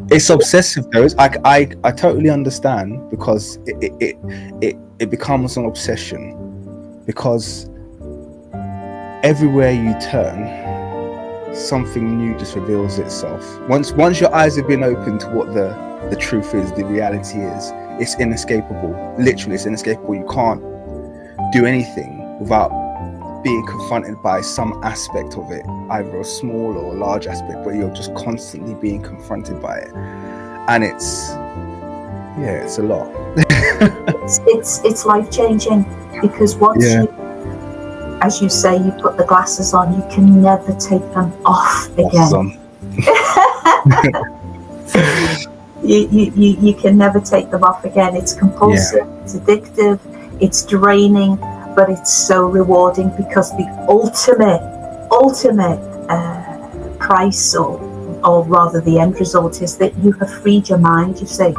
It's obsessive though. I totally understand, because it becomes an obsession, because everywhere you turn, something new just reveals itself. Once your eyes have been opened to what the truth is, the reality is, it's inescapable. Literally, it's inescapable. You can't do anything without being confronted by some aspect of it, either a small or a large aspect, but you're just constantly being confronted by it. And it's a lot. It's life changing, because once you, as you say, you put the glasses on, you can never take them off again. You can never take them off again. It's compulsive, it's addictive, it's draining, but it's so rewarding, because the ultimate price, or rather the end result, is that you have freed your mind, you see.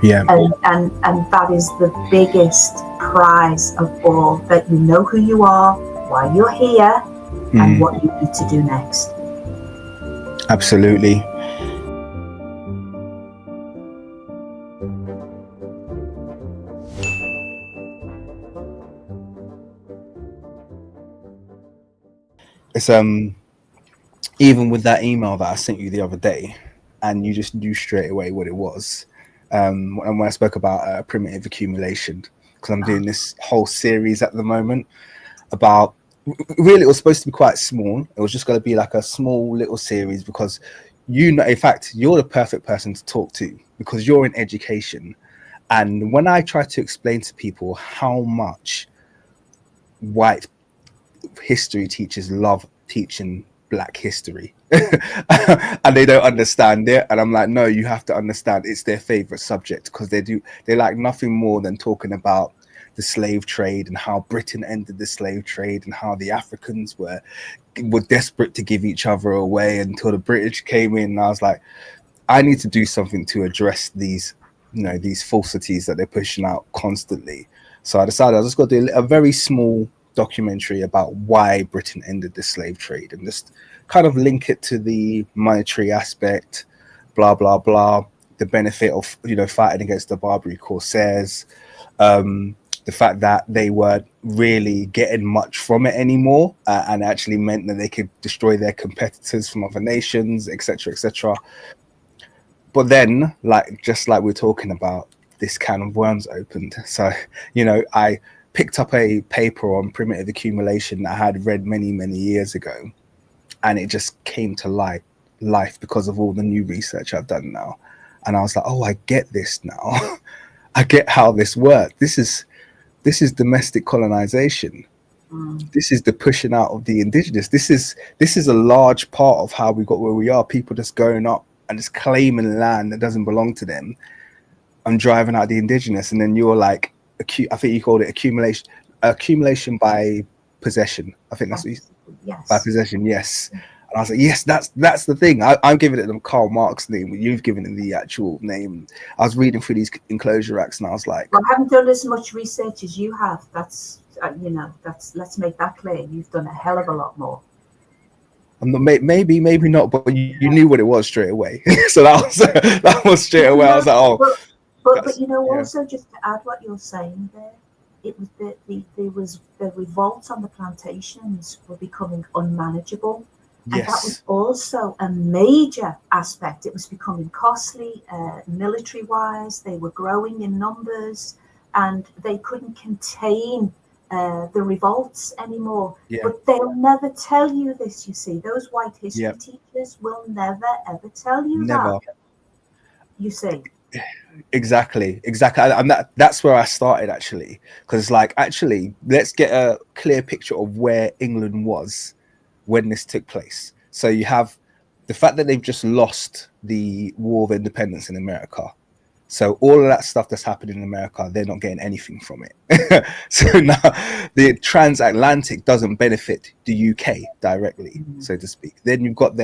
And that is the biggest prize of all, that you know who you are, why you're here, and what you need to do next. Absolutely. It's even with that email that I sent you the other day, and you just knew straight away what it was. And when I spoke about primitive accumulation, because I'm doing this whole series at the moment about, really it was supposed to be quite small. It was just going to be like a small little series, because in fact, you're the perfect person to talk to, because you're in education. And when I try to explain to people how much white history teachers love teaching Black history and they don't understand it, and I'm like, no, you have to understand, it's their favorite subject, because they like nothing more than talking about the slave trade, and how Britain ended the slave trade, and how the Africans were desperate to give each other away until the British came in. And I was like, I need to do something to address these falsities that they're pushing out constantly. So I decided I was just going to do a very small documentary about why Britain ended the slave trade, and just kind of link it to the monetary aspect, blah blah blah, the benefit of fighting against the Barbary Corsairs, the fact that they weren't really getting much from it anymore, and actually meant that they could destroy their competitors from other nations, etc., etc. But then, just like we're talking about, this can of worms opened. So I picked up a paper on primitive accumulation that I had read many years ago, and it just came to life because of all the new research I've done now. And I was like, oh, I get this now. I get how this works. This is domestic colonization. This is the pushing out of the indigenous. This is a large part of how we got where we are. People just going up and just claiming land that doesn't belong to them and driving out the indigenous. And then you're like, I think you called it accumulation by possession. I think that's what by possession. Yes. And I was like, yes, that's the thing. I'm giving it the Karl Marx name. You've given it the actual name. I was reading through these enclosure acts, and I was like, well, I haven't done as much research as you have. That's let's make that clear. You've done a hell of a lot more. Maybe not, but you knew what it was straight away. So that was straight away. I was like, oh. But also just to add what you're saying there, it was the revolts on the plantations were becoming unmanageable. And that was also a major aspect. It was becoming costly, military-wise. They were growing in numbers, and they couldn't contain the revolts anymore. But they'll never tell you this, you see. Those white history teachers will never, ever tell you that. You see. Exactly. And that's where I started, actually. Because, let's get a clear picture of where England was when this took place. So you have the fact that they've just lost the War of Independence in America. So all of that stuff that's happening in America, they're not getting anything from it. So now the transatlantic doesn't benefit the UK directly, so to speak. Then you've got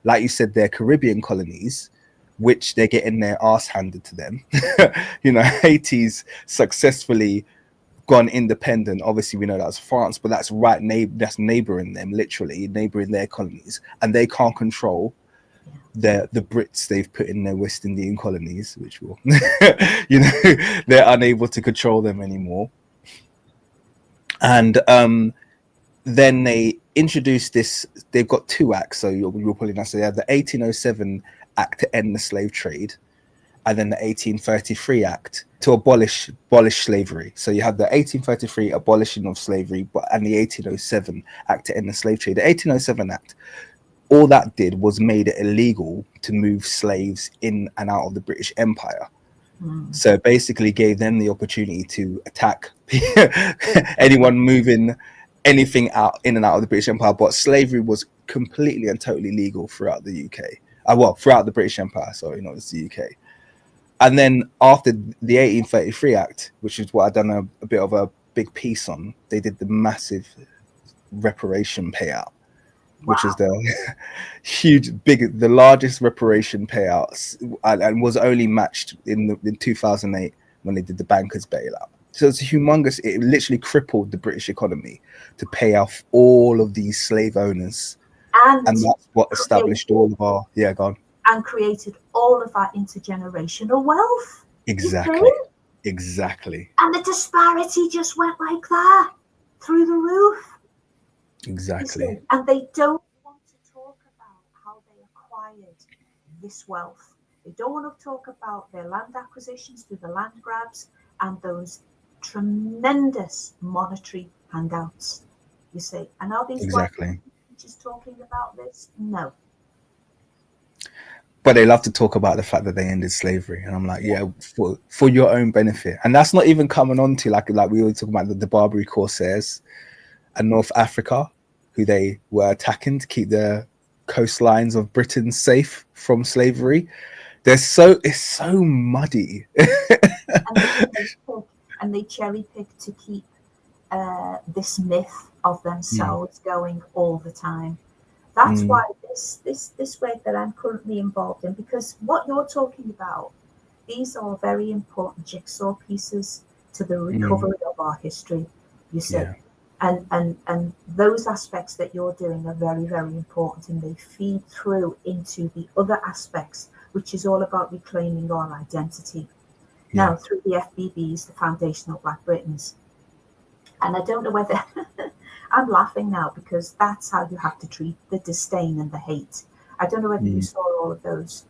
like you said, their Caribbean colonies, which they're getting their arse handed to them. Haiti's successfully gone independent. Obviously we know that's France, but that's that's neighboring them, literally neighboring their colonies, and they can't control the Brits they've put in their West Indian colonies, which will, you know, they're unable to control them anymore. And then they introduced this. They've got two acts, so you'll probably know. So they have the 1807 Act to end the slave trade, and then the 1833 Act to abolish slavery. So you have the 1833 abolition of slavery, and the 1807 Act to end the slave trade. The 1807 Act, all that did was made it illegal to move slaves in and out of the British Empire. So it basically gave them the opportunity to attack anyone moving anything out in and out of the British Empire. But slavery was completely and totally legal throughout the UK. Well, throughout the British Empire, sorry, not just the UK. And then after the 1833 Act, which is what I've done a bit of a big piece on, they did the massive reparation payout, which is the the largest reparation payouts, and was only matched in 2008 when they did the bankers bailout. So it's humongous. It literally crippled the British economy to pay off all of these slave owners, and that's what established all of our and created all of our intergenerational wealth. Exactly. And the disparity just went like that through the roof. Exactly. And they don't want to talk about how they acquired this wealth. They don't want to talk about their land acquisitions through the land grabs and those tremendous monetary handouts. You see, and are these white just talking about this? No. But they love to talk about the fact that they ended slavery, and I'm like, yeah, for your own benefit. And that's not even coming on to like we always talk about the Barbary Corsairs and North Africa, who they were attacking to keep the coastlines of Britain safe from slavery. It's so muddy. And they cherry pick to keep this myth of themselves going all the time. That's why this work that I'm currently involved in, because what you're talking about, these are very important jigsaw pieces to the recovery of our history, you see. And those aspects that you're doing are very, very important, and they feed through into the other aspects, which is all about reclaiming our identity. Now, through the FBBs, the Foundational Black Britons. And I don't know whether I'm laughing now because that's how you have to treat the disdain and the hate. I don't know whether you saw all of those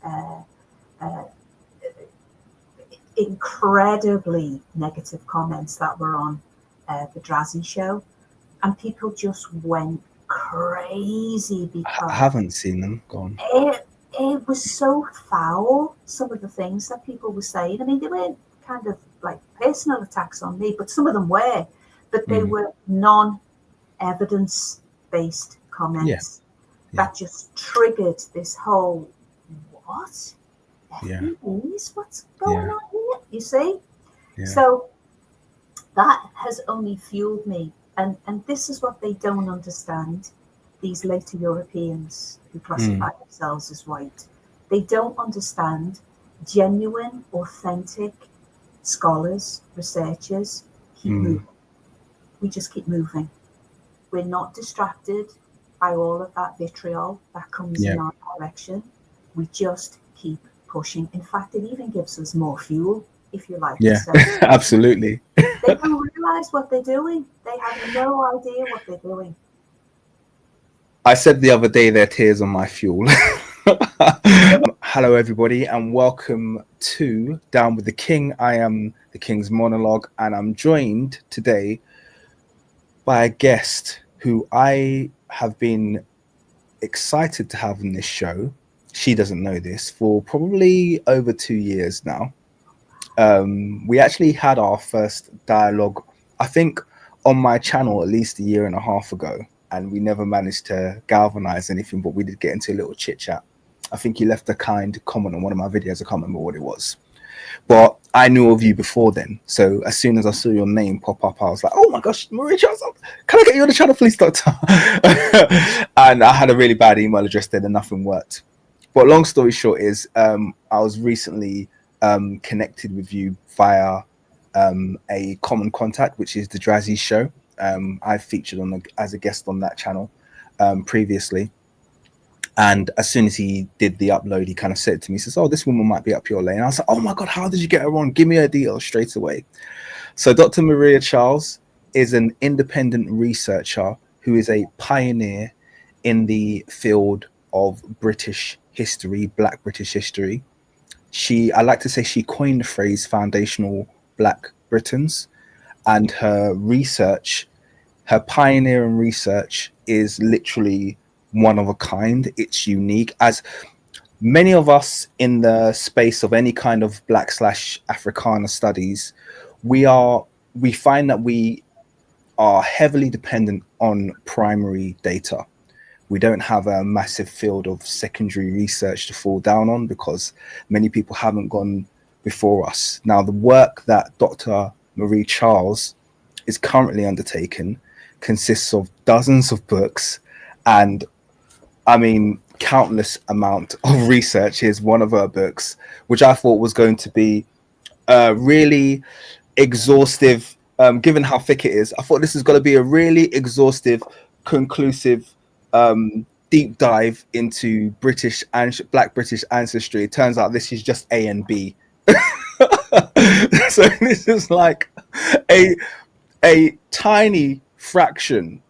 incredibly negative comments that were on the Drazzy show, and people just went crazy because I haven't seen them. Go on. It was so foul, some of the things that people were saying. I mean, they weren't kind of like personal attacks on me, but some of them were. But they were non-evidence-based comments that just triggered this whole, what? FBBs? What's going on here? You see? So that has only fueled me. And this is what they don't understand, these later Europeans who classify themselves as white. They don't understand genuine, authentic scholars, researchers keep moving. We just keep moving. We're not distracted by all of that vitriol that comes in our direction. We just keep pushing. In fact, it even gives us more fuel, if you like. Yeah, absolutely. They don't realize what they're doing. They have no idea what they're doing. I said the other day, they're tears on my fuel. Hello, everybody, and welcome to Down with the King. I am the King's Monologue, and I'm joined today by a guest who I have been excited to have on this show. She doesn't know this, for probably over 2 years now. We actually had our first dialogue, I think, on my channel at least 1.5 years ago, and we never managed to galvanize anything, but we did get into a little chit chat. I think you left a kind comment on one of my videos. I can't remember what it was, but I knew of you before then. So as soon as I saw your name pop up, I was like, oh my gosh, Marie Johnson, can I get you on the channel, please, doctor? And I had a really bad email address there and nothing worked. But long story short is I was recently connected with you via a common contact, which is the Drazzy show. I've featured as a guest on that channel previously. And as soon as he did the upload, he kind of said to me, he says, "Oh, this woman might be up your lane." I was like, "Oh my God, how did you get her on? Give me her deal straight away." So Dr. Maria Charles is an independent researcher who is a pioneer in the field of British history, Black British history. I like to say she coined the phrase foundational Black Britons, and her research, her pioneering research, is literally one of a kind. It's unique. As many of us in the space of any kind of Black/Africana studies, we find that we are heavily dependent on primary data. We don't have a massive field of secondary research to fall down on because many people haven't gone before us. Now, the work that Dr. Marie Charles is currently undertaking consists of dozens of books and, I mean, countless amount of research. Here's one of her books, which I thought was going to be really exhaustive, given how thick it is. I thought this is going to be a really exhaustive, conclusive, deep dive into British and Black British ancestry. It turns out this is just A and B. So this is like a tiny fraction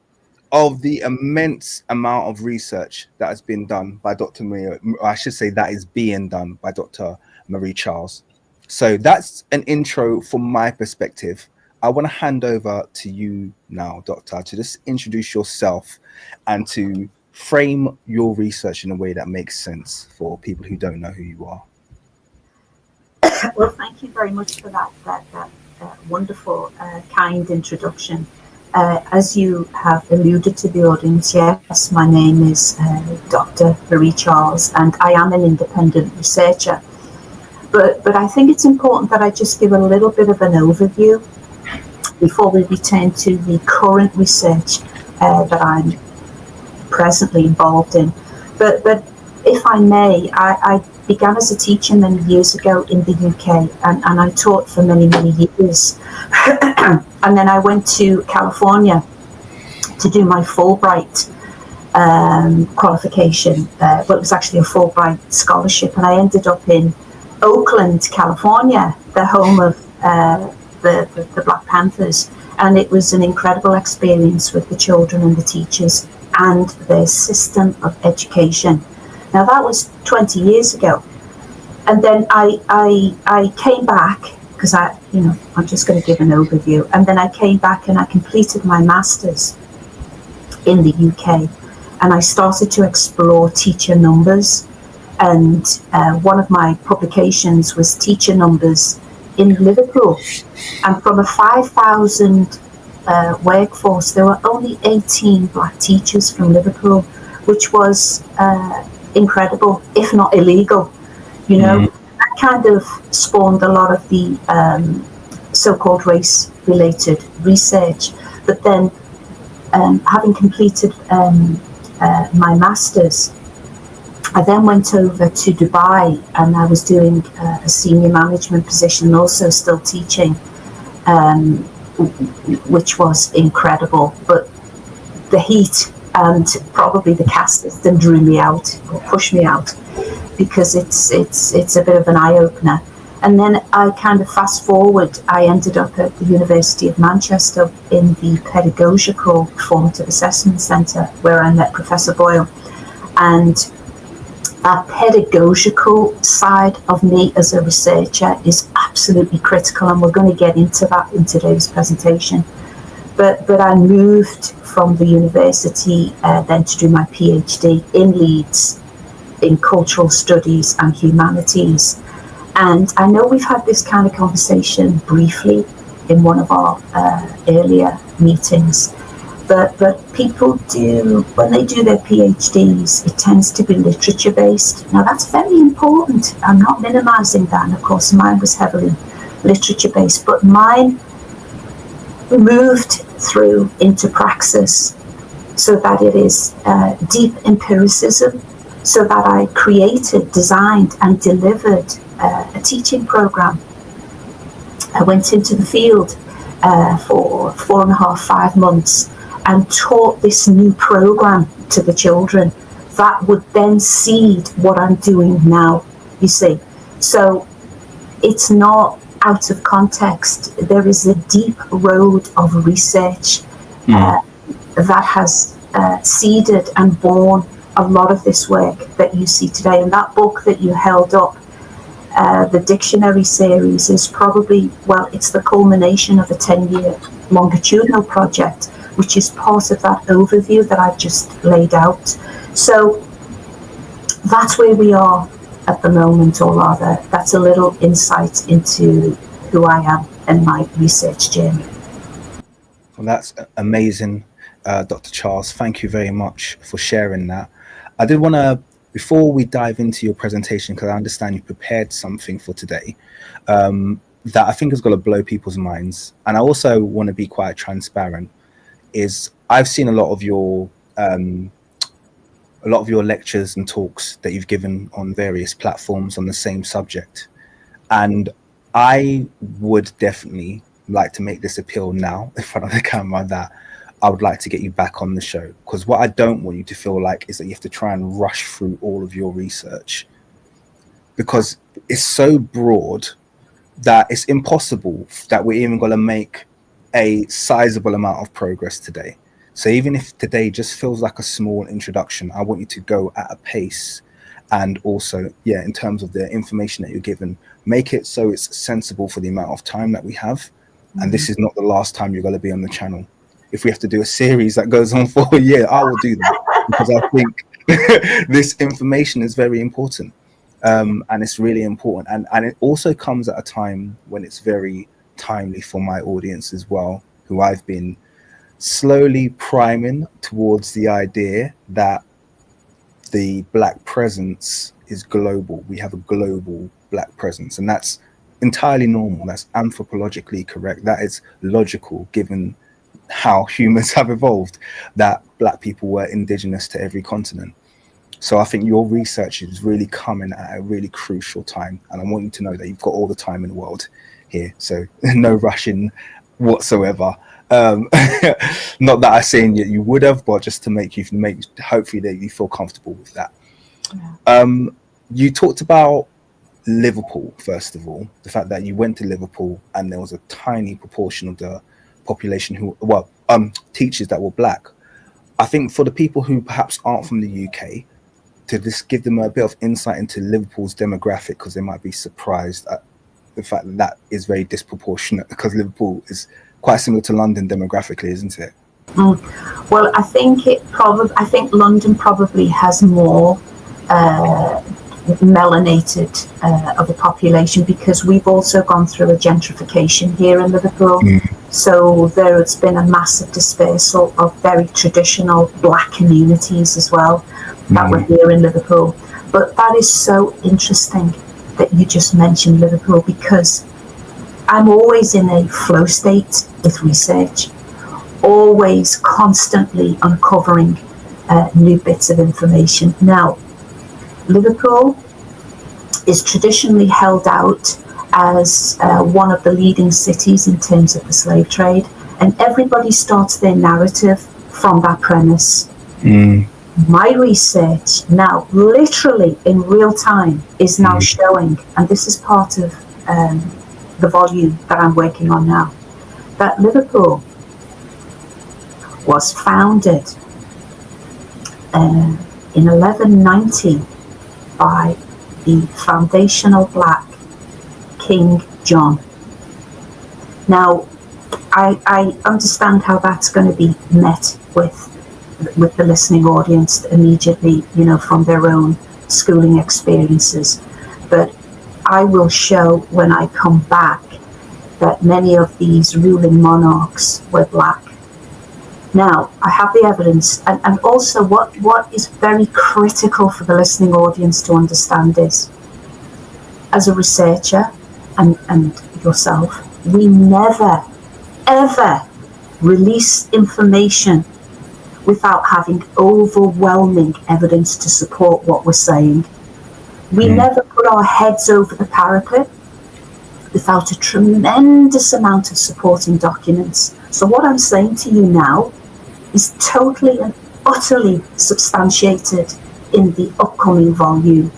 of the immense amount of research that has been done by Dr. Maria, I should say that is being done by Dr. Marie Charles. So that's an intro from my perspective. I want to hand over to you now, Doctor, to just introduce yourself and to frame your research in a way that makes sense for people who don't know who you are. Well, thank you very much for that wonderful, kind introduction. As you have alluded to the audience, yes, my name is Dr. Marie Charles, and I am an independent researcher. But I think it's important that I just give a little bit of an overview before we return to the current research that I'm presently involved in. But if I may, I began as a teacher many years ago in the UK, and I taught for many, many years. And then I went to California to do my Fulbright qualification. Well, it was actually a Fulbright scholarship, and I ended up in Oakland, California, the home of the Black Panthers. And it was an incredible experience with the children and the teachers and their system of education. Now, that was 20 years ago. And then I came back, because I'm just going to give an overview. And then I came back and I completed my master's in the UK. And I started to explore teacher numbers. And one of my publications was teacher numbers in Liverpool. And from a 5,000 workforce, there were only 18 Black teachers from Liverpool, which was incredible, if not illegal. That kind of spawned a lot of the so-called race-related research. But then, having completed my master's, I then went over to Dubai, and I was doing a senior management position, also still teaching, which was incredible. But the heat and probably the caste system drew me out, or pushed me out, because it's a bit of an eye-opener. And then I kind of fast forward, I ended up at the University of Manchester in the Pedagogical Formative Assessment Centre, where I met Professor Boyle. And that pedagogical side of me as a researcher is absolutely critical, and we're going to get into that in today's presentation. But I moved from the university then to do my PhD in Leeds in cultural studies and humanities. And I know we've had this kind of conversation briefly in one of our earlier meetings, but people do, when they do their PhDs, it tends to be literature based. Now that's very important. I'm not minimizing that. And of course mine was heavily literature based, but mine moved through into praxis, so that it is deep empiricism, so that I created, designed and delivered a teaching program. I went into the field for 4.5, 5 months and taught this new program to the children that would then seed what I'm doing now, you see. So it's not out of context. There is a deep road of research that has seeded and born a lot of this work that you see today. And that book that you held up, the dictionary series, is probably, well, it's the culmination of a 10-year longitudinal project, which is part of that overview that I've just laid out. So that's where we are at the moment, or rather, that's a little insight into who I am and my research journey. Well, that's amazing, Dr. Charles. Thank you very much for sharing that. I did want to, before we dive into your presentation, because I understand you prepared something for today that I think is going to blow people's minds. And I also want to be quite transparent, is I've seen a lot of your lectures and talks that you've given on various platforms on the same subject. And I would definitely like to make this appeal now in front of the camera that I would like to get you back on the show, because what I don't want you to feel like is that you have to try and rush through all of your research, because it's so broad that it's impossible that we're even going to make a sizable amount of progress today. So even if today just feels like a small introduction, I want you to go at a pace, and also, yeah, in terms of the information that you're given, make it so it's sensible for the amount of time that we have. And this is not the last time you're going to be on the channel. If we have to do a series that goes on for a year, I will do that, because I think this information is very important. And it's really important. And it also comes at a time when it's very timely for my audience as well, who I've been slowly priming towards the idea that the Black presence is global. We have a global Black presence, and that's entirely normal. That's anthropologically correct. That is logical, given how humans have evolved, that Black people were indigenous to every continent. So I think your research is really coming at a really crucial time, and I want you to know that you've got all the time in the world here, so no rushing whatsoever. Not that I'm saying you would have, but just to make hopefully that you feel comfortable with that. Yeah. You talked about Liverpool, first of all, the fact that you went to Liverpool and there was a tiny proportion of the population who, teachers that were Black. I think for the people who perhaps aren't from the UK, to just give them a bit of insight into Liverpool's demographic, because they might be surprised at the fact that that is very disproportionate, because Liverpool is quite similar to London demographically, isn't it? Well, I think London probably has more melanated of the population, because we've also gone through a gentrification here in Liverpool. So there's been a massive dispersal of very traditional Black communities as well that were here in Liverpool. But that is so interesting that you just mentioned Liverpool, because I'm always in a flow state with research, always constantly uncovering new bits of information. Now, Liverpool is traditionally held out as one of the leading cities in terms of the slave trade, and everybody starts their narrative from that premise. My research now, literally in real time, is now showing, and this is part of the volume that I'm working on now, that Liverpool was founded in 1190 by the foundational Black King John. Now, I understand how that's going to be met with the listening audience immediately, from their own schooling experiences. But I will show when I come back that many of these ruling monarchs were Black. Now, I have the evidence, and also what is very critical for the listening audience to understand is, as a researcher and yourself, we never, ever release information without having overwhelming evidence to support what we're saying. We never put our heads over the parapet without a tremendous amount of supporting documents. So what I'm saying to you now is totally and utterly substantiated in the upcoming volume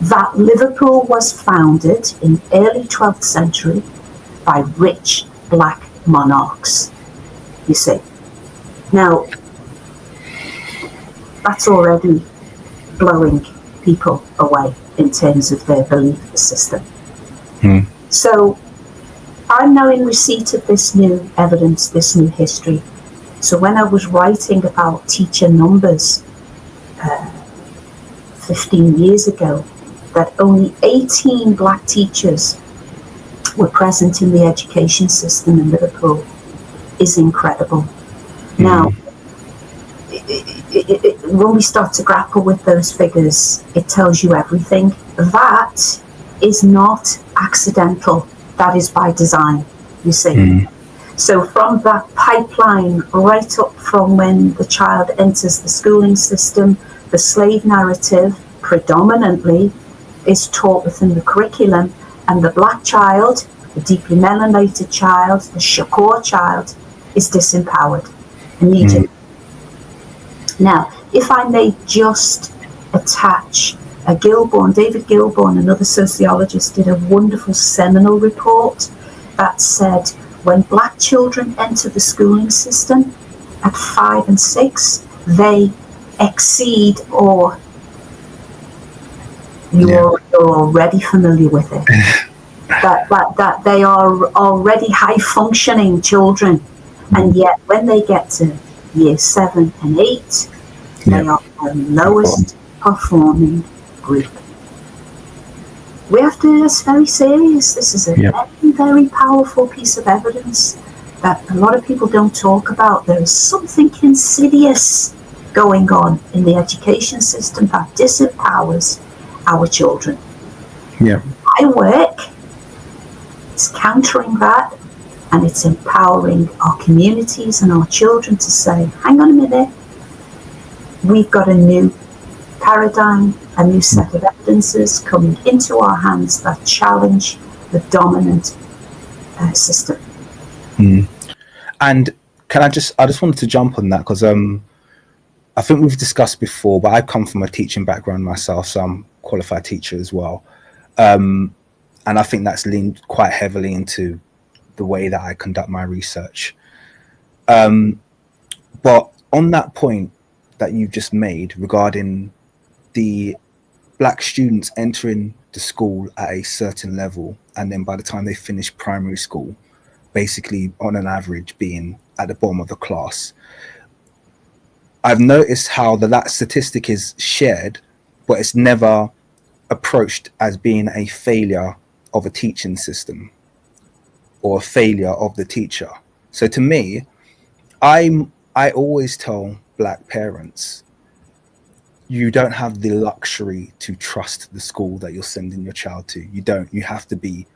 that Liverpool was founded in early 12th century by rich black monarchs, you see. Now, that's already blowing people away in terms of their belief system. So I'm now in receipt of this new evidence, this new history. So when I was writing about teacher numbers 15 years ago, that only 18 black teachers were present in the education system in Liverpool is incredible. Now, when we start to grapple with those figures, it tells you everything. That is not accidental. That is by design, you see. So from that pipeline, right up from when the child enters the schooling system, the slave narrative predominantly is taught within the curriculum, and the black child, the deeply melanated child, the Shakur child, is disempowered immediately. Now, if I may just attach David Gilbourne, another sociologist, did a wonderful seminal report that said when black children enter the schooling system at 5 and 6, they exceed, or you're already familiar with it, that they are already high-functioning children, and yet when they get to year 7 and 8, they are the lowest performing group. We have to, it's very serious. This is a very, very powerful piece of evidence that a lot of people don't talk about. There is something insidious going on in the education system that disempowers our children. My work is countering that, and it's empowering our communities and our children to say, hang on a minute, we've got a new paradigm, a new set of evidences coming into our hands that challenge the dominant system. And I just wanted to jump on that because I think we've discussed before, but I come from a teaching background myself, so I'm a qualified teacher as well. And I think that's leaned quite heavily into the way that I conduct my research. But on that point that you just made regarding the black students entering the school at a certain level, and then by the time they finish primary school, basically on an average being at the bottom of the class, I've noticed how that statistic is shared, but it's never approached as being a failure of a teaching system or a failure of the teacher. So to me, I always tell black parents, you don't have the luxury to trust the school that you're sending your child to. You don't. You have to be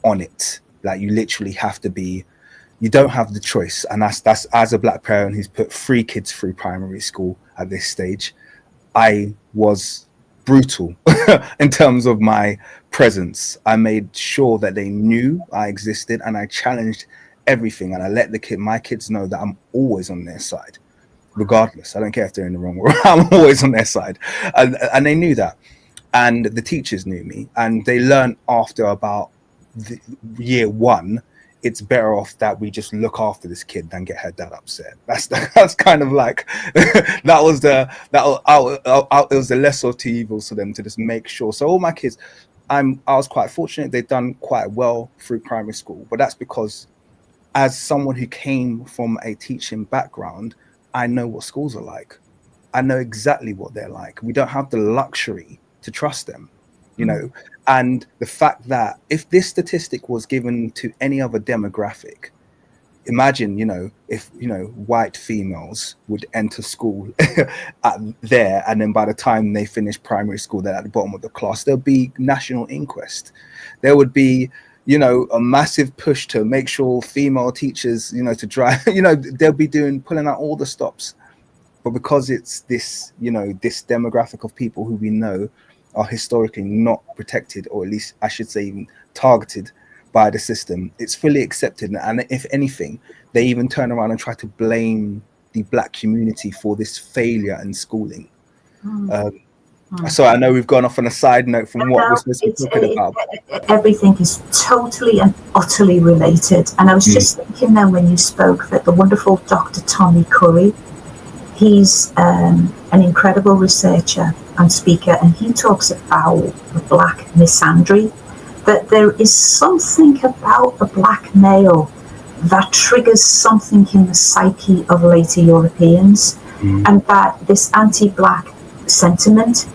on it. Like, you literally have to be. You don't have the choice. And that's as a black parent who's put 3 kids through primary school at this stage, I was brutal in terms of my presence. I made sure that they knew I existed, and I challenged everything, and I let my kids know that I'm always on their side. Regardless, I don't care if they're in the wrong way. I'm always on their side, and they knew that, and the teachers knew me, and they learned after about year 1, it's better off that we just look after this kid than get her dad upset. That's kind of like it was the lesser of two evils for them to just make sure. So all my kids, I was quite fortunate. They've done quite well through primary school, but that's because as someone who came from a teaching background, I know what schools are like. I know exactly what they're like. We don't have the luxury to trust them, you know. And the fact that if this statistic was given to any other demographic, imagine, if, white females would enter school there, and then by the time they finish primary school, they're at the bottom of the class. There'll be national inquest. There would be, a massive push to make sure female teachers, to drive, they'll be pulling out all the stops. But because it's this, this demographic of people who we know are historically not protected, or at least I should say even targeted by the system, it's fully accepted. And if anything, they even turn around and try to blame the black community for this failure in schooling. So I know we've gone off on a side note from what we're supposed to be talking about. Everything is totally and utterly related. And I was just thinking then when you spoke that the wonderful Dr. Tommy Curry, he's an incredible researcher and speaker, and he talks about the black misandry, that there is something about the black male that triggers something in the psyche of later Europeans, and that this anti-black sentiment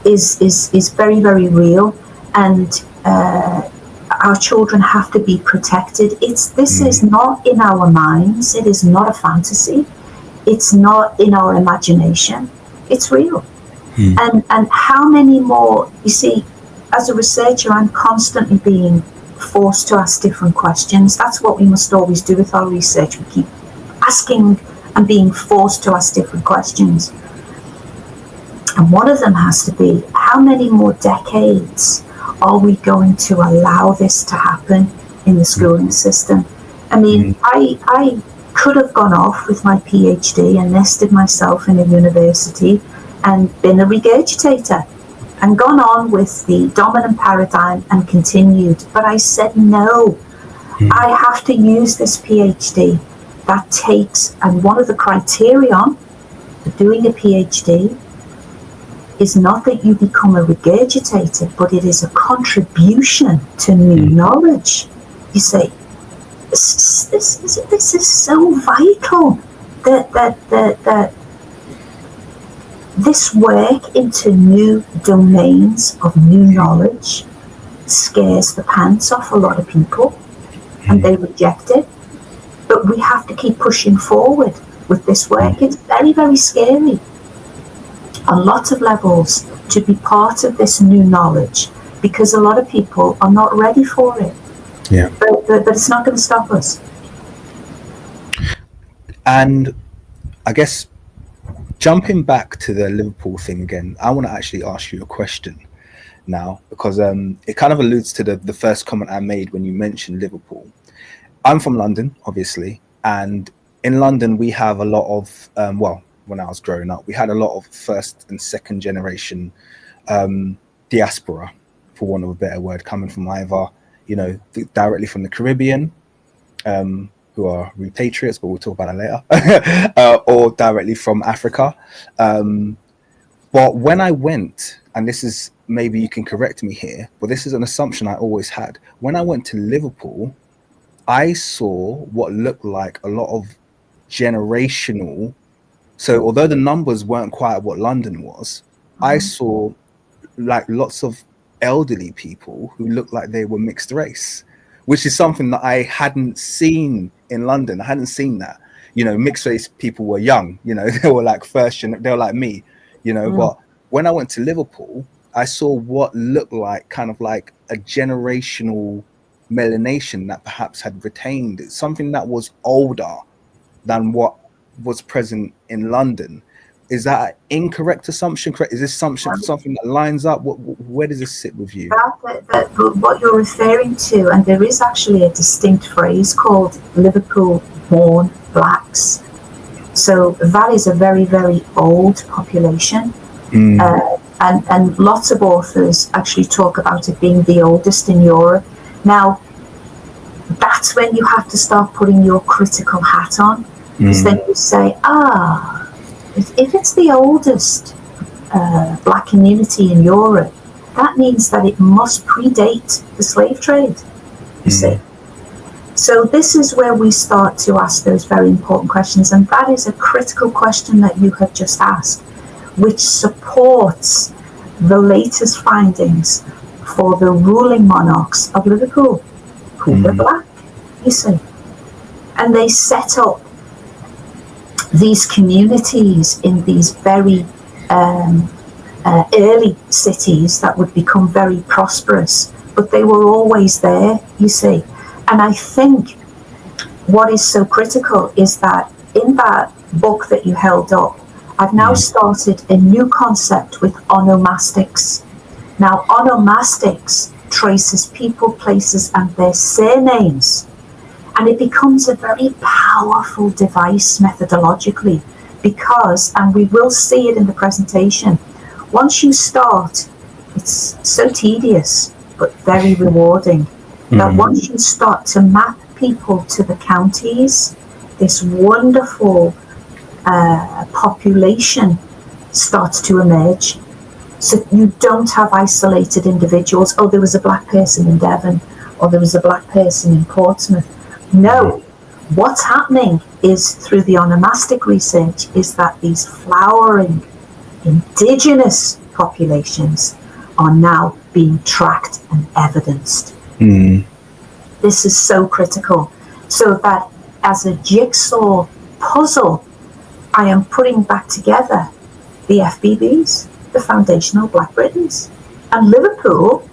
is very, very real, and our children have to be protected. This is not in our minds. It is not a fantasy. It's not in our imagination. It's real. And how many more, you see, as a researcher, I'm constantly being forced to ask different questions. That's what we must always do with our research. We keep asking and being forced to ask different questions. And one of them has to be, how many more decades are we going to allow this to happen in the schooling system? I mean, I could have gone off with my PhD and nested myself in a university and been a regurgitator and gone on with the dominant paradigm and continued. But I said, no, I have to use this PhD that takes, and one of the criterion for doing a PhD is not that you become a regurgitator, but it is a contribution to new knowledge. You say, this is so vital that this work into new domains of new knowledge scares the pants off a lot of people, and they reject it. But we have to keep pushing forward with this work. It's very, very scary on lots of levels to be part of this new knowledge, because a lot of people are not ready for it. Yeah. But it's not going to stop us. And I guess jumping back to the Liverpool thing again, I want to actually ask you a question now, because it kind of alludes to the first comment I made when you mentioned Liverpool. I'm from London, obviously, and in London we have a lot of, when I was growing up, we had a lot of first and second generation diaspora, for want of a better word, coming from either, directly from the Caribbean, who are repatriates, but we'll talk about that later, or directly from Africa. But when I went, and this is, maybe you can correct me here, but this is an assumption I always had. When I went to Liverpool, I saw what looked like a lot of generational. So although the numbers weren't quite what London was, I saw like lots of elderly people who looked like they were mixed race, which is something that I hadn't seen in London. I hadn't seen that. Mixed race people were young, they were like they were like me, but when I went to Liverpool, I saw what looked like kind of like a generational melanation that perhaps had retained something that was older than what was present in London. Is that an incorrect assumption? Correct? Is this something that lines up? Where does this sit with you? What you're referring to, and there is actually a distinct phrase called Liverpool-born blacks. So that is a very, very old population. And lots of authors actually talk about it being the oldest in Europe. Now, that's when you have to start putting your critical hat on, because then you say, if it's the oldest black community in Europe, that means that it must predate the slave trade, you see. So this is where we start to ask those very important questions, and that is a critical question that you have just asked, which supports the latest findings for the ruling monarchs of Liverpool, who were black, you see. And they set up these communities in these very early cities that would become very prosperous, but they were always there, you see. And I think what is so critical is that in that book that you held up, I've now started a new concept with onomastics. Now, onomastics traces people, places, and their surnames. And it becomes a very powerful device methodologically because, and we will see it in the presentation, once you start, it's so tedious but very rewarding. That once you start to map people to the counties, this wonderful population starts to emerge. So you don't have isolated individuals. Oh, there was a black person in Devon, or there was a black person in Portsmouth. No, what's happening is through the onomastic research is that these flowering indigenous populations are now being tracked and evidenced. This is so critical. So that as a jigsaw puzzle, I am putting back together the FBBs, the foundational Black Britons. And Liverpool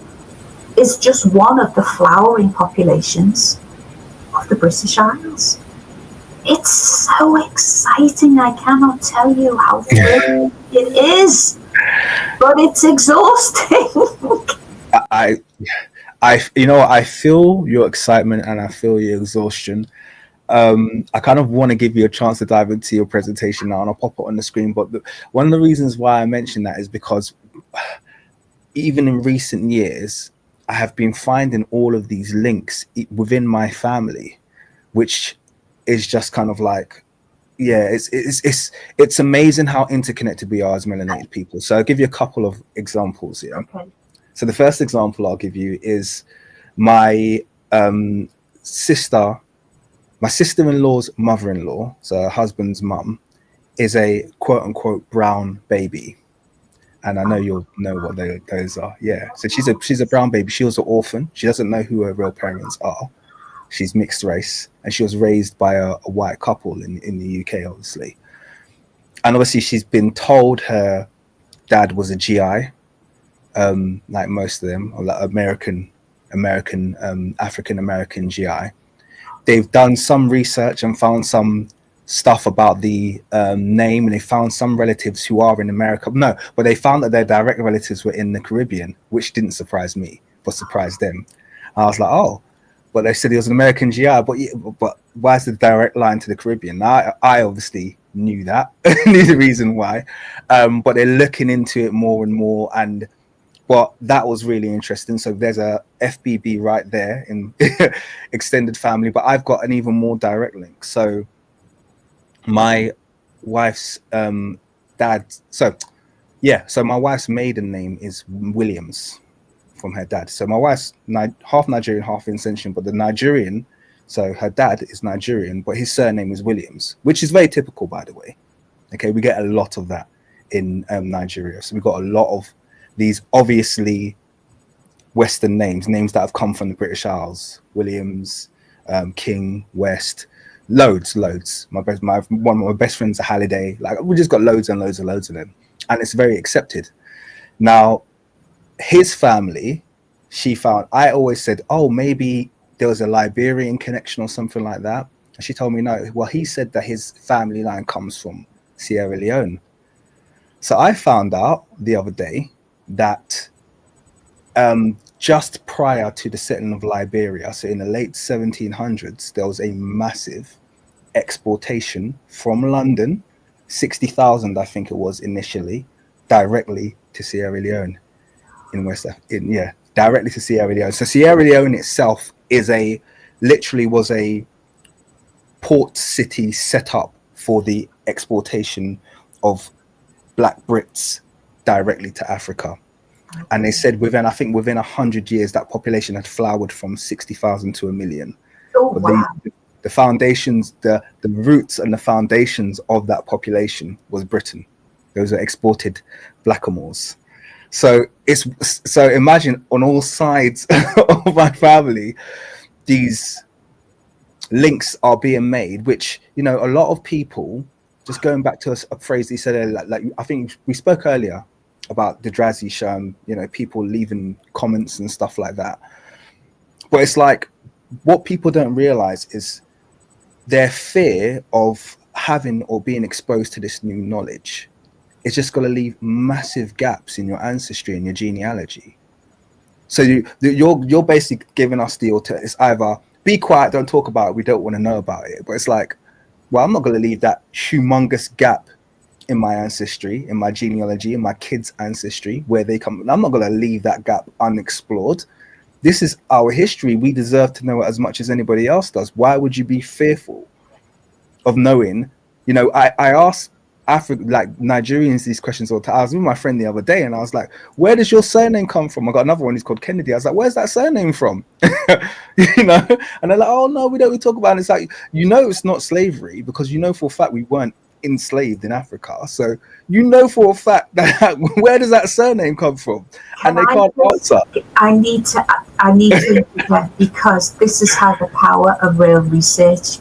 is just one of the flowering populations of the British Isles. It's so exciting. I cannot tell you how thrilling it is, but it's exhausting. I feel your excitement and I feel your exhaustion. I kind of want to give you a chance to dive into your presentation now, and I'll pop it on the screen. But one of the reasons why I mentioned that is because even in recent years, I have been finding all of these links within my family, which is just kind of like, yeah, it's amazing how interconnected we are as melanated people. So I'll give you a couple of examples here. Okay. So the first example I'll give you is my sister-in-law's mother-in-law, so her husband's mum, is a quote-unquote brown baby. And I know you'll know what those are. Yeah. So she's a brown baby. She was an orphan. She doesn't know who her real parents are. She's mixed race, and she was raised by a white couple in the UK, obviously. And obviously she's been told her dad was a GI, like most of them, or like African-American GI. They've done some research and found some stuff about the name, and they found some relatives who are in America. No, but they found that their direct relatives were in the Caribbean, which didn't surprise me, but surprised them. I was like, oh, but they said he was an American GI, but why is the direct line to the Caribbean? Now, I obviously knew that, knew the reason why, but they're looking into it more and more, and but that was really interesting. So there's a FBB right there in extended family, but I've got an even more direct link. So my wife's dad, so my wife's maiden name is Williams from her dad. So my wife's half Nigerian, half Vincentian, but the Nigerian, so her dad is Nigerian, but his surname is Williams, which is very typical, by the way. Okay, we get a lot of that in Nigeria. So we've got a lot of these obviously Western names that have come from the British Isles: Williams, King, West, loads. One of my best friends, a Halliday. Like, we just got loads and loads of them, and it's very accepted. Now, his family, she found. I always said, oh, maybe there was a Liberian connection or something like that. And she told me no. Well, he said that his family line comes from Sierra Leone. So I found out the other day that just prior to the settling of Liberia, so in the late 1700s, there was a massive exportation from London, 60,000, I think it was initially, directly to Sierra Leone in West Africa. Directly to Sierra Leone. So Sierra Leone itself was a port city set up for the exportation of Black Brits directly to Africa. And they said within 100 years, that population had flowered from 60,000 to 1 million. Oh, wow. The foundations, the roots and the foundations of that population was Britain. Those are exported blackamoors. So imagine on all sides of my family, these links are being made, which, a lot of people, just going back to a phrase he said earlier, like I think we spoke earlier about the Drazzy show, people leaving comments and stuff like that. But it's like, what people don't realize is their fear of having or being exposed to this new knowledge. It's just going to leave massive gaps in your ancestry and your genealogy. So you're basically giving us the alternative. It's either be quiet, don't talk about it, we don't want to know about it. But it's like, well, I'm not going to leave that humongous gap in my ancestry, in my genealogy, in my kids' ancestry, where they come. I'm not going to leave that gap unexplored. This is our history. We deserve to know it as much as anybody else does. Why would you be fearful of knowing? You know, I asked like Nigerians these questions all the time. I was with my friend the other day and I was like, where does your surname come from? I got another one, he's called Kennedy. I was like, where's that surname from? You know, and they're like, oh no, we don't talk about it. It's like, you know, it's not slavery because you know for a fact we weren't enslaved in Africa. So you know for a fact that where does that surname come from? And they can't answer. I need to interject because this is how the power of real research.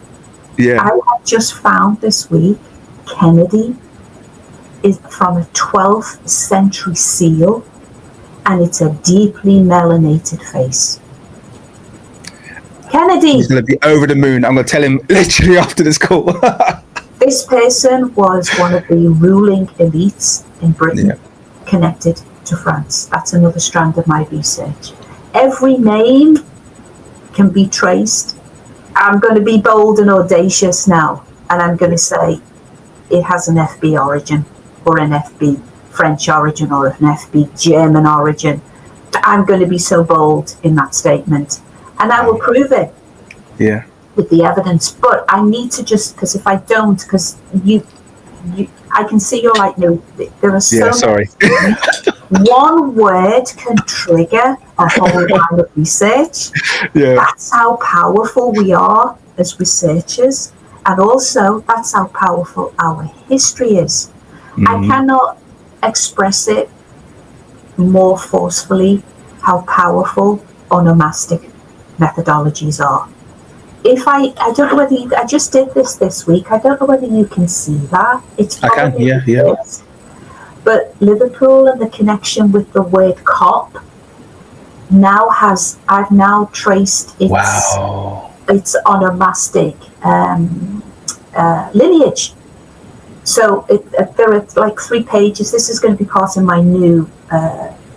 Yeah. I have just found this week Kennedy is from a 12th century seal, and it's a deeply melanated face. Kennedy! He's going to be over the moon. I'm going to tell him literally after this call. This person was one of the ruling elites in Britain, connected to France. That's another strand of my research. Every name can be traced. I'm going to be bold and audacious now, and I'm going to say it has an FB origin, or an FB French origin, or an FB German origin. I'm going to be so bold in that statement, and I will prove it. Yeah. With the evidence, but I need to just, because if I don't, because you, I can see you're like, no, there are so sorry. One word can trigger a whole line of research. Yeah. That's how powerful we are as researchers, and also that's how powerful our history is. I cannot express it more forcefully how powerful onomastic methodologies are. If I don't know whether I just did this week. I don't know whether you can see that. It's I can, yeah. But Liverpool and the connection with the word cop I've now traced its onomastic lineage. So there are like 3 pages. This is going to be part of my new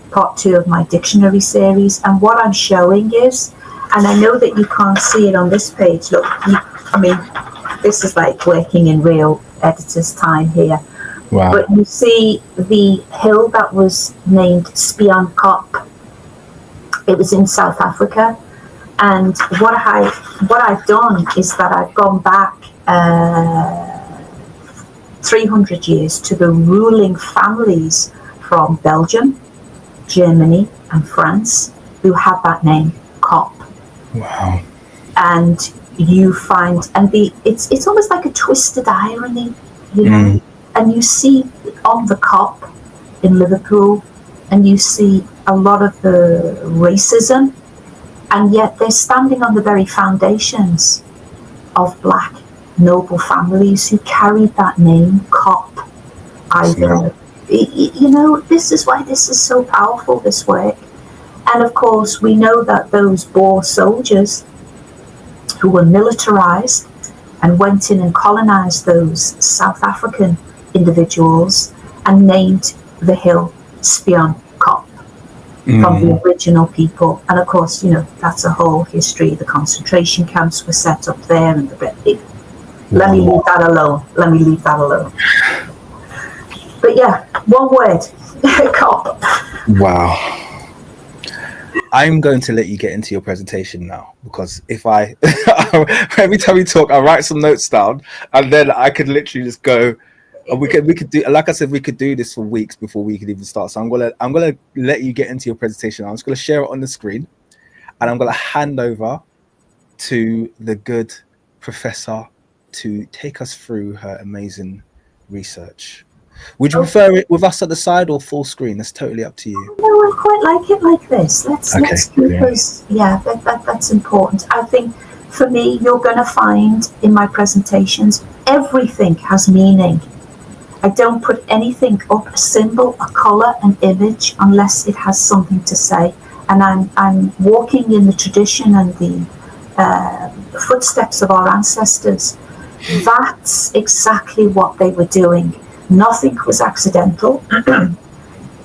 part 2 of my dictionary series. And what I'm showing is, and I know that you can't see it on this page. Look, I mean, this is like working in real editor's time here. Wow. But you see the hill that was named Spion Kop. It was in South Africa. And what I've done is that I've gone back 300 years to the ruling families from Belgium, Germany, and France who had that name, Kop. Wow. And you find, and it's almost like a twisted irony, you know. And you see on the Kop in Liverpool, and you see a lot of the racism, and yet they're standing on the very foundations of black noble families who carried that name, Kop. You know, this is why this is so powerful, this work. And of course, we know that those Boer soldiers who were militarized and went in and colonized those South African individuals and named the hill Spion Kop from the original people. And of course, you know, that's a whole history. The concentration camps were set up there, and let me leave that alone. But yeah, one word, Kop. Wow. I'm going to let you get into your presentation now, because if I every time we talk, I write some notes down, and then I could literally just go. We could do, like I said, we could do this for weeks before we could even start. So I'm gonna let you get into your presentation. I'm just gonna share it on the screen, and I'm gonna hand over to the good professor to take us through her amazing research. Would you prefer it with us at the side or full screen? That's totally up to you. No, I quite like it like this. Let's because that's important. I think for me, you're going to find in my presentations everything has meaning. I don't put anything up, a symbol, a color, an image, unless it has something to say. And I'm walking in the tradition and the footsteps of our ancestors. That's exactly what they were doing. Nothing was accidental.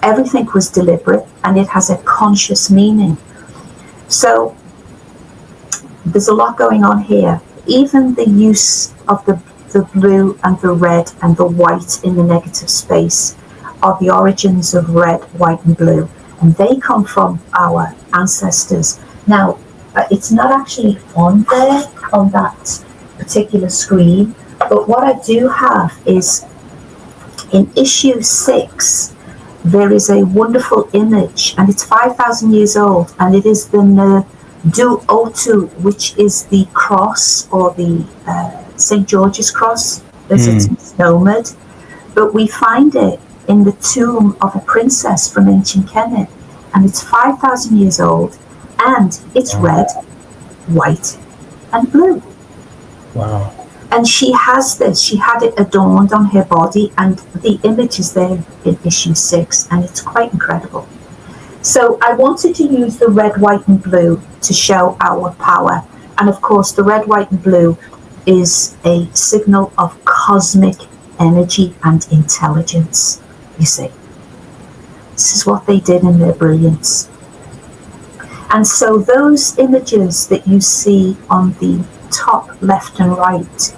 Everything was deliberate, and it has a conscious meaning. So there's a lot going on here. Even the use of the blue and the red and the white in the negative space are the origins of red, white and blue, and they come from our ancestors. Now, it's not actually on there on that particular screen, but what I do have is in issue 6, there is a wonderful image, and it's 5,000 years old, and it is the DWTK, which is the cross, or the St. George's cross, as it's misnomered, but we find it in the tomb of a princess from ancient Kemet, and it's 5,000 years old, and it's red, white, and blue. Wow. And she has this, she had it adorned on her body, and the image is there in issue 6, and it's quite incredible. So I wanted to use the red, white, and blue to show our power. And of course, the red, white, and blue is a signal of cosmic energy and intelligence, you see. This is what they did in their brilliance. And so those images that you see on the top left and right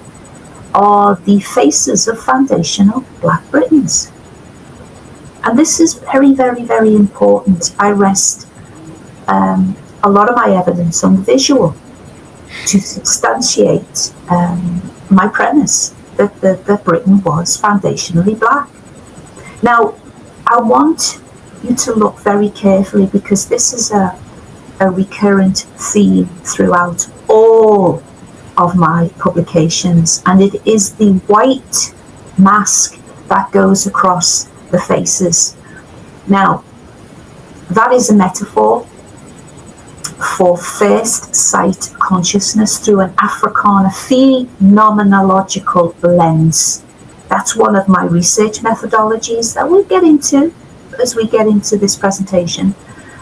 are the faces of foundational Black Britons. And this is very, very, very important. I rest a lot of my evidence on visual to substantiate my premise that Britain was foundationally Black. Now, I want you to look very carefully, because this is a recurrent theme throughout all of my publications, and it is the white mask that goes across the faces. Now, that is a metaphor for first sight consciousness through an Africana phenomenological lens. That's one of my research methodologies that we'll get into as we get into this presentation.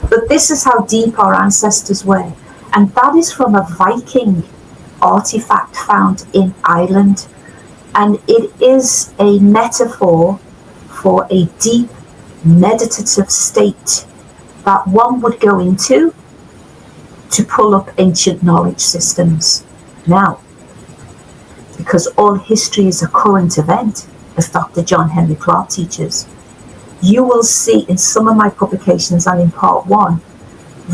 But this is how deep our ancestors were, and that is from a Viking artifact found in Ireland, and it is a metaphor for a deep meditative state that one would go into to pull up ancient knowledge systems. Now, because all history is a current event, as Dr. John Henry Clark teaches, you will see in some of my publications and in part 1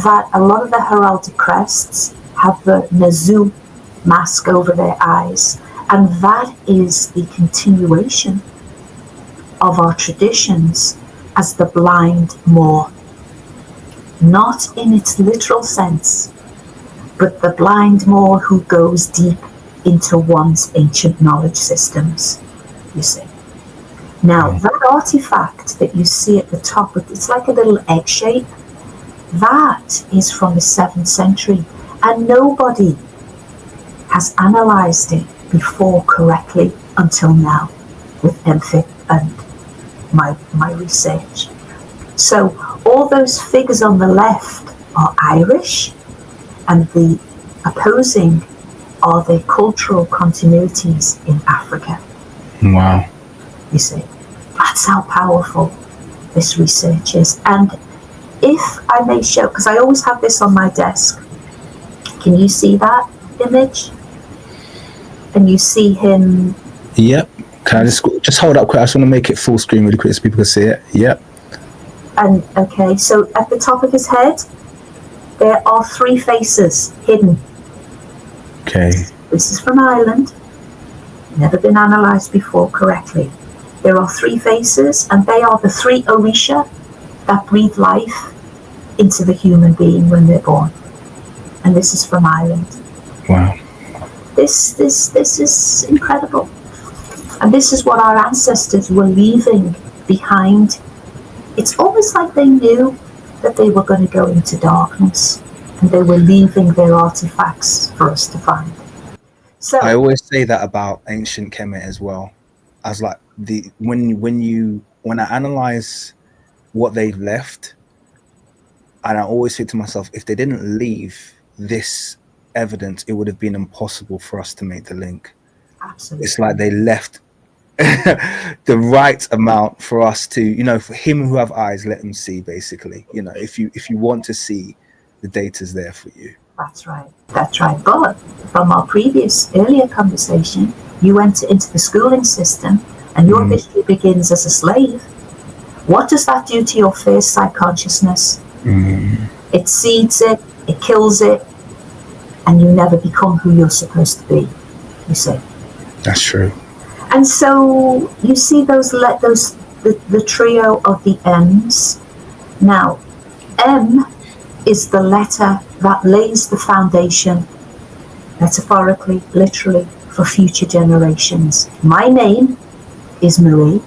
that a lot of the heraldic crests have the Nazu mask over their eyes, and that is the continuation of our traditions as the blind Moor. Not in its literal sense, but the blind Moor who goes deep into one's ancient knowledge systems, you see. Now, that artifact that you see at the top, it's like a little egg shape, that is from the 7th century, and nobody has analysed it before correctly until now with MPhil and my research. So all those figures on the left are Irish, and the opposing are the cultural continuities in Africa. Wow. You see, that's how powerful this research is. And if I may show, because I always have this on my desk, can you see that image? And you see him. Yep. Can I just hold up quick? I just want to make it full screen really quick so people can see it. Yep. And okay, so at the top of his head, there are 3 faces hidden. Okay. This is from Ireland. Never been analysed before correctly. There are 3 faces, and they are the 3 Orisha that breathe life into the human being when they're born. And this is from Ireland. Wow. This is incredible. And this is what our ancestors were leaving behind. It's almost like they knew that they were going to go into darkness, and they were leaving their artifacts for us to find. So I always say that about ancient Kemet as well. As like when I analyze what they left, and I always think to myself, if they didn't leave this evidence, it would have been impossible for us to make the link. Absolutely. It's like they left the right amount for us to, for him who have eyes, let him see, basically. If you want to see, the data's there for you. That's right. But from our earlier conversation, You enter into the schooling system and your history begins as a slave. What does that do to your first psychosciousness? It seeds it, it kills it, and you never become who you're supposed to be, you see. That's true. And so you see the trio of the M's. Now, M is the letter that lays the foundation, metaphorically, literally, for future generations. My name is Marie.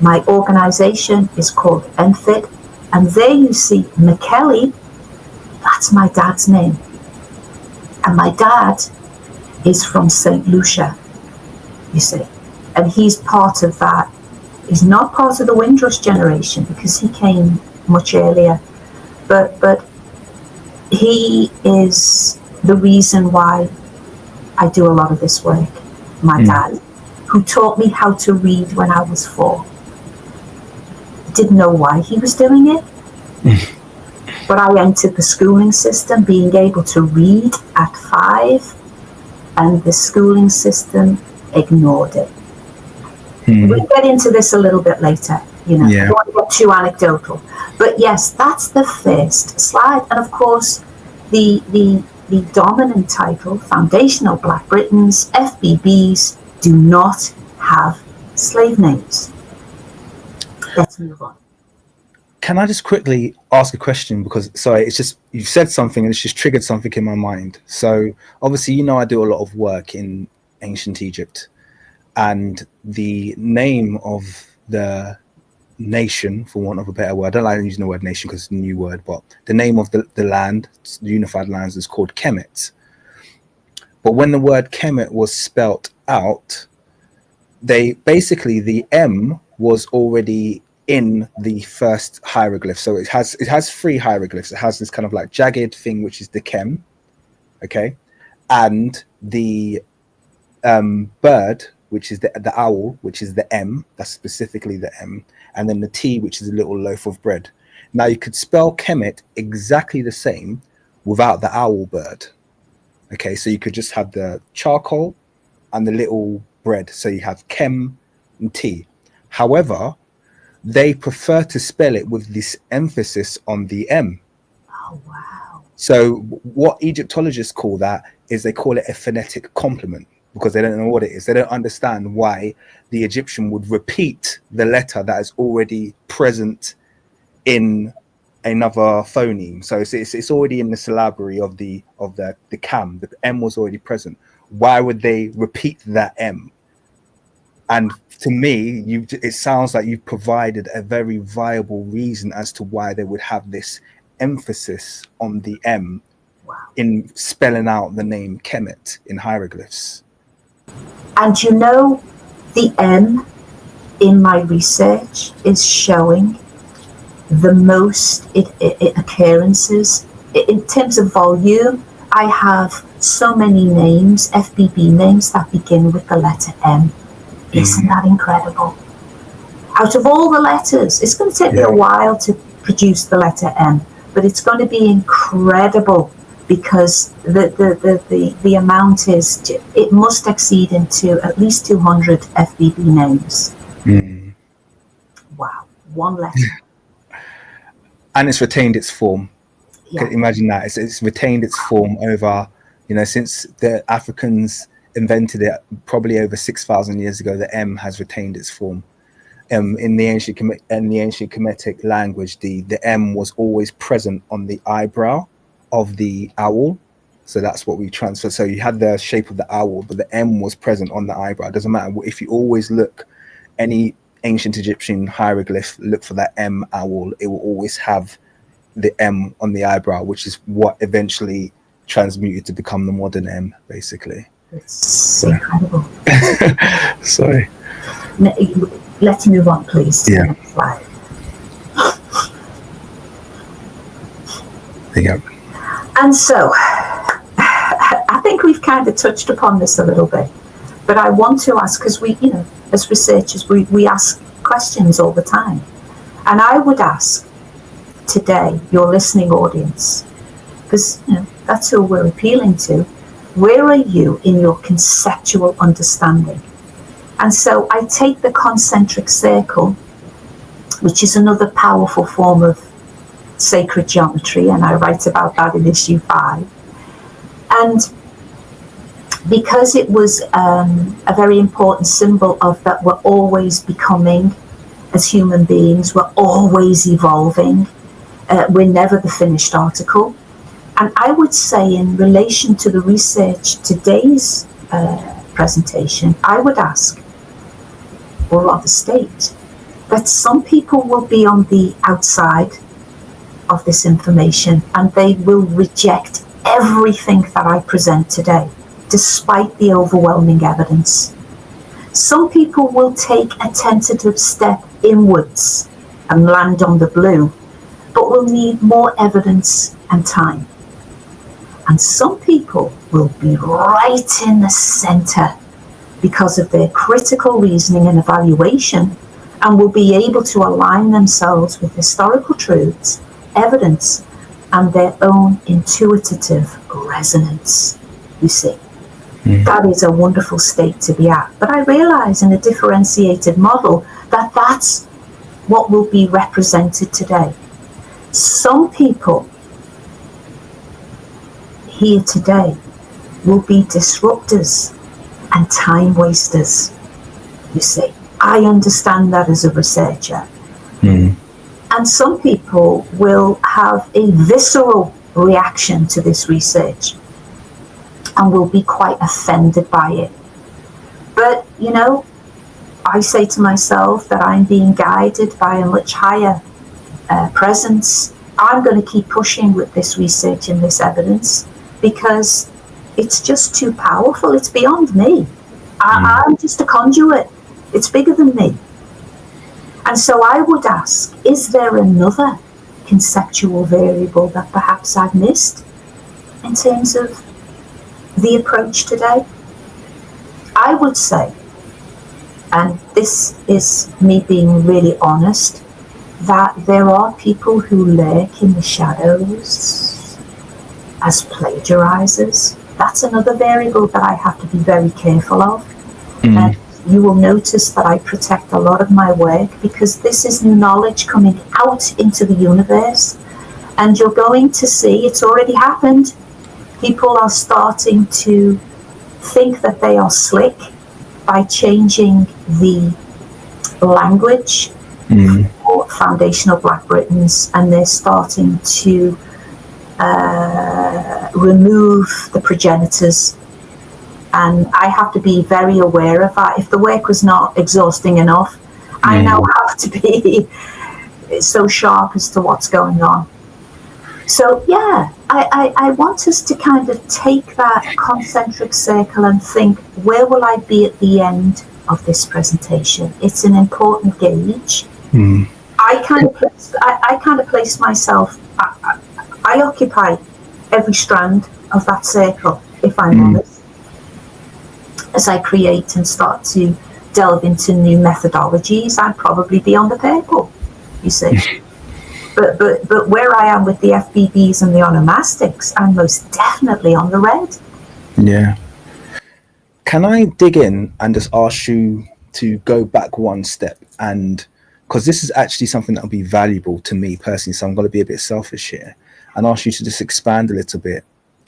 My organization is called Enfid. And there you see McKelly, that's my dad's name. And my dad is from St. Lucia, you see. And he's part of that. He's not part of the Windrush generation because he came much earlier. But he is the reason why I do a lot of this work. My dad, who taught me how to read when I was 4. Didn't know why he was doing it. But I entered the schooling system being able to read at 5, and the schooling system ignored it. We'll get into this a little bit later, you know. I don't want to get too anecdotal. But yes, that's the first slide. And of course, the dominant title, Foundational Black Britons, FBBs, do not have slave names. Let's move on. Can I just quickly ask a question? Because, sorry, it's just, you've said something and it's just triggered something in my mind. So, obviously, you know, I do a lot of work in ancient Egypt. And the name of the nation, for want of a better word, I don't like using the word nation because it's a new word, but the name of the land, the unified lands, is called Kemet. But when the word Kemet was spelt out, they basically, the M was already in the first hieroglyph. So it has 3 hieroglyphs. It has this kind of like jagged thing, which is the Kem, okay, and the bird, which is the owl, which is the M, that's specifically the M, and then the T, which is a little loaf of bread. Now you could spell Kemet exactly the same without the owl bird. Okay, so you could just have the charcoal and the little bread. So you have Kem and T. However, they prefer to spell it with this emphasis on the M. Oh, wow. So what Egyptologists call that is they call it a phonetic complement, because they don't know what it is. They don't understand why the Egyptian would repeat the letter that is already present in another phoneme. So it's already in the syllabary of the Kam. The M was already present. Why would they repeat that M? And to me, it sounds like you've provided a very viable reason as to why they would have this emphasis on the M in spelling out the name Kemet in hieroglyphs. And you know, the M in my research is showing the most occurrences. In terms of volume, I have so many names, FBB names, that begin with the letter M. Isn't that incredible? Out of all the letters, it's going to take me a while to produce the letter M, but it's going to be incredible because the amount is, it must exceed into at least 200 FBB names. Wow, one letter. And it's retained its form. Imagine that. It's retained its form over, you know, since the Africans invented it probably over 6,000 years ago. The M has retained its form. In the ancient Kemetic language, the M was always present on the eyebrow of the owl. So that's what we transfer. So you had the shape of the owl, but the M was present on the eyebrow. It doesn't matter if you always look any ancient Egyptian hieroglyph, look for that M owl, it will always have the M on the eyebrow, which is what eventually transmuted to become the modern M, basically. It's incredible. Sorry. Let's move on, please, to the next slide. Yeah. And so, I think we've kind of touched upon this a little bit, but I want to ask, because we, you know, as researchers, we ask questions all the time. And I would ask today, your listening audience, because, you know, that's who we're appealing to. Where are you in your conceptual understanding? And so I take the concentric circle, which is another powerful form of sacred geometry, and I write about that in issue 5. And because it was a very important symbol of that we're always becoming as human beings, we're always evolving, we're never the finished article. And I would say, in relation to the research today's presentation, I would ask, or rather state, that some people will be on the outside of this information and they will reject everything that I present today, despite the overwhelming evidence. Some people will take a tentative step inwards and land on the blue, but will need more evidence and time. And some people will be right in the center because of their critical reasoning and evaluation, and will be able to align themselves with historical truths, evidence, and their own intuitive resonance, you see. That is a wonderful state to be at. But I realize in a differentiated model that that's what will be represented today. Some people here today will be disruptors and time wasters, you see. I understand that as a researcher. And some people will have a visceral reaction to this research and will be quite offended by it. But, you know, I say to myself that I'm being guided by a much higher presence. I'm going to keep pushing with this research and this evidence because it's just too powerful. It's beyond me. I'm just a conduit. It's bigger than me. And so I would ask, is there another conceptual variable that perhaps I've missed in terms of the approach today? I would say, and this is me being really honest, that there are people who lurk in the shadows as plagiarizers. That's another variable that I have to be very careful of. And you will notice that I protect a lot of my work because this is new knowledge coming out into the universe. And you're going to see, it's already happened, people are starting to think that they are slick by changing the language for foundational Black Britons, and they're starting to remove the progenitors. And I have to be very aware of that. If the work was not exhausting enough, I now have to be so sharp as to what's going on. So yeah, I want us to kind of take that concentric circle and think, where will I be at the end of this presentation? It's an important gauge. I kind of place myself, I occupy every strand of that circle, if I'm honest, as I create and start to delve into new methodologies. I'd probably be on the purple, you see. But where I am with the FBBs and the Onomastics, I'm most definitely on the red. Yeah. Can I dig in and just ask you to go back one step? And because this is actually something that will be valuable to me personally, so I'm going to be a bit selfish here and ask you to just expand a little bit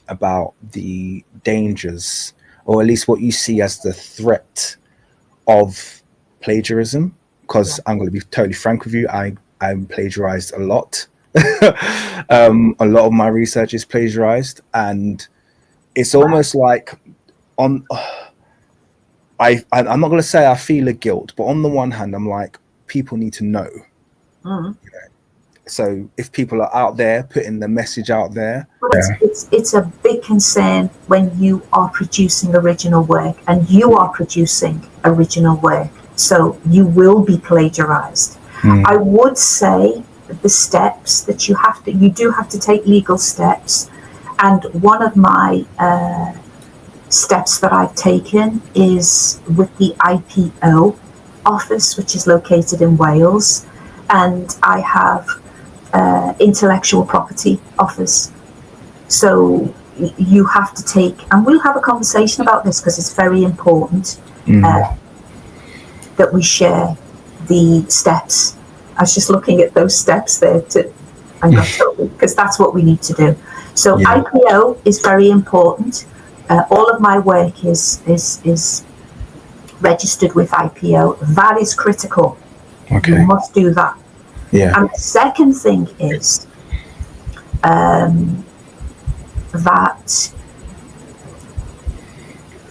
about the dangers, or at least what you see as the threat of plagiarism. Because I'm going to be totally frank with you, I'm plagiarized a lot. A lot of my research is plagiarized, and it's almost like I'm not going to say I feel a guilt, but on the one hand, I'm like, people need to know. You know? So if people are out there putting the message out there, it's a big concern when you are producing original work, and you are producing original work, so you will be plagiarized. I would say the steps that you do have to take legal steps, and one of my steps that I've taken is with the IPO office, which is located in Wales, and I have intellectual property office. So you have to take, and we'll have a conversation about this because it's very important that we share the steps. I was just looking at those steps there and got told, because that's what we need to do. So IPO is very important. All of my work is registered with IPO. That is critical. Okay. You must do that. Yeah. And the second thing is that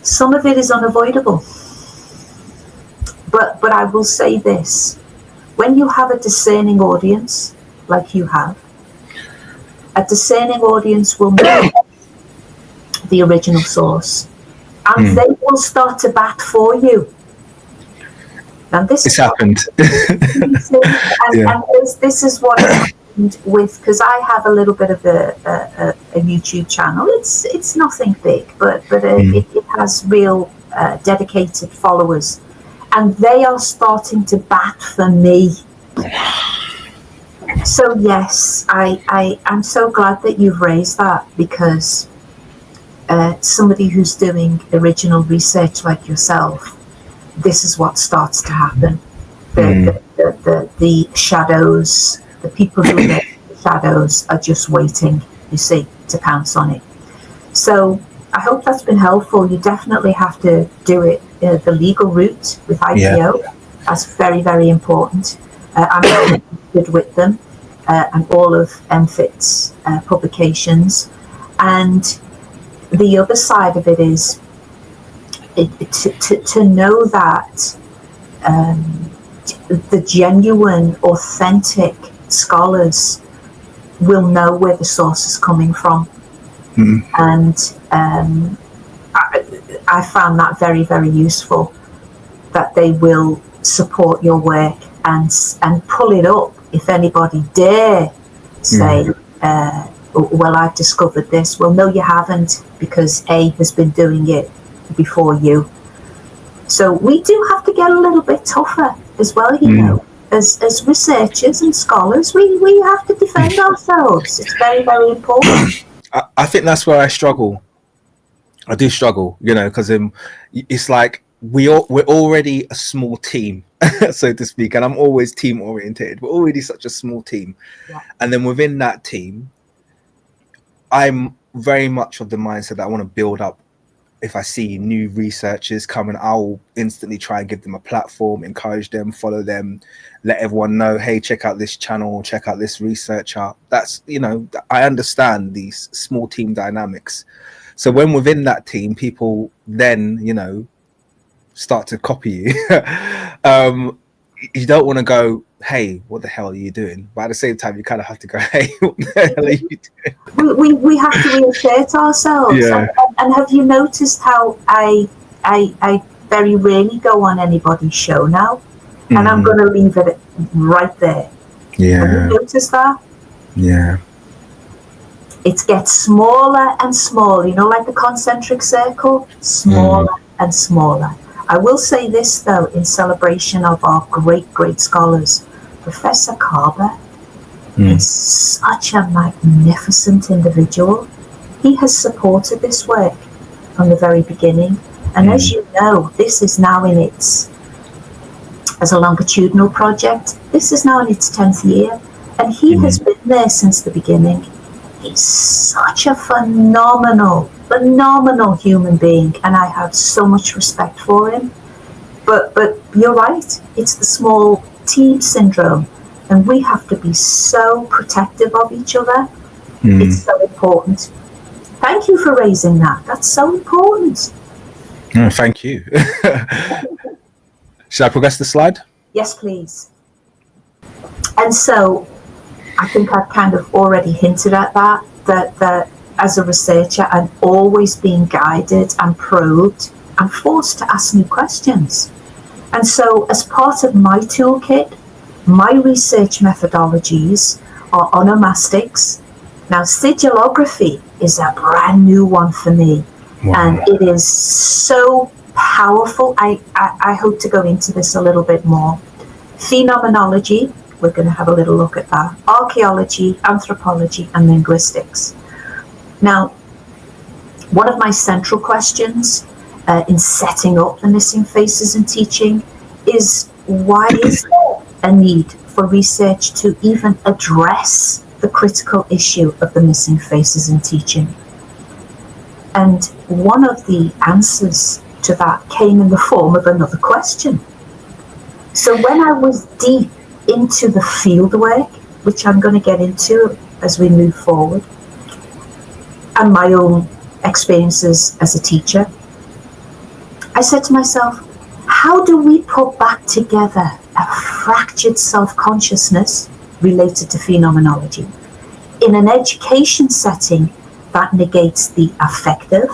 some of it is unavoidable. But I will say this, when you have a discerning audience, like you have, a discerning audience will know the original source, and they will start to bat for you. And this it's happened. And this is what happened with, because I have a little bit of a YouTube channel. It's nothing big, but it has real dedicated followers, and they are starting to bat for me. So yes, I'm so glad that you've raised that, because somebody who's doing original research like yourself, this is what starts to happen. The shadows, the people who are the shadows are just waiting, you see, to pounce on it. So I hope that's been helpful. You definitely have to do it the legal route with IPO. Yeah. That's very, very important. I'm good with them and all of MFIT's publications. And the other side of it is to know that the genuine, authentic scholars will know where the source is coming from. And I found that very, very useful, that they will support your work and pull it up if anybody dare say, well, I've discovered this. Well, no, you haven't, because A has been doing it before you. So we do have to get a little bit tougher as well, you know. As researchers and scholars, we have to defend ourselves. It's very, very important. I think that's where I struggle. I do struggle, you know, because it's like we're already a small team, so to speak, and I'm always team oriented. We're already such a small team, and then within that team, I'm very much of the mindset that I want to build up. If I see new researchers coming, I'll instantly try and give them a platform, encourage them, follow them, let everyone know, hey, check out this channel, check out this researcher. That's, you know, I understand these small team dynamics. So when within that team, people then, you know, start to copy you, you don't want to go, hey, what the hell are you doing? But at the same time, you kind of have to go, hey, what the hell are you doing? We have to reinsert ourselves. Yeah. And have you noticed how I very rarely go on anybody's show now? And I'm going to leave it right there. Yeah. Have you noticed that? Yeah. It gets smaller and smaller, you know, like the concentric circle, smaller and smaller. I will say this, though, in celebration of our great, great scholars. Professor Carver is such a magnificent individual. He has supported this work from the very beginning. And as you know, this is now in its, as a longitudinal project, this is now in its 10th year. And he has been there since the beginning. He's such a phenomenal human being, and I have so much respect for him. But you're right, it's the small team syndrome, and we have to be so protective of each other. It's so important. Thank you for raising that. That's so important. Thank you. Should I progress the slide? Yes, please. And so I think I've kind of already hinted at that as a researcher, I'm always being guided and probed and forced to ask new questions. And so as part of my toolkit, my research methodologies are onomastics. Now, sigillography is a brand new one for me. Wow. And it is so powerful. I hope to go into this a little bit more. Phenomenology, we're going to have a little look at that. Archaeology, anthropology, and linguistics. Now, One of my central questions in setting up the missing faces in teaching is, why is there a need for research to even address the critical issue of the missing faces in teaching? And one of the answers to that came in the form of another question. So when I was deep into the fieldwork, which I'm going to get into as we move forward, and my own experiences as a teacher, I said to myself, how do we put back together a fractured self-consciousness related to phenomenology in an education setting that negates the affective,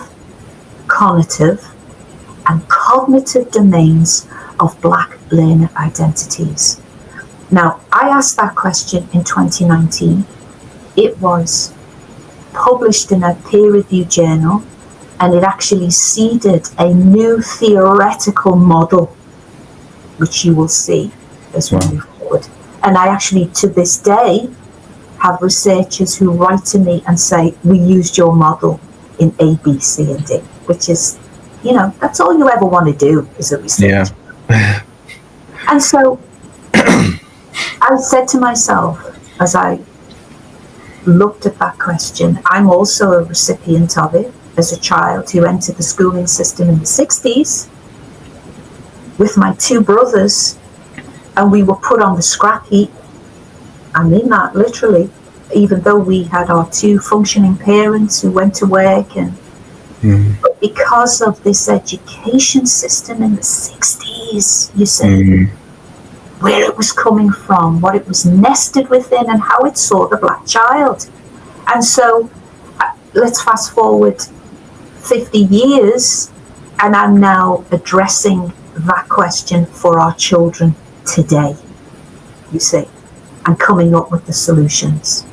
cognitive, and cognitive domains of Black learner identities? Now, I asked that question in 2019. It was published in a peer-reviewed journal, and it actually seeded a new theoretical model, which you will see as we move forward. And I actually, to this day, have researchers who write to me and say, we used your model in A, B, C, and D, which is, you know, that's all you ever want to do is a research. Yeah. And so I said to myself, as I looked at that question, I'm also a recipient of it as a child who entered the schooling system in the 60s with my two brothers, and we were put on the scrap heap. I mean that literally, even though we had our two functioning parents who went to work, and but because of this education system in the 60s, you see, where it was coming from, what it was nested within, and how it saw the Black child. And so let's fast forward 50 years, and I'm now addressing that question for our children today, you see, and coming up with the solutions.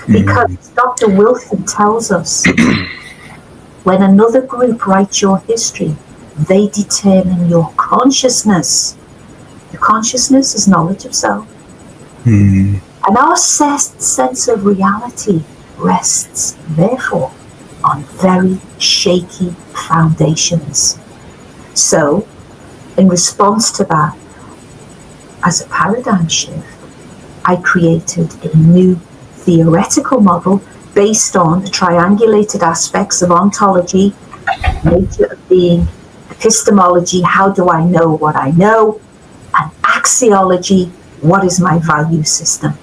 Because Dr. Wilson tells us, when another group writes your history, they determine your consciousness. Your consciousness is knowledge of self. And our sense of reality rests, therefore, on very shaky foundations. So, in response to that, as a paradigm shift, I created a new theoretical model based on the triangulated aspects of ontology, nature of being, epistemology, how do I know what I know, and axiology, what is my value system?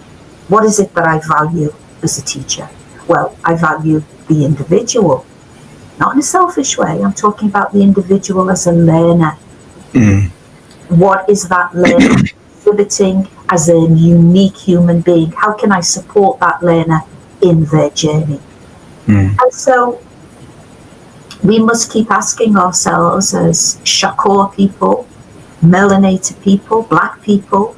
What is it that I value as a teacher? Well, I value the individual, not in a selfish way. I'm talking about the individual as a learner. What is that learner exhibiting as a unique human being? How can I support that learner in their journey? And so we must keep asking ourselves, as Shakur people, melanated people, Black people,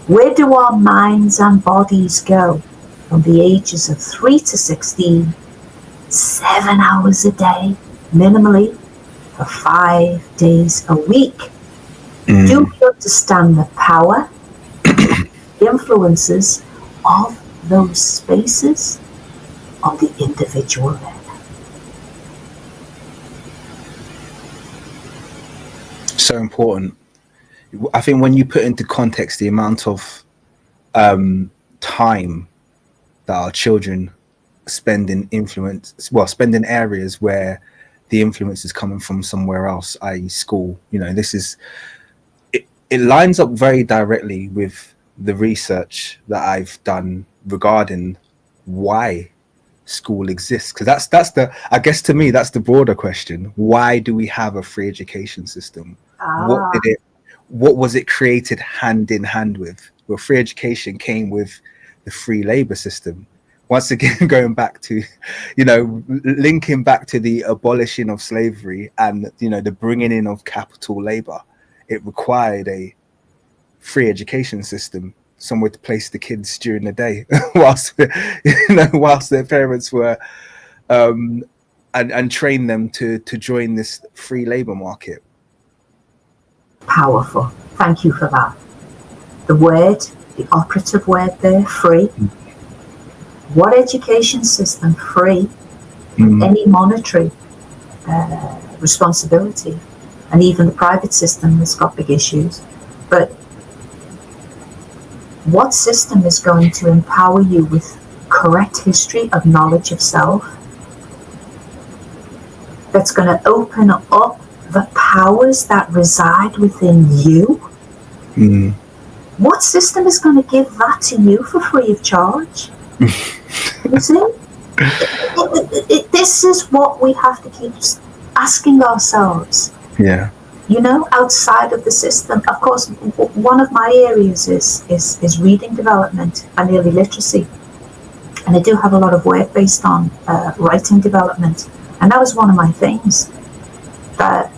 where do our minds and bodies go from the ages of 3 to 16, 7 hours a day, minimally, for 5 days a week? Do we understand the power, the influences of those spaces on the individual learner? So important. I think when you put into context the amount of time that our children spend in spend in areas where the influence is coming from somewhere else, i.e. school, you know, this is, it lines up very directly with the research that I've done regarding why school exists, because that's the, I guess to me that's the broader question. Why do we have a free education system? What was it created hand in hand with? Well, free education came with the free labor system. Once again, going back to, you know, linking back to the abolishing of slavery and, you know, the bringing in of capital labor, it required a free education system, somewhere to place the kids during the day, whilst their parents were, and train them to join this free labor market. Powerful. Thank you for that. The word, the operative word there, free. What education system? Free. any monetary responsibility. And even the private system has got big issues. But what system is going to empower you with correct history of knowledge of self, that's going to open up the powers that reside within you? What system is going to give that to you for free of charge? You see? This is what we have to keep asking ourselves. Yeah. You know, outside of the system. Of course, one of my areas is reading development and early literacy. And I do have a lot of work based on writing development. And that was one of my things that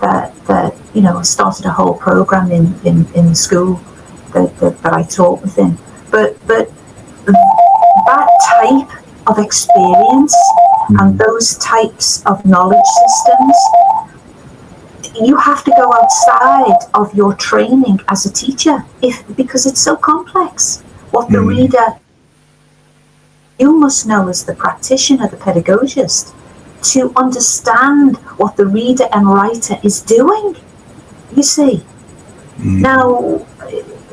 you know, I started a whole program in the school that I taught within. But that type of experience and those types of knowledge systems, you have to go outside of your training as a teacher because it's so complex. What the reader, you must know as the practitioner, the pedagogist, to understand what the reader and writer is doing, you see. Now,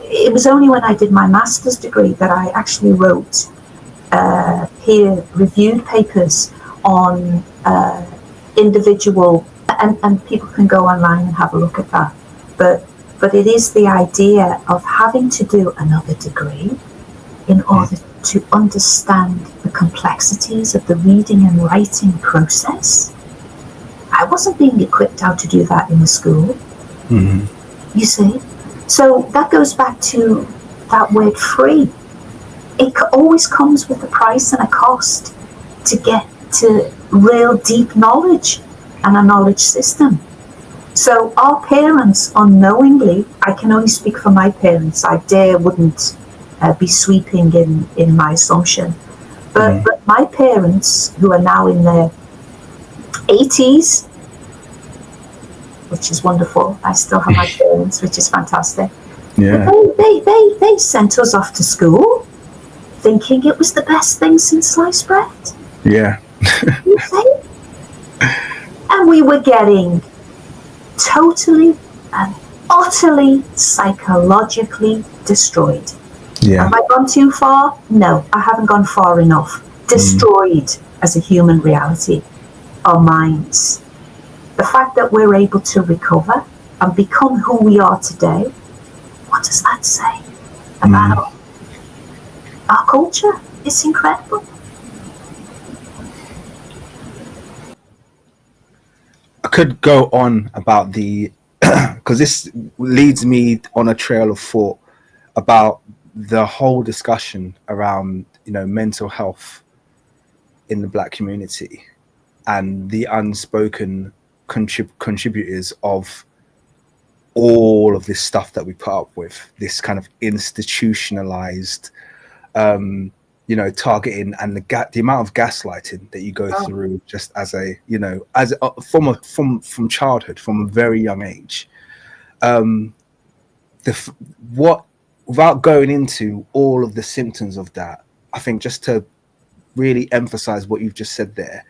it was only when I did my master's degree that I actually wrote peer-reviewed papers on individual, and people can go online and have a look at that. But it is the idea of having to do another degree in order to understand the complexities of the reading and writing process. I wasn't being equipped how to do that in the school. You see? So that goes back to that word free. It always comes with a price and a cost to get to real deep knowledge and a knowledge system. So our parents unknowingly, I can only speak for my parents, I wouldn't be sweeping in my assumption. But my parents, who are now in their 80s, which is wonderful. I still have my parents, which is fantastic. Yeah. They sent us off to school thinking it was the best thing since sliced bread. Yeah. You see? And we were getting totally and utterly psychologically destroyed. Yeah. Have I gone too far? No, I haven't gone far enough. Destroyed as a human reality, our minds. The fact that we're able to recover and become who we are today, what does that say about our culture? It's incredible. I could go on about the, because this leads me on a trail of thought about the whole discussion around, you know, mental health in the Black community and the unspoken contributors of all of this stuff that we put up with, this kind of institutionalized, you know, targeting and the amount of gaslighting that you go through just as a, you know, as from childhood, from a very young age. Without going into all of the symptoms of that, I think just to really emphasize what you've just said there,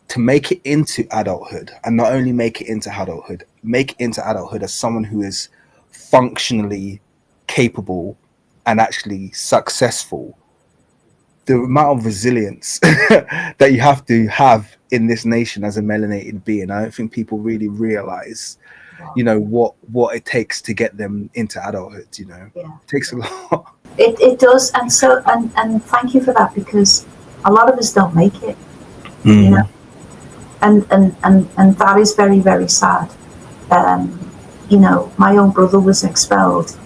to make it into adulthood, and not only make it into adulthood as someone who is functionally capable and actually successful, the amount of resilience that you have to have in this nation as a melanated being, I don't think people really realize, you know, what it takes to get them into adulthood. You know, it takes a lot. It does, and so and thank you for that, because a lot of us don't make it. You know, and that is very, very sad. You know, my own brother was expelled,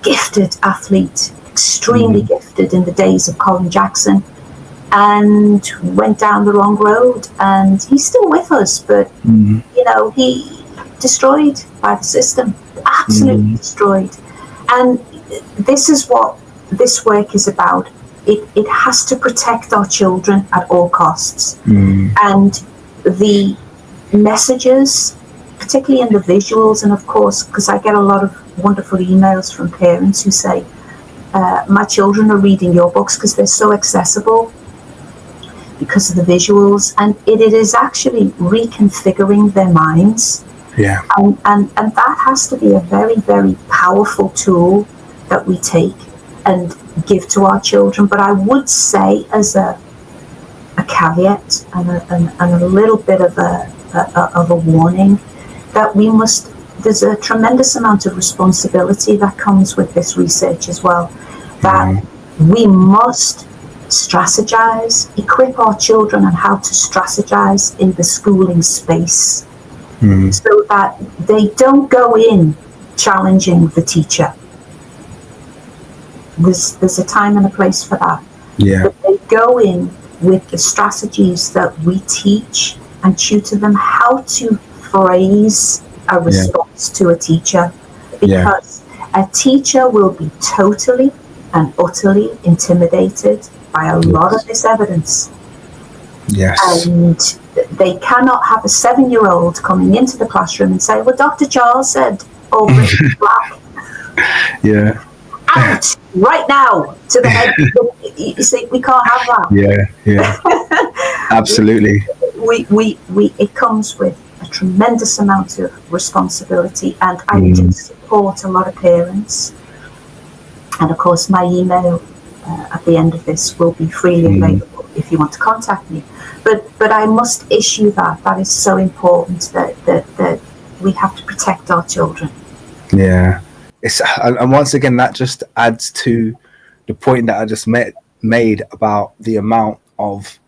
gifted athlete, extremely gifted in the days of Colin Jackson, and went down the wrong road, and he's still with us, but you know, he destroyed by the system, absolutely destroyed. And this is what this work is about. It has to protect our children at all costs. And the messages, particularly in the visuals, and of course, because I get a lot of wonderful emails from parents who say, my children are reading your books because they're so accessible. because of the visuals, and it is actually reconfiguring their minds. Yeah. And that has to be a very, very powerful tool that we take and give to our children. But I would say, as a caveat and a little bit of a warning, that we must, there's a tremendous amount of responsibility that comes with this research as well, that we must strategize, equip our children on how to strategize in the schooling space, so that they don't go in challenging the teacher. There's a time and a place for that. Yeah. But they go in with the strategies that we teach and tutor them how to phrase a response to a teacher, because a teacher will be totally and utterly intimidated by a lot of this evidence. Yes. And they cannot have a 7-year-old coming into the classroom and say, well, Dr. Charles said all British black. Yeah. Out right now to the head. You see, we can't have that. Yeah. Absolutely. It comes with a tremendous amount of responsibility, and I do support a lot of parents. And of course, my email at the end of this will be freely available if you want to contact me. But I must issue that. That is so important, that we have to protect our children. Yeah. And once again, that just adds to the point that I just made about the amount of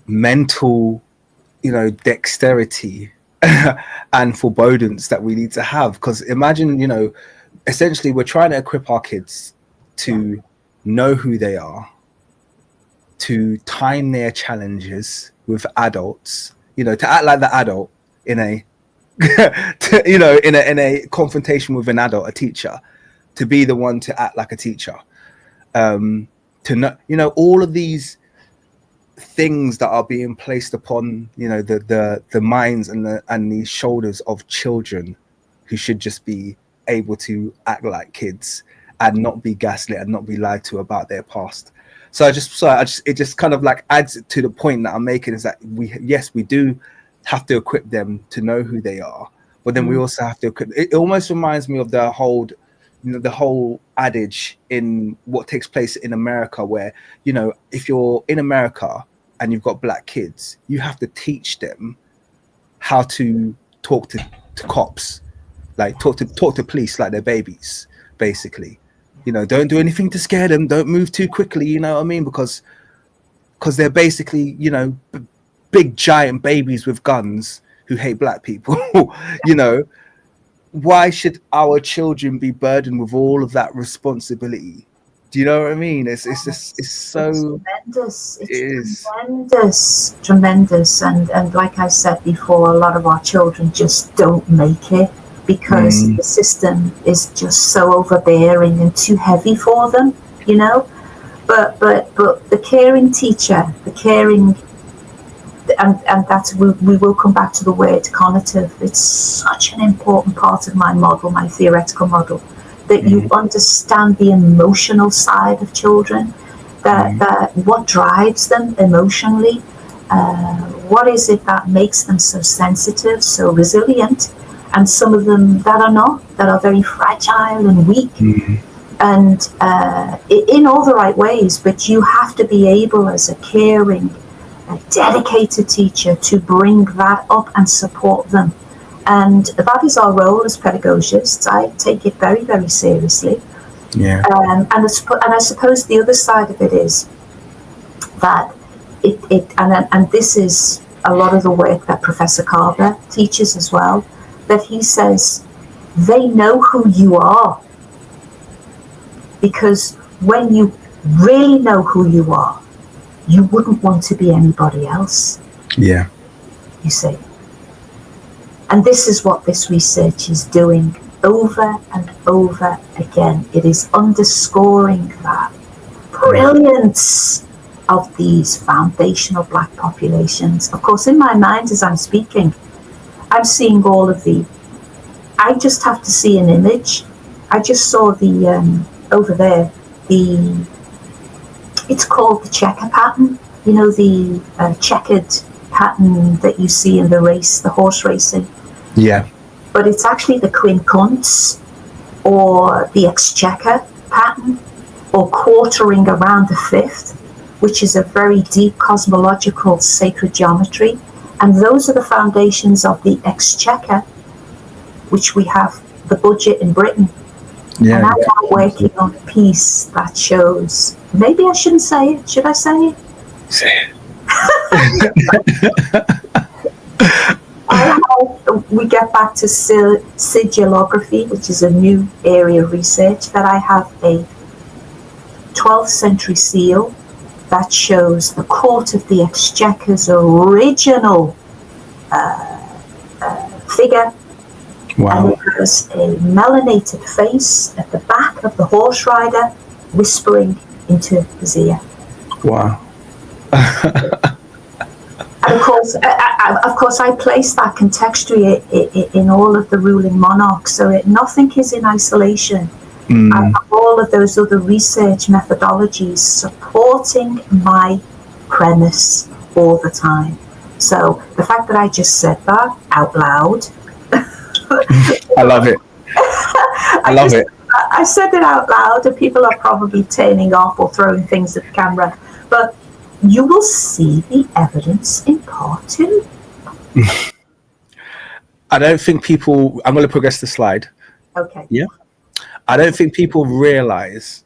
mental, dexterity and forebodance that we need to have. Because imagine, essentially we're trying to equip our kids to know who they are, to time their challenges with adults, to act like the adult in a in a confrontation with an adult, a teacher, to be the one to act like a teacher, to know, all of these things that are being placed upon, the minds and the shoulders of children who should just be able to act like kids and not be gaslit and not be lied to about their past. So it just kind of like adds to the point that I'm making, is that we do have to equip them to know who they are, but then we also have to equip. It almost reminds me of the whole adage in what takes place in America, where if you're in America and you've got black kids, you have to teach them how to talk to cops, like talk to police like they're babies, basically. Don't do anything to scare them, don't move too quickly, you know what I mean, because they're basically big giant babies with guns who hate black people. Why should our children be burdened with all of that responsibility? Do you know what I mean? It's so tremendous. It's tremendous. And like I said before, a lot of our children just don't make it because the system is just so overbearing and too heavy for them, But the caring teacher, and that's, we will come back to the word cognitive. It's such an important part of my model, my theoretical model, that you understand the emotional side of children, that what drives them emotionally, what is it that makes them so sensitive, so resilient, and some of them that are not, that are very fragile and weak, and in all the right ways. But you have to be able, as a caring, a dedicated teacher, to bring that up and support them. And that is our role as pedagogists. I take it very, very seriously. Yeah. And I suppose the other side of it is that and this is a lot of the work that Professor Carver teaches as well, that he says they know who you are, because when you really know who you are, you wouldn't want to be anybody else. Yeah. You see. And this is what this research is doing over and over again. It is underscoring that brilliance of these foundational black populations. Of course, in my mind, as I'm speaking, I'm seeing all of I just have to see an image. I just saw over there, it's called the checker pattern. you know, the checkered pattern that you see in the horse racing. Yeah. But it's actually the quincunx or the exchequer pattern, or quartering around the fifth, which is a very deep cosmological sacred geometry. And those are the foundations of the exchequer, which we have the budget in Britain. Yeah. And I'm now working on a piece that shows, maybe I shouldn't say it. Should I say it? Say it. We get back to sigillography, which is a new area of research, that I have a 12th century seal that shows the court of the exchequer's original figure. Wow. And it has a melanated face at the back of the horse rider whispering into his ear. Wow. And of course, I place that contextually in all of the ruling monarchs, so nothing is in isolation. I have all of those other research methodologies supporting my premise all the time. So the fact that I just said that out loud, I love it. I love it. I said it out loud, and people are probably turning off or throwing things at the camera, but you will see the evidence in part 2. I don't think people, I'm going to progress the slide. Okay. Yeah. I don't think people realize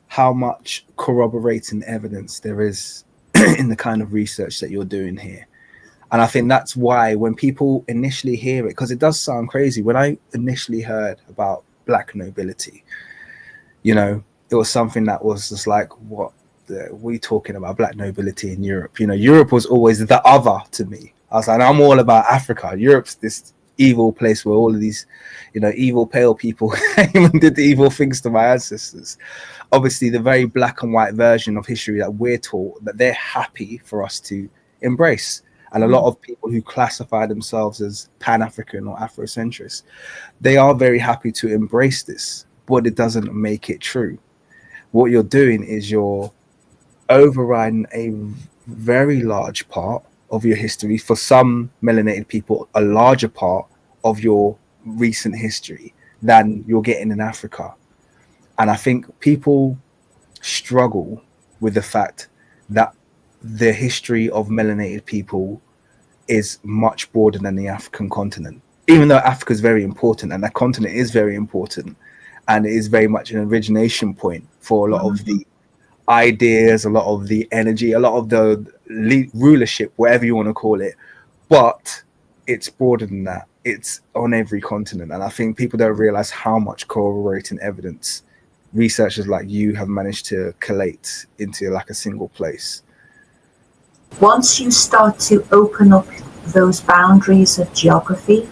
how much corroborating evidence there is in the kind of research that you're doing here. And I think that's why when people initially hear it, because it does sound crazy, when I initially heard about black nobility, you know, it was something that was just like, what are we talking about, black nobility in Europe? You know, Europe was always the other to me. I was like, I'm all about Africa. Europe's this evil place where all of these, you know, evil pale people even did the evil things to my ancestors. Obviously, the very black and white version of history that we're taught, that they're happy for us to embrace. And a lot of people who classify themselves as Pan-African or Afrocentrist, they are very happy to embrace this, but it doesn't make it true. What you're doing is you're overriding a very large part of your history. For some melanated people, a larger part of your recent history than you're getting in Africa. And I think people struggle with the fact that the history of melanated people is much broader than the African continent, even though Africa is very important and that continent is very important, and it is very much an origination point for a lot of the ideas, a lot of the energy, a lot of the rulership, whatever you want to call it. But it's broader than that. It's on every continent. And I think people don't realize how much corroborating evidence researchers like you have managed to collate into like a single place. Once you start to open up those boundaries of geography,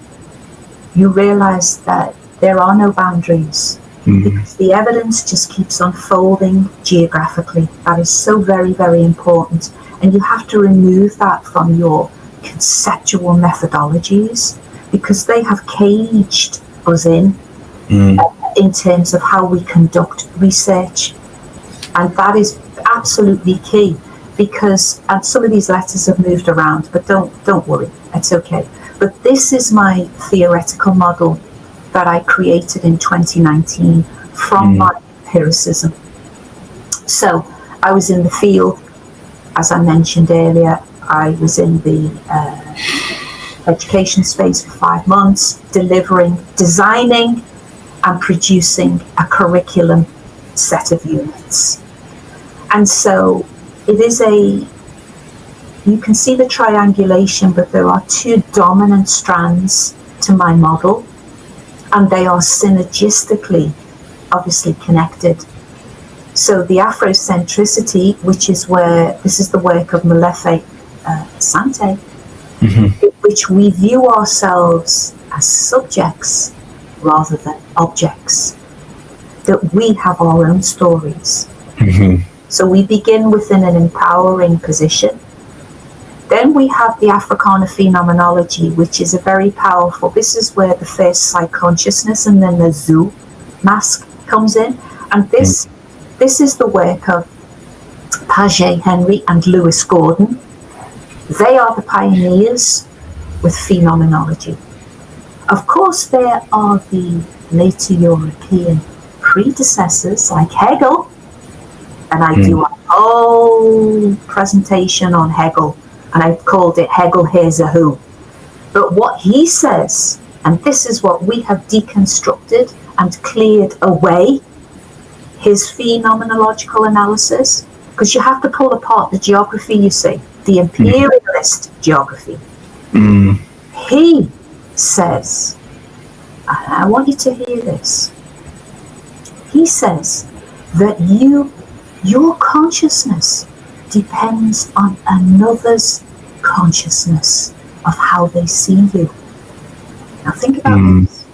you realize that there are no boundaries, because the evidence just keeps unfolding geographically. That is so very, very important. And you have to remove that from your conceptual methodologies, because they have caged us in terms of how we conduct research. And that is absolutely key. Because and some of these letters have moved around, but don't worry, it's okay. But this is my theoretical model that I created in 2019 from my empiricism. So I was in the field, as I mentioned earlier. I was in the education space for 5 months, designing and producing a curriculum set of units. And so it is you can see the triangulation, but there are 2 dominant strands to my model, and they are synergistically, obviously, connected. So the Afrocentricity, which is this is the work of Molefe Sante, which we view ourselves as subjects rather than objects, that we have our own stories. So we begin within an empowering position. Then we have the Africana Phenomenology, which is a very powerful, this is where the first psych consciousness and then the zoo mask comes in. And this is the work of Paget Henry and Lewis Gordon. They are the pioneers with phenomenology. Of course, there are the later European predecessors like Hegel, and I do a whole presentation on Hegel, and I've called it Hegel Here's a Who. But what he says, and this is what we have deconstructed and cleared away, his phenomenological analysis, because you have to pull apart the geography, you see, the imperialist geography. He says, and I want you to hear this, he says that your consciousness depends on another's consciousness of how they see you. Now think about this.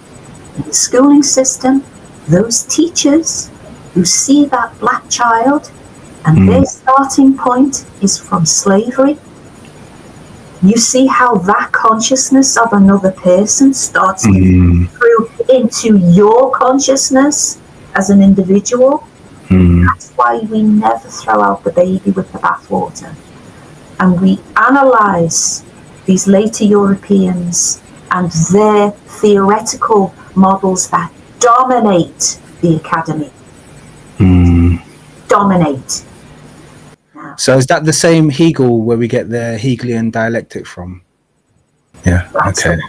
In the schooling system, those teachers who see that black child and their starting point is from slavery, you see how that consciousness of another person starts to through into your consciousness as an individual. That's why we never throw out the baby with the bathwater. And we analyze these later Europeans and their theoretical models that dominate the academy. Dominate. So is that the same Hegel where we get the Hegelian dialectic from? Yeah, That's okay.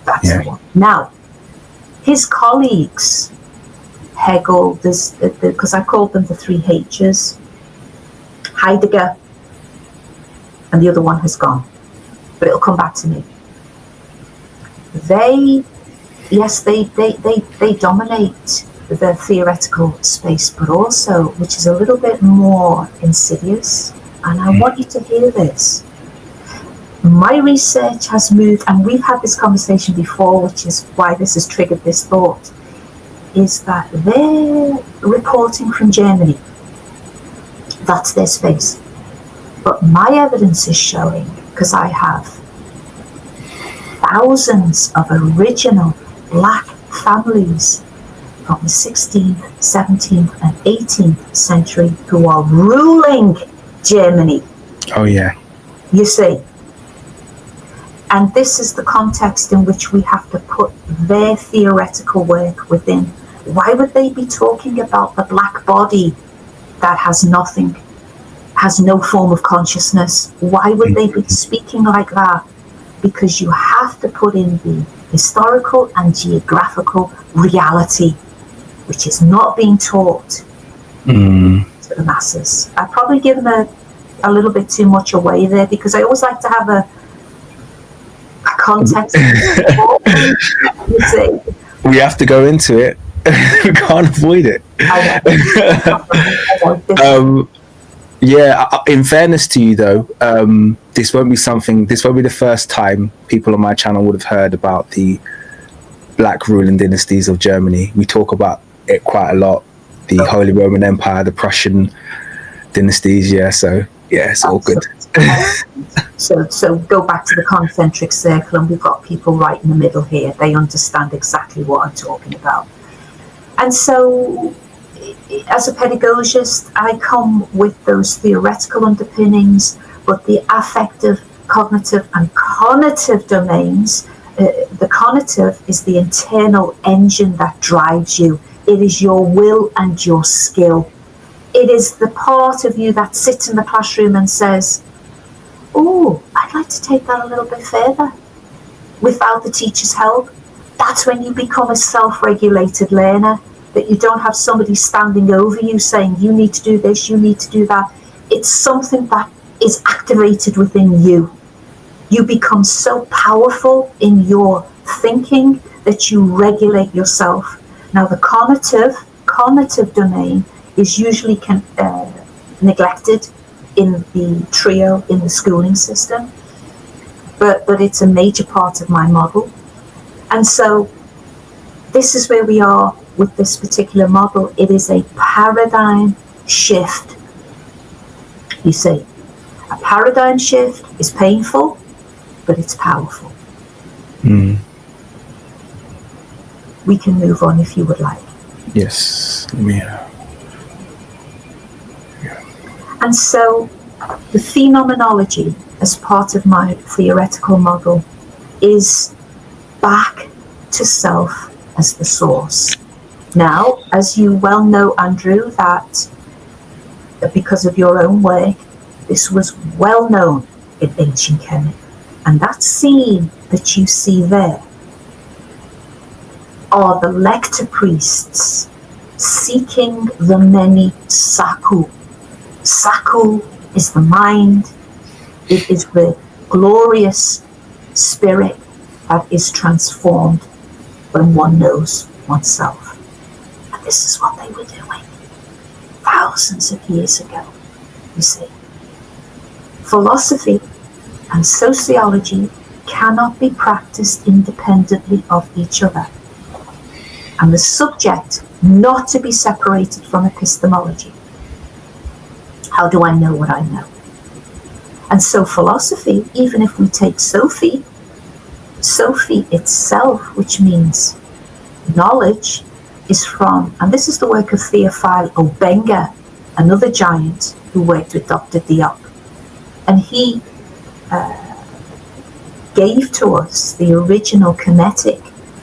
That's the one. Now, his colleagues, Hegel, because I called them the three H's, Heidegger, and the other one has gone, but it'll come back to me. They dominate the theoretical space, but also, which is a little bit more insidious, and I want you to hear this. My research has moved, and we've had this conversation before, which is why this has triggered this thought, is that they're reporting from Germany. That's their space. But my evidence is showing, because I have thousands of original black families from the 16th, 17th, and 18th century who are ruling Germany. Oh, yeah. You see. And this is the context in which we have to put their theoretical work within. Why would they be talking about the black body that has nothing, has no form of consciousness? Why would they be speaking like that? Because you have to put in the historical and geographical reality, which is not being taught to the masses. I've probably given a little bit too much away there, because I always like to have a context. You see. We have to go into it. We can't avoid it. Yeah, in fairness to you though, this won't be the first time people on my channel would have heard about the black ruling dynasties of Germany. We talk about it quite a lot. The Holy Roman Empire, the Prussian dynasties, so it's all good. So go back to the concentric circle, and we've got people right in the middle here. They understand exactly what I'm talking about. And so, as a pedagogist, I come with those theoretical underpinnings, but the affective, cognitive, and conative domains, the conative is the internal engine that drives you. It is your will and your skill. It is the part of you that sits in the classroom and says, oh, I'd like to take that a little bit further without the teacher's help. That's when you become a self-regulated learner, that you don't have somebody standing over you saying, you need to do this, you need to do that. It's something that is activated within you. You become so powerful in your thinking that you regulate yourself. Now, the conative domain is usually neglected in the trio, in the schooling system, but it's a major part of my model. And so this is where we are with this particular model. It is a paradigm shift. You see, a paradigm shift is painful, but it's powerful. We can move on if you would like. Yes, And so the phenomenology, as part of my theoretical model, is back to self as the source. Now, as you well know, Andrew, that because of your own work, this was well known in ancient Kemet. And that scene that you see there are the lector priests seeking the many Saku. Saku is the mind. It is the glorious spirit that is transformed when one knows oneself. And this is what they were doing thousands of years ago, you see. Philosophy and sociology cannot be practiced independently of each other, and the subject not to be separated from epistemology. How do I know what I know? And so philosophy, even if we take Sophie itself, which means knowledge, is from, and this is the work of Theophile Obenga, another giant who worked with Dr. Diop. And he gave to us the original Kemetic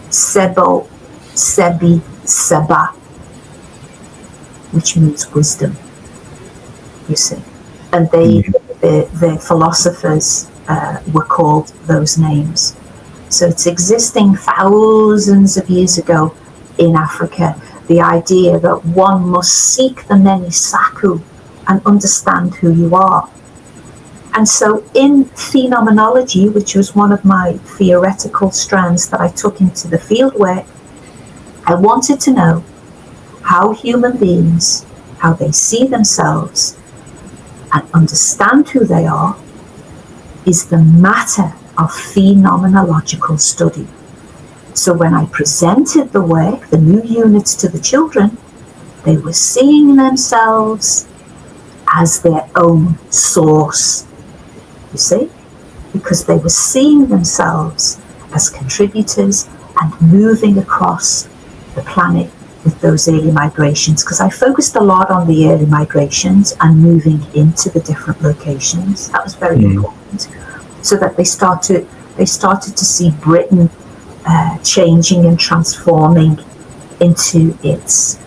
Sebo, Sebi, Seba, which means wisdom, you see. And the philosophers were called those names. So it's existing thousands of years ago in Africa, the idea that one must seek the many Saku and understand who you are. And so in phenomenology, which was one of my theoretical strands that I took into the fieldwork, I wanted to know how human beings, how they see themselves and understand who they are, is the matter of phenomenological study. So when I presented the work, the new units to the children, they were seeing themselves as their own source, you see, because they were seeing themselves as contributors and moving across the planet with those early migrations, because I focused a lot on the early migrations and moving into the different locations. That was very important, so that they started to see Britain changing and transforming into its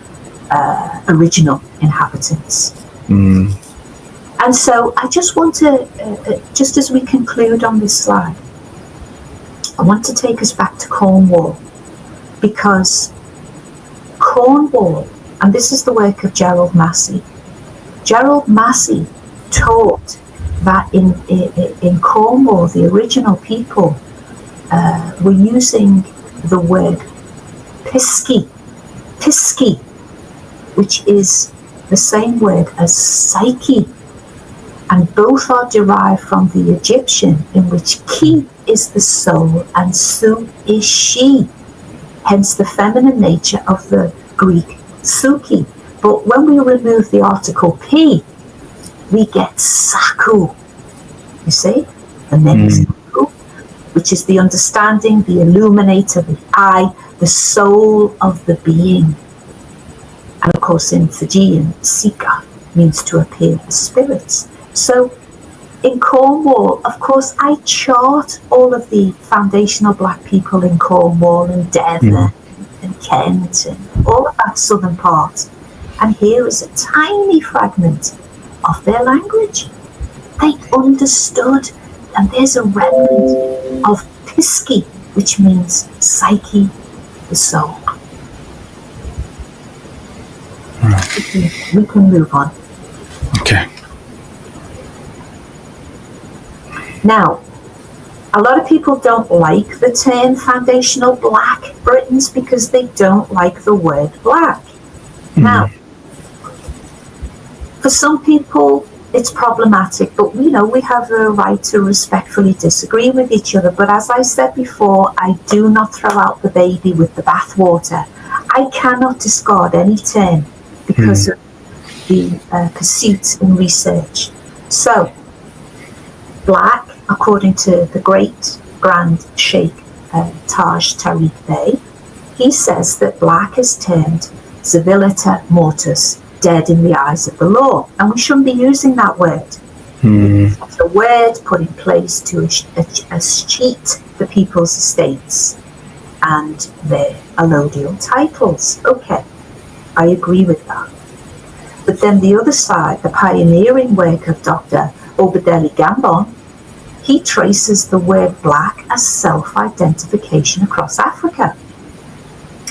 original inhabitants. And so I just want to, just as we conclude on this slide, I want to take us back to Cornwall, because Cornwall, and this is the work of Gerald Massey. Gerald Massey taught that in Cornwall, the original people were using the word pisci, which is the same word as psyche, and both are derived from the Egyptian, in which ki is the soul and su is she, hence the feminine nature of the Greek suki. But when we remove the article p, we get saku, you see, the many saku, which is the understanding, the illuminator, the eye, the soul of the being. And of course in Fijian, sika means to appear as spirits. So in Cornwall, of course, I chart all of the foundational black people in Cornwall and Devon and Kent and all of that southern part. And here is a tiny fragment of their language. They understood, and there's a remnant of pisci, which means psyche, the soul. We can move on. Okay. Now, a lot of people don't like the term foundational black Britons because they don't like the word black. Now, for some people, it's problematic, but we have a right to respectfully disagree with each other. But as I said before, I do not throw out the baby with the bathwater. I cannot discard any term because of the pursuits in research. So, black, according to the great Grand Sheikh Taj Tariq Bey, he says that black is termed civilita mortis, dead in the eyes of the law. And we shouldn't be using that word. It's a word put in place to cheat the people's estates and their allodial titles. Okay, I agree with that. But then the other side, the pioneering work of Dr. Obadeli Gambon, he traces the word black as self-identification across Africa.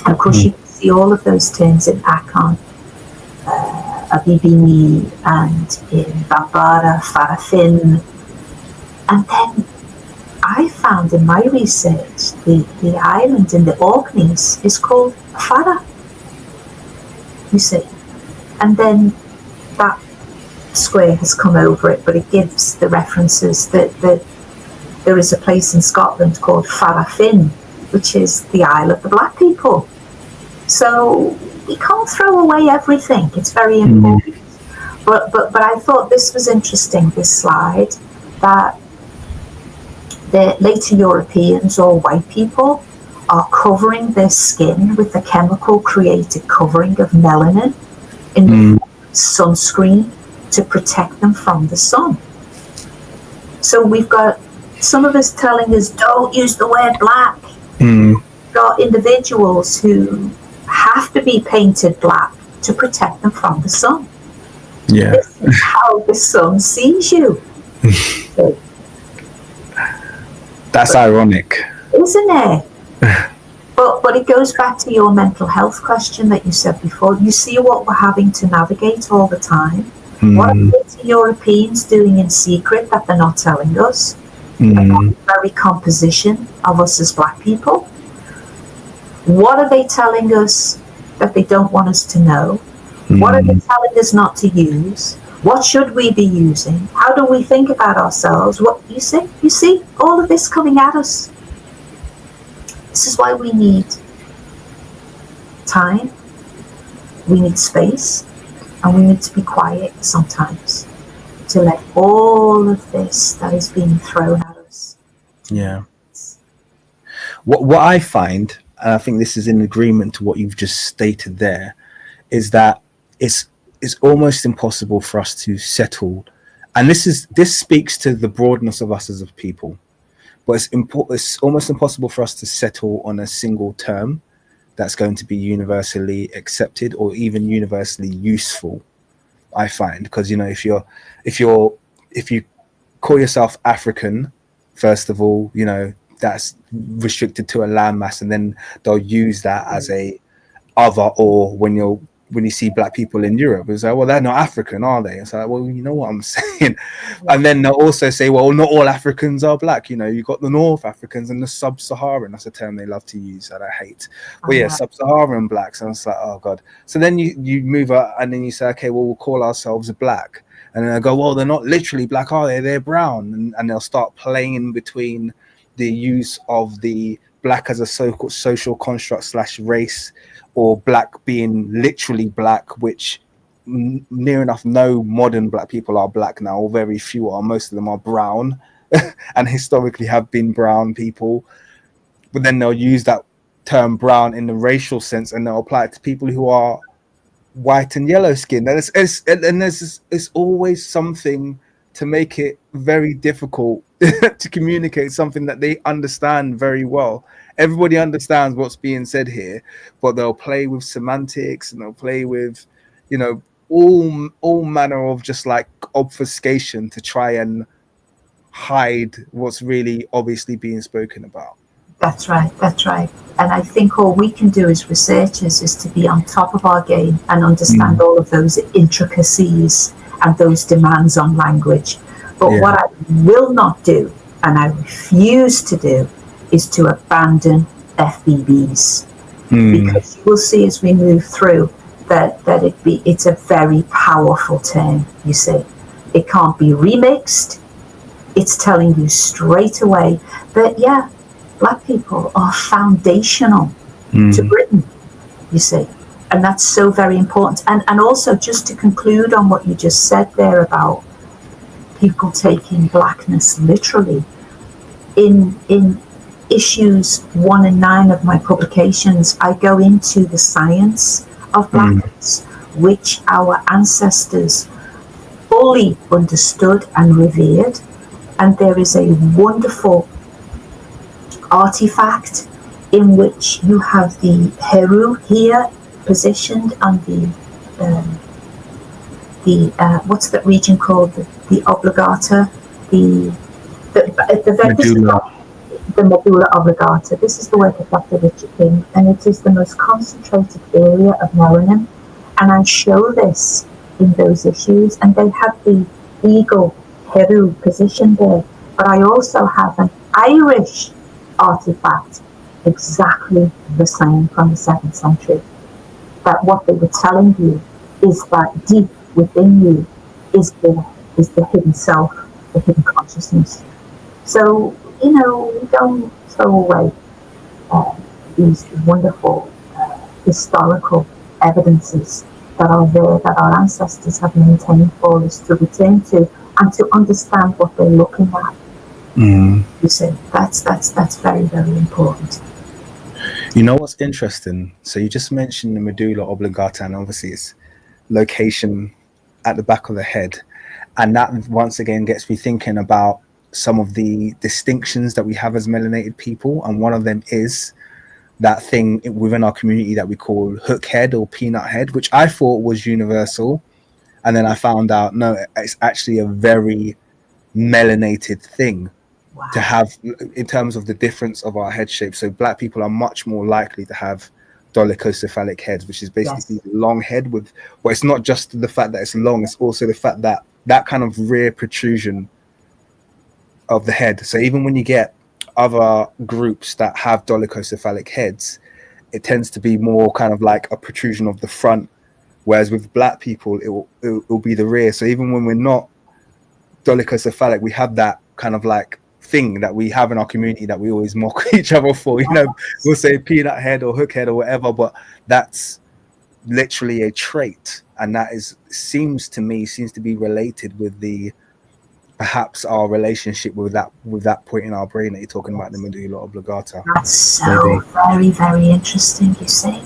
And of course, you can see all of those terms in Akan, Abibini, and in Bambara, Farafin. And then I found in my research the island in the Orkneys is called Fara, you see. And then that square has come over it, but it gives the references that there is a place in Scotland called Farafin, which is the Isle of the Black people. So we can't throw away everything. It's very important. But I thought this was interesting, this slide, that the later Europeans or white people are covering their skin with the chemical created covering of melanin in the sunscreen to protect them from the sun. So we've got some of us telling us don't use the word black. We've got individuals who have to be painted black to protect them from the sun. Yeah. This is how the sun sees you. That's ironic, isn't it? But it goes back to your mental health question that you said before. You see what we're having to navigate all the time. What are the Europeans doing in secret that they're not telling us? About the very composition of us as black people. What are they telling us that they don't want us to know? What are they telling us not to use? What should we be using? How do we think about ourselves? What you see all of this coming at us. This is why we need time, we need space, and we need to be quiet sometimes to let all of this that is being thrown at us. Yeah. What I find, and I think this is in agreement to what you've just stated there, is that it's almost impossible for us to settle, and this speaks to the broadness of us as a people, but it's almost impossible for us to settle on a single term that's going to be universally accepted or even universally useful. I find, because if you call yourself African, first of all, that's restricted to a landmass, and then they'll use that as a other, or when you see black people in Europe, it's like, well, they're not African, are they? It's like, well, you know what I'm saying? And then they'll also say, well, not all Africans are black. You've got the North Africans and the Sub-Saharan. That's a term they love to use that I hate. But yeah, Sub-Saharan blacks. And it's like, oh God. So then you move up and then you say, okay, well, we'll call ourselves black. And then I go, well, they're not literally black, are they? They're brown. And they'll start playing in between the use of the black as a social construct / race, or black being literally black, which near enough no modern black people are black now, or very few are. Most of them are brown and historically have been brown people. But then they'll use that term brown in the racial sense and they'll apply it to people who are white and yellow skinned. And it's always something to make it very difficult to communicate something that they understand very well. Everybody understands what's being said here, but they'll play with semantics and they'll play with, all manner of just like obfuscation to try and hide what's really obviously being spoken about. That's right. And I think all we can do as researchers is to be on top of our game and understand all of those intricacies and those demands on language. But what I will not do, and I refuse to do, is to abandon FBBs. Because you will see as we move through that it's a very powerful term, you see. It can't be remixed. It's telling you straight away that, black people are foundational to Britain, you see. And that's so very important. And also, just to conclude on what you just said there about people taking blackness literally, in issues 1 and 9 of my publications, I go into the science of blackness, which our ancestors fully understood and revered. And there is a wonderful artifact in which you have the Heru here positioned on what's that region called? The obligata, the medulla oblongata. This is the work of Dr. Richard King, and it is the most concentrated area of melanin. And I show this in those issues, and they have the eagle Heru positioned there. But I also have an Irish artifact, exactly the same from the 7th century. That what they were telling you is that deep within you is the hidden self, the hidden consciousness. So, we don't throw away these wonderful historical evidences that are there, that our ancestors have maintained for us to return to and to understand what they're looking at. You see, that's very, very important. You know what's interesting? So you just mentioned the medulla oblongata, and obviously its location at the back of the head. And that once again gets me thinking about some of the distinctions that we have as melanated people. And one of them is that thing within our community that we call hook head or peanut head, which I thought was universal. And then I found out, no, it's actually a very melanated thing. Wow. To have in terms of the difference of our head shape. So black people are much more likely to have dolichocephalic heads, which is basically the long head with, well, it's not just the fact that it's long, it's also the fact that that kind of rear protrusion of the head. So even when you get other groups that have dolichocephalic heads, it tends to be more kind of like a protrusion of the front, whereas with black people it will be the rear. So even when we're not dolichocephalic, we have that kind of like thing that we have in our community that we always mock each other for. We'll say peanut head or hook head or whatever, but that's literally a trait, and that seems to be related with perhaps our relationship with that point in our brain that you're talking about, the medulla oblongata. That's so very, very interesting. You see,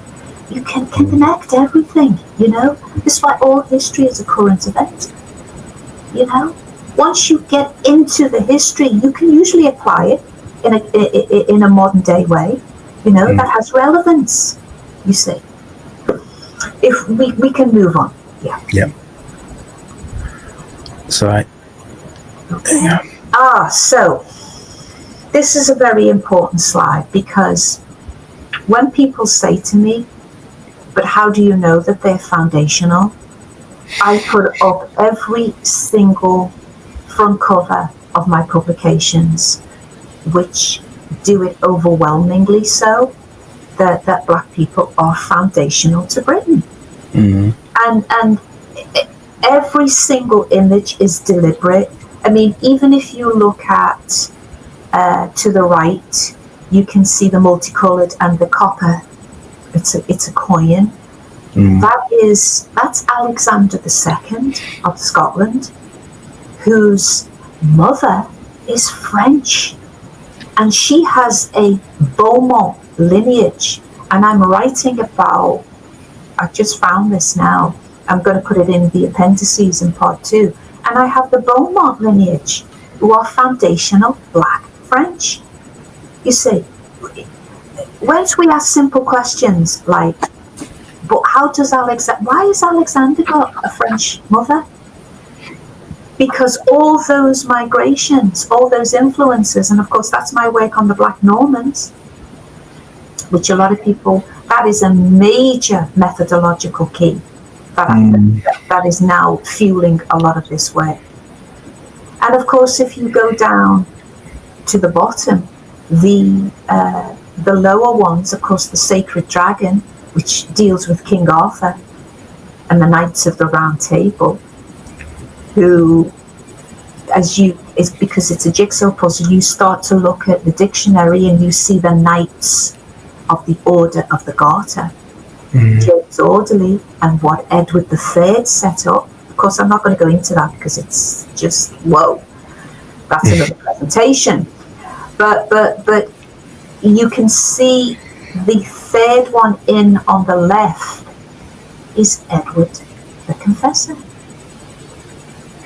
you can connect everything. This is why all history is a current event. Once you get into the history, you can usually apply it in a modern day way, that has relevance, you see. If we can move on. Yeah. So okay. So this is a very important slide, because when people say to me, but how do you know that they're foundational? I put up every single front cover of my publications, which do it overwhelmingly so, that black people are foundational to Britain. And every single image is deliberate. I mean, even if you look at to the right, you can see the multicolored and the copper. It's a coin. That's Alexander II of Scotland, whose mother is French, and she has a Beaumont lineage. And I'm writing about, I just found this now, I'm going to put it in the appendices in part 2, and I have the Beaumont lineage, who are foundational black French. You see, once we ask simple questions like, but why is Alexander got a French mother? Because all those migrations, all those influences, and of course that's my work on the Black Normans, which a lot of people, that is a major methodological key that is now fueling a lot of this work. And of course, if you go down to the bottom, the lower ones, of course, the Sacred Dragon, which deals with King Arthur and the Knights of the Round Table, who, it's because it's a jigsaw puzzle, you start to look at the dictionary and you see the Knights of the Order of the Garter, James Orderly, and what Edward III set up. Of course, I'm not going to go into that because it's just, whoa, that's another presentation. But you can see the third one in on the left is Edward the Confessor.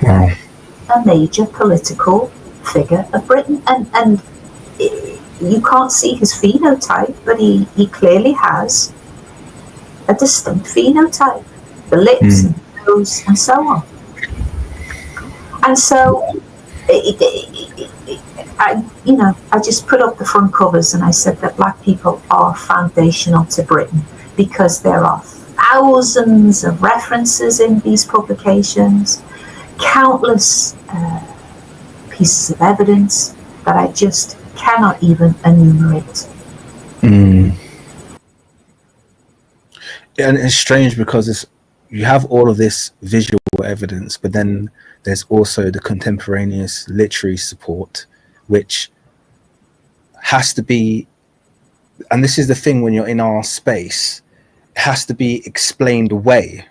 Wow. A major political figure of Britain. And you can't see his phenotype, but he clearly has a distinct phenotype. The lips and the nose and so on. And so I just put up the front covers and I said that black people are foundational to Britain because there are thousands of references in these publications, countless pieces of evidence that I just cannot even enumerate. Yeah, and it's strange because you have all of this visual evidence, but then there's also the contemporaneous literary support, which has to be, and this is the thing when you're in our space, it has to be explained away.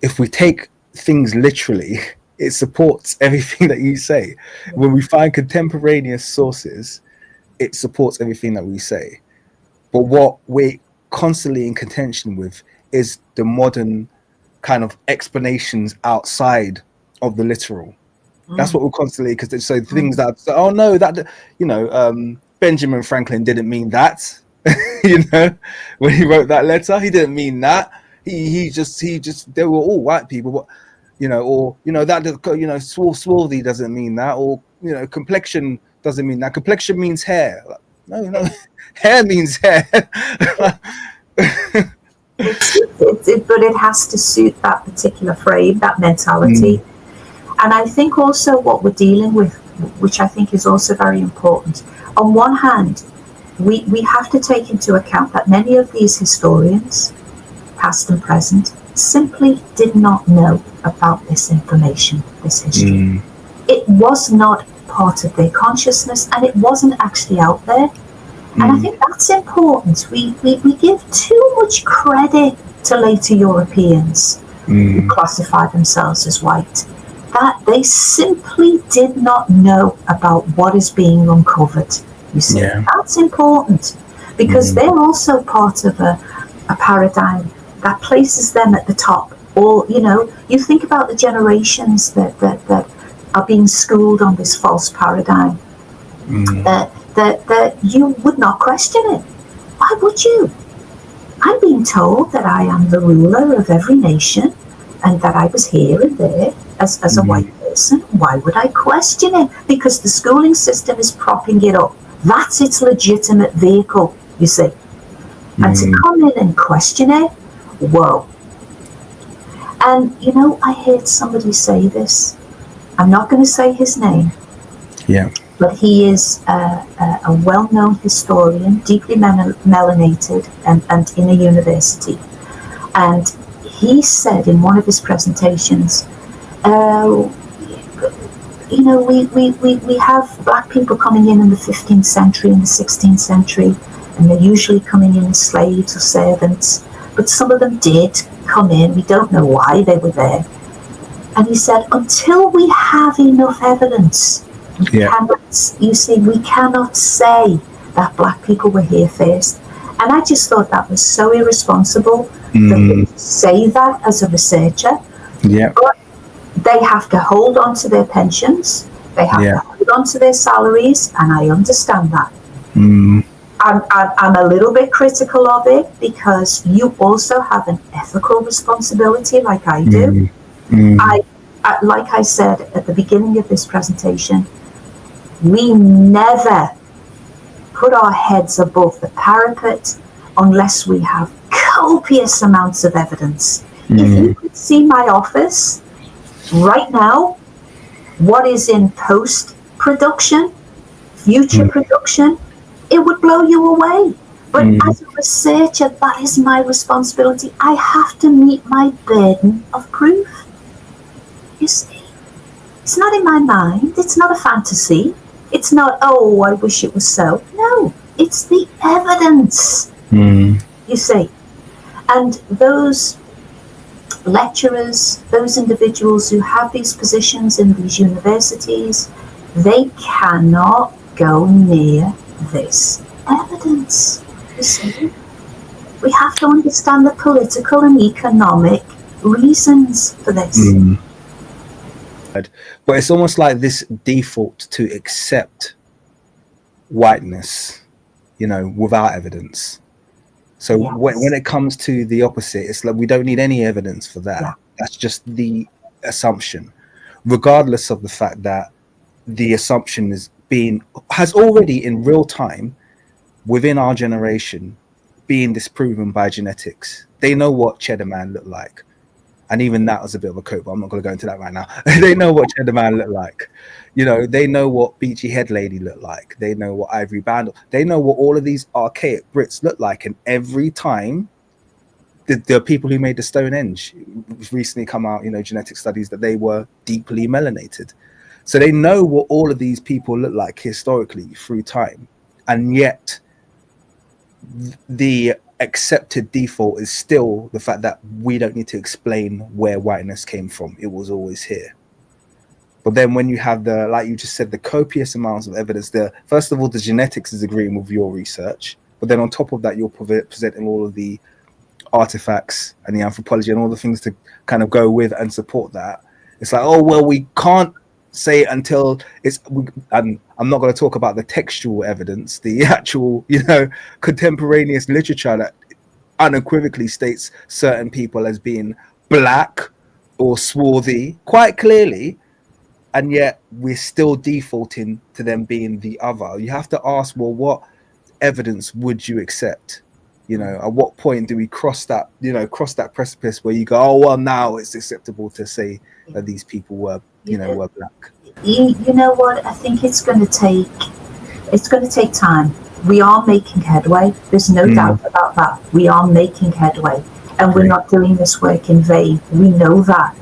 If we take things literally, it supports everything that you say. When we find contemporaneous sources, it supports everything that we say. But what we're constantly in contention with is the modern kind of explanations outside of the literal. That's what we're constantly, because so things that, oh no, that, Benjamin Franklin didn't mean that. When he wrote that letter, he didn't mean that. He just they were all white people, but that swarthy doesn't mean that, or complexion doesn't mean that. Complexion means hair. Like, no, hair means hair. But it has to suit that particular frame, that mentality. And I think also what we're dealing with, which I think is also very important, on one hand, we have to take into account that many of these historians, past and present, simply did not know about this information, this history. It was not part of their consciousness, and it wasn't actually out there. And I think that's important. We give too much credit to later Europeans who classify themselves as white, that they simply did not know about what is being uncovered. You see, that's important because they're also part of a paradigm that places them at the top. Or, you think about the generations that are being schooled on this false paradigm, that you would not question it. Why would you? I'm being told that I am the ruler of every nation and that I was here and there as a white person. Why would I question it? Because the schooling system is propping it up. That's its legitimate vehicle, you see. And to come in and question it, whoa. And, I heard somebody say this. I'm not going to say his name. Yeah. But he is a well-known historian, deeply melanated, and in a university. And he said in one of his presentations, we have black people coming in the 15th century and the 16th century, and they're usually coming in as slaves or servants. But some of them did come in. We don't know why they were there. And he said, until we have enough evidence, we cannot say that black people were here first. And I just thought that was so irresponsible to say that as a researcher. Yeah. But they have to hold on to their pensions. They have to hold on to their salaries, and I understand that. I'm a little bit critical of it because you also have an ethical responsibility, like I do. Like I said at the beginning of this presentation, we never put our heads above the parapet unless we have copious amounts of evidence. If you could see my office right now, what is in post-production, future production, it would blow you away. But as a researcher, that is my responsibility. I have to meet my burden of proof. You see, it's not in my mind. It's not a fantasy. It's not, oh, I wish it was so. No, it's the evidence, you see. And those lecturers, those individuals who have these positions in these universities, they cannot go near this evidence, you see. we have to understand the political and economic reasons for this. But it's almost like this default to accept whiteness, without evidence. So Yes. when it comes to the opposite, it's like we don't need any evidence for that. Yeah. That's just the assumption, regardless of the fact that the assumption has already in real time within our generation being disproven by genetics. They know what Cheddar Man looked like. And even that was a bit of a cope, but I'm not going to go into that right now. They know what Cheddar Man looked like. They know what Beachy Head Lady looked like. They know what Ivory Bandle. They know what all of these archaic Brits look like. And every time, the people who made the Stonehenge recently come out, genetic studies that they were deeply melanated. So they know what all of these people look like historically through time. And yet, the accepted default is still the fact that we don't need to explain where whiteness came from. It was always here. But then when you have like you just said, the copious amounts of evidence there, first of all, the genetics is agreeing with your research, but then on top of that, you're presenting all of the artifacts and the anthropology and all the things to kind of go with and support that. It's like, oh, well, we can't say until I'm not going to talk about the textual evidence, the actual, contemporaneous literature that unequivocally states certain people as being black or swarthy quite clearly, and yet we're still defaulting to them being the other. You have to ask, well, what evidence would you accept? At what point do we cross that precipice where you go, oh, well, now it's acceptable to say that these people were were black? You know what? I think it's going to take time. We are making headway. There's no doubt about that. We are making headway, and we're not doing this work in vain. We know that.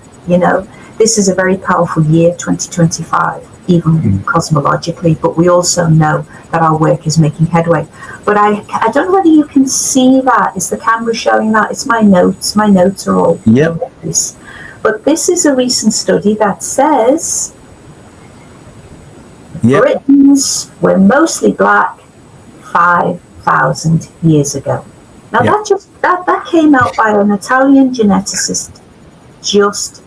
This is a very powerful year, 2025, even cosmologically, but we also know that our work is making headway. But I don't know whether you can see that. Is the camera showing that? It's my notes. My notes are all this. But this is a recent study that says Britons were mostly black 5,000 years ago. Now that came out by an Italian geneticist just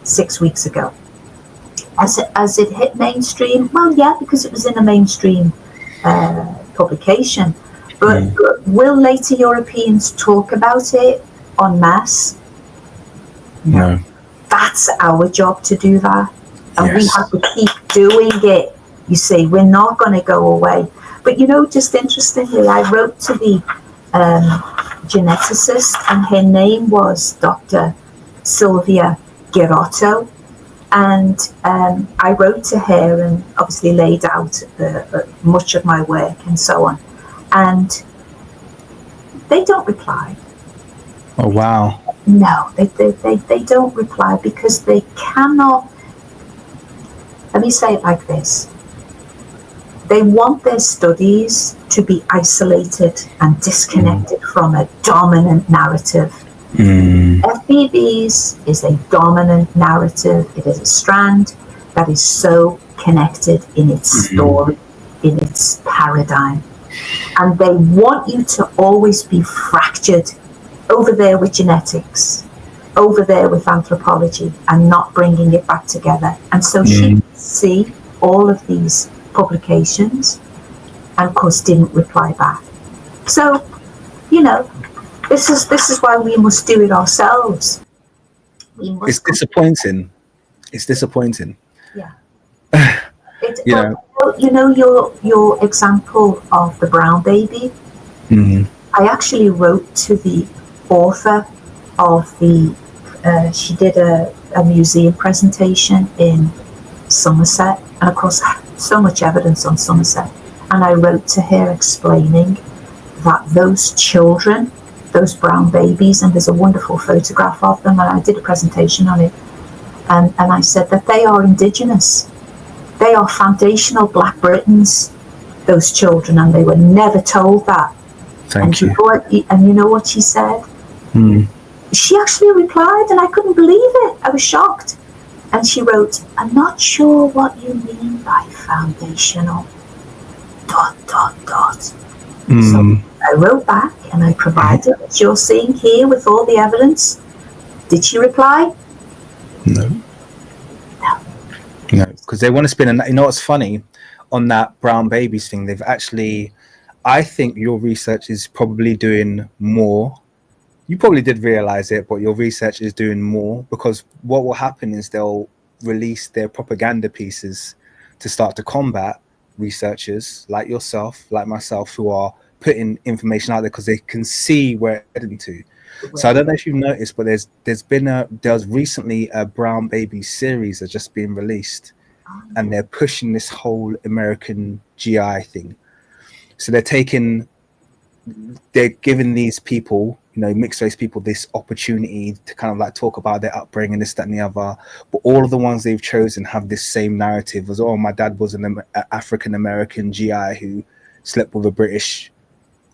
6 weeks ago. As it hit mainstream, well, yeah, because it was in a mainstream publication. But will later Europeans talk about it en masse? No. That's our job to do that. And we have to keep doing it. You see, we're not going to go away. But, just interestingly, I wrote to the geneticist, and her name was Dr. Sylvia Girotto. And I wrote to her and obviously laid out much of my work and so on. And they don't reply. Oh, wow. No, they don't reply because they cannot. Let me say it like this. They want their studies to be isolated and disconnected from a dominant narrative. FBBs is a dominant narrative. It is a strand that is so connected in its story, in its paradigm. And they want you to always be fractured over there with genetics, over there with anthropology, and not bringing it back together. And so she could see all of these publications and, of course, didn't reply back. So, this is why we must do it ourselves. It's disappointing. It's disappointing. Yeah. Your example of the brown baby. I actually wrote to the author of she did a museum presentation in Somerset, and of course so much evidence on Somerset, and I wrote to her explaining that those children, those brown babies, and there's a wonderful photograph of them, and I did a presentation on it, and I said that they are indigenous. They are foundational Black Britons, those children, and they were never told that. Thank you. And you know what she said? She actually replied, and I couldn't believe it. I was shocked. And she wrote, "I'm not sure what you mean by foundational ... So I wrote back and I provided, as you're seeing here with all the evidence. Did she reply? No. No, because they want to spin. You know what's funny? On that brown babies thing, they've actually, I think your research is probably doing more. You probably did realize it, but your research is doing more, because what will happen is they'll release their propaganda pieces to start to combat researchers like yourself, like myself, who are putting information out there because they can see where it's heading to. So I don't know if you've noticed, but there's recently a brown baby series that's just been released, and they're pushing this whole American GI thing. So they're giving these people, mixed race people, this opportunity to kind of like talk about their upbringing, this, that, and the other. But all of the ones they've chosen have this same narrative as, oh, my dad was an African American GI who slept with a British.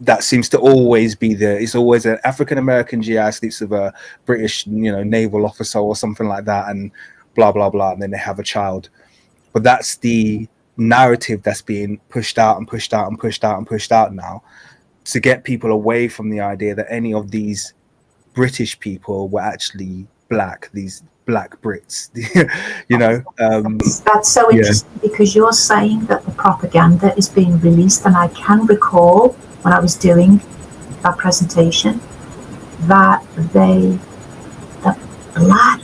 That seems to always be it's always an African American GI sleeps with a British, naval officer or something like that, and blah, blah, blah. And then they have a child. But that's the narrative that's being pushed out and pushed out and pushed out and pushed out now, to get people away from the idea that any of these British people were actually black, these black Brits. That's so interesting, because you're saying that the propaganda is being released, and I can recall when I was doing that presentation that the black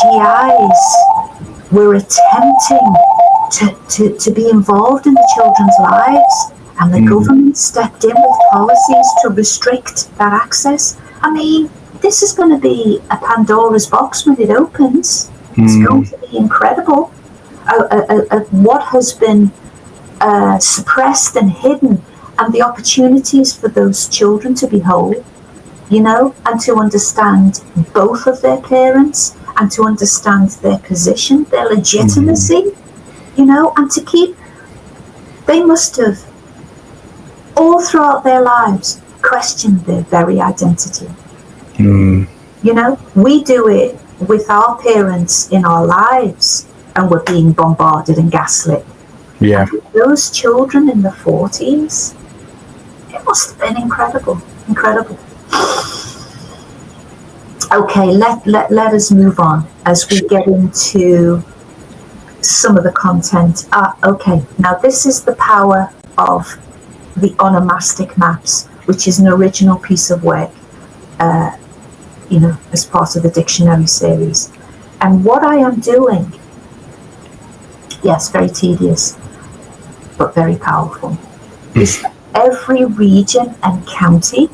GIs were attempting to be involved in the children's lives, and the government stepped in with policies to restrict that access. I mean, this is going to be a Pandora's box when it opens. It's going to be incredible. What has been suppressed and hidden, and the opportunities for those children to be whole, and to understand both of their parents, and to understand their position, their legitimacy, and to keep, they must have all throughout their lives questioned their very identity. We do it with our parents in our lives, and we're being bombarded and gaslit. Yeah. And those children in the 40s, it must have been incredible. Okay, let us move on as we get into some of the content. Okay, now this is the power of the Onomastic maps, which is an original piece of work, as part of the dictionary series. And what I am doing, yes, very tedious, but very powerful, is that every region and county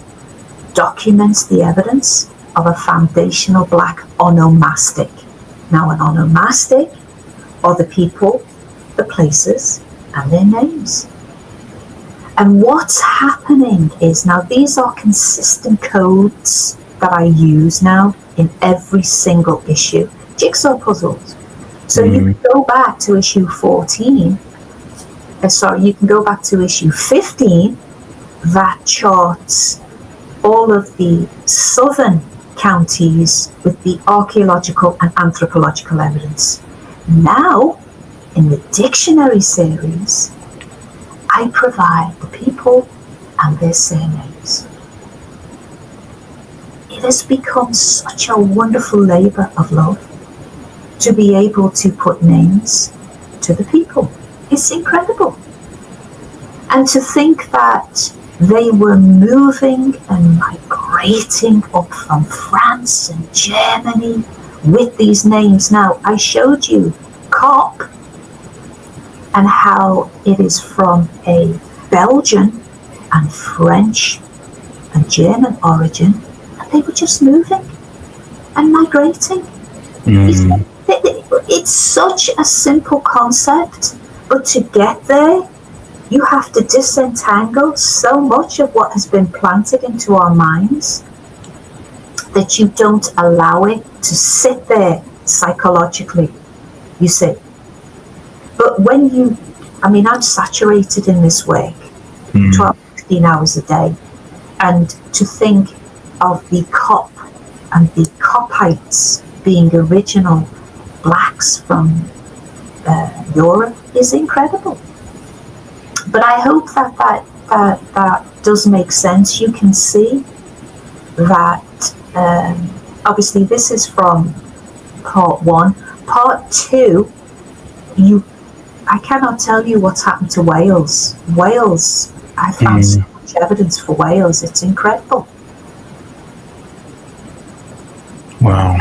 documents the evidence of a foundational black onomastic. Now, an onomastic are the people, the places, and their names. And what's happening is, now these are consistent codes that I use now in every single issue. Jigsaw puzzles. So you can go back to issue 14, you can go back to issue 15, that charts all of the southern counties with the archaeological and anthropological evidence. Now, in the dictionary series, I provide the people and their surnames. It has become such a wonderful labor of love to be able to put names to the people. It's incredible. And to think that they were moving and migrating up from France and Germany with these names. Now, I showed you Cop and how it is from a Belgian and French and German origin, and they were just moving and migrating. It's such a simple concept, but to get there, you have to disentangle so much of what has been planted into our minds that you don't allow it to sit there psychologically, you see. But when I'm saturated in this work, 12, 15 hours a day, and to think of the Cop and the Copites being original blacks from Europe is incredible. But I hope that that does make sense. You can see that obviously this is from part 1. Part 2, I cannot tell you what's happened to Wales. Wales, I found so much evidence for Wales. It's incredible. Wow.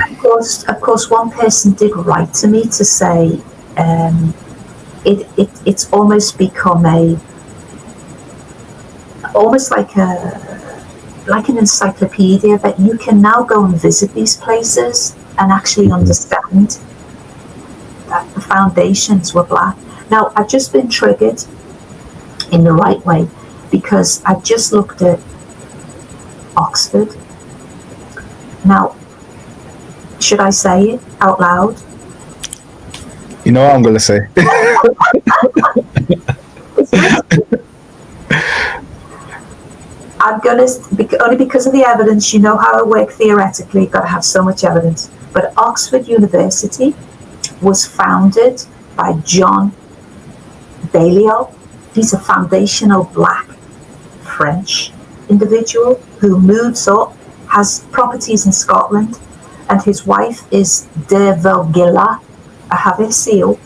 Of course, one person did write to me to say it's almost become almost like an encyclopedia, that you can now go and visit these places and actually understand that the foundations were black. Now, I've just been triggered in the right way, because I just looked at Oxford. Now, should I say it out loud? You know what I'm going to say. I'm going to, only because of the evidence, you know how I work theoretically, got to have so much evidence. But Oxford University was founded by John Balliol. He's a foundational black French individual who moves up, has properties in Scotland, and his wife is de Vergilla, a Havesiel,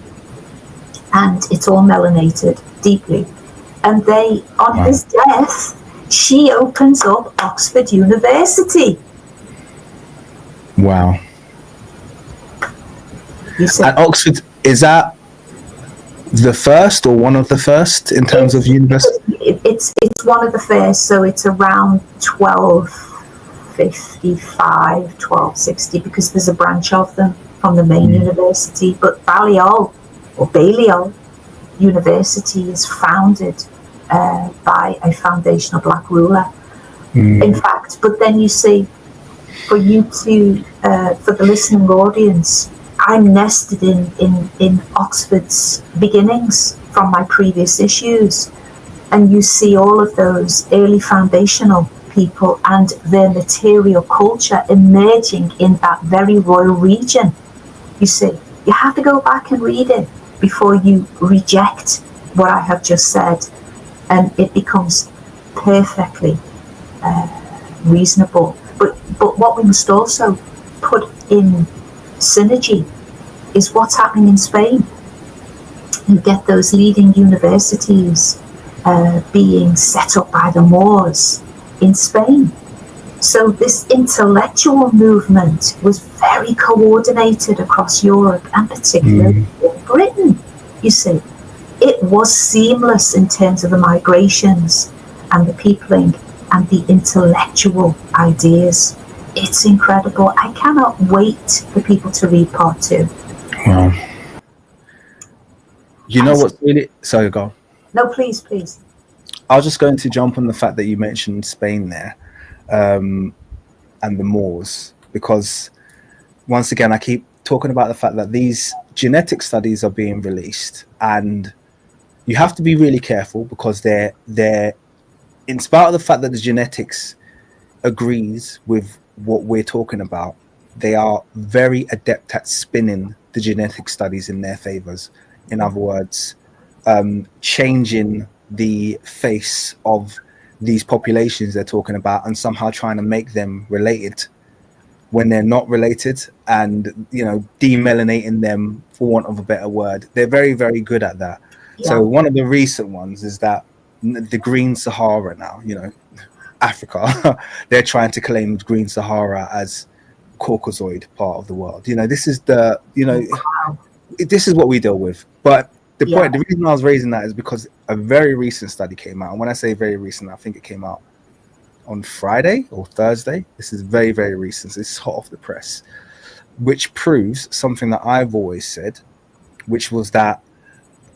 and it's all melanated deeply. And they, on his death, she opens up Oxford University. Wow. And Oxford, is that the first or one of the first in terms of university? It's one of the first, so it's around 1255, 1260, because there's a branch of them from the main university. But Balliol University is founded by a foundational black ruler. In fact, but then you see, for you to, for the listening audience, I'm nested in Oxford's beginnings from my previous issues, and you see all of those early foundational people and their material culture emerging in that very royal region. You see, you have to go back and read it before you reject what I have just said, and it becomes perfectly reasonable. But what we must also put in synergy is what's happening in Spain. You get those leading universities being set up by the Moors in Spain. So this intellectual movement was very coordinated across Europe, and particularly in Britain. You see, it was seamless in terms of the migrations and the peopling and the intellectual ideas. It's incredible. I cannot wait for people to read part 2. Wow. You know what's really... Sorry, go on. No, please. I was just going to jump on the fact that you mentioned Spain there, and the Moors, because once again, I keep talking about the fact that these genetic studies are being released, and you have to be really careful, because they're in spite of the fact that the genetics agrees with what we're talking about, they are very adept at spinning the genetic studies in their favors. In other words, changing the face of these populations they're talking about and somehow trying to make them related when they're not related, and, you know, demelanating them, for want of a better word. They're very, very good at that. Yeah. So one of the recent ones is that the Green Sahara now, you know, Africa, they're trying to claim Green Sahara as Caucasoid part of the world. You know, this is the, you know, this is what we deal with. But the point, the reason I was raising that is because a very recent study came out. And when I say very recent, I think it came out on Friday or Thursday. This is very, very recent. So it's hot off the press, which proves something that I've always said, which was that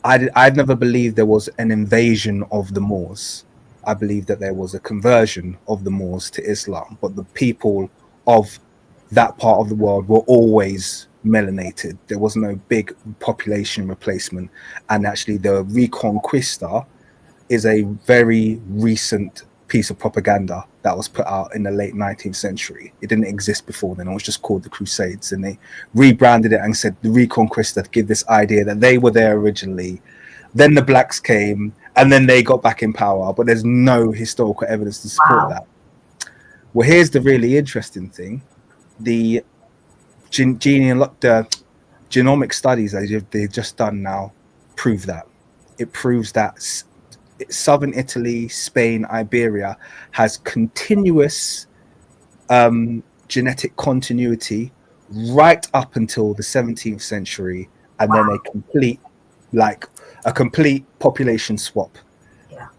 I've never believed there was an invasion of the Moors. I believe that there was a conversion of the Moors to Islam, but the people of that part of the world were always melanated. There was no big population replacement. And actually the Reconquista is a very recent piece of propaganda that was put out in the late 19th century. It didn't exist before then. It was just called the Crusades, and they rebranded it and said the Reconquista to give this idea that they were there originally. Then the blacks came and then they got back in power, but there's no historical evidence to support that. Well, here's the really interesting thing. The genomic studies that they've just done now prove that. It proves that southern Italy, Spain, Iberia has continuous genetic continuity right up until the 17th century, and then a complete population swap.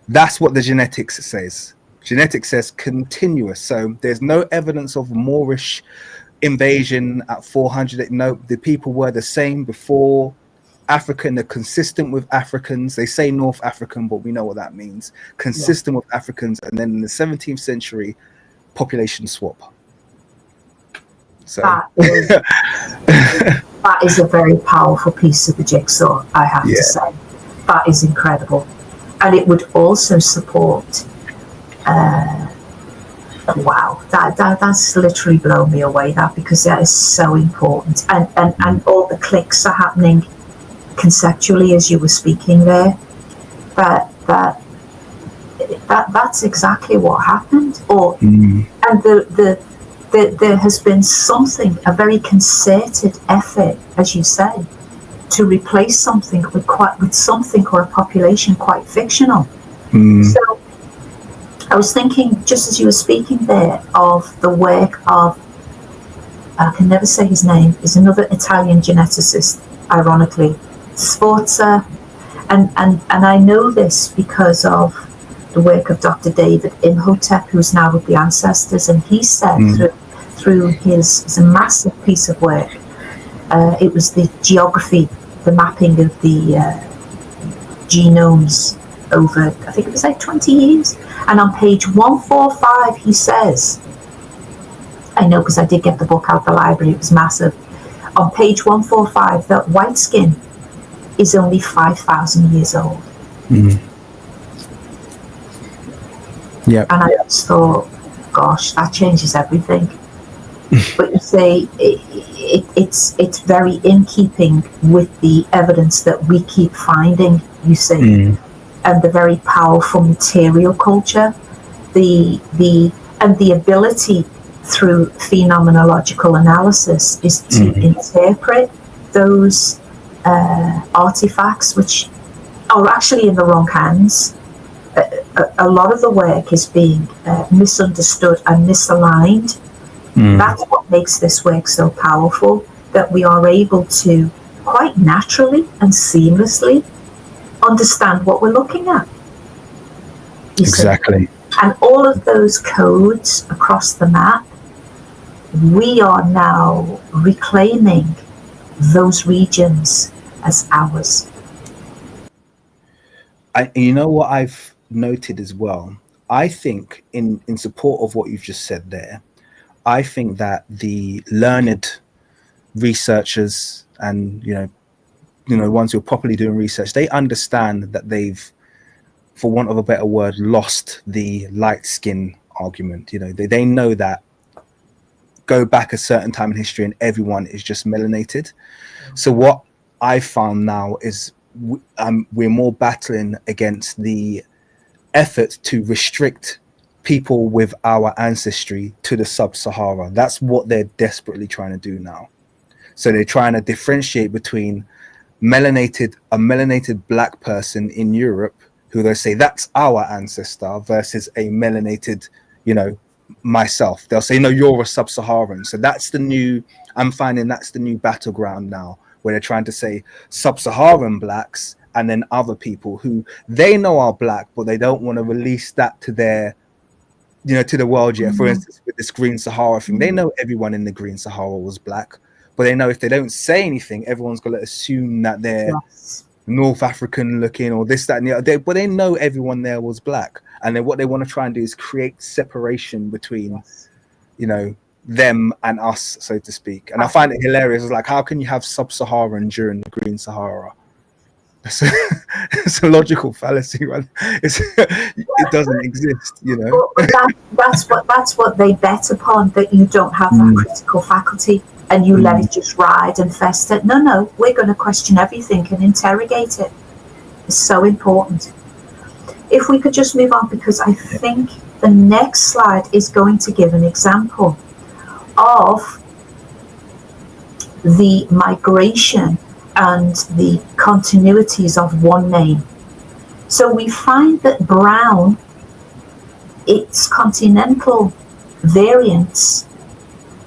That's what the genetics says. Genetics says continuous. So there's no evidence of Moorish invasion at 400. No, the people were the same before. African, they're consistent with Africans. They say North African, but we know what that means. Consistent with Africans. And then in the 17th century, population swap. So that is a very powerful piece of the jigsaw, I have to say. That is incredible. And it would also support wow, that's literally blown me away, that, because that is so important. And all the clicks are happening conceptually as you were speaking there. That's exactly what happened. And there has been something, a very concerted effort, as you say, to replace something with something or a population quite fictional. So I was thinking, just as you were speaking there, of the work of, I can never say his name, is another Italian geneticist, ironically, Sforza, and I know this because of the work of Dr. David Imhotep, who's now with the Ancestors, and he said through his massive piece of work, it was the geography, the mapping of the genomes over, I think it was like 20 years. And on page 145, he says, I know because I did get the book out of the library, it was massive. On page 145, that white skin is only 5,000 years old. Yeah. And I just thought, gosh, that changes everything. But you say it's very in keeping with the evidence that we keep finding, you see. And the very powerful material culture, the ability through phenomenological analysis is to interpret those artifacts, which are actually in the wrong hands. A lot of the work is being misunderstood and misaligned. That's what makes this work so powerful, that we are able to quite naturally and seamlessly understand what we're looking at. Exactly. And all of those codes across the map, we are now reclaiming those regions as ours. You know what I've noted as well? I think in support of what you've just said there, I think that the learned researchers and ones who are properly doing research, they understand that they've, for want of a better word, lost the light skin argument. They know that go back a certain time in history and everyone is just melanated. So what I found now is we're more battling against the effort to restrict people with our ancestry to the sub-Sahara. That's what they're desperately trying to do now. So they're trying to differentiate between a melanated black person in Europe, who they say that's our ancestor, versus a melanated, myself. They'll say, no, you're a sub-Saharan. So I'm finding that's the new battleground now, where they're trying to say sub-Saharan blacks and then other people who they know are black, but they don't want to release that to their, to the world yet. For instance, with this Green Sahara thing, they know everyone in the Green Sahara was black, but they know if they don't say anything, everyone's going to assume that they're North African looking or this, that, and the other. But they know everyone there was black. And then what they want to try and do is create separation between, them and us, so to speak. And I find it hilarious. It's like, how can you have sub-Saharan during the Green Sahara? It's a logical fallacy, right? It doesn't exist, That's what they bet upon, that you don't have that critical faculty and you let it just ride and fester. No, we're going to question everything and interrogate it. It's so important. if we could just move on, because I think the next slide is going to give an example of the migration and the continuities of one name. So we find that brown, its continental variants,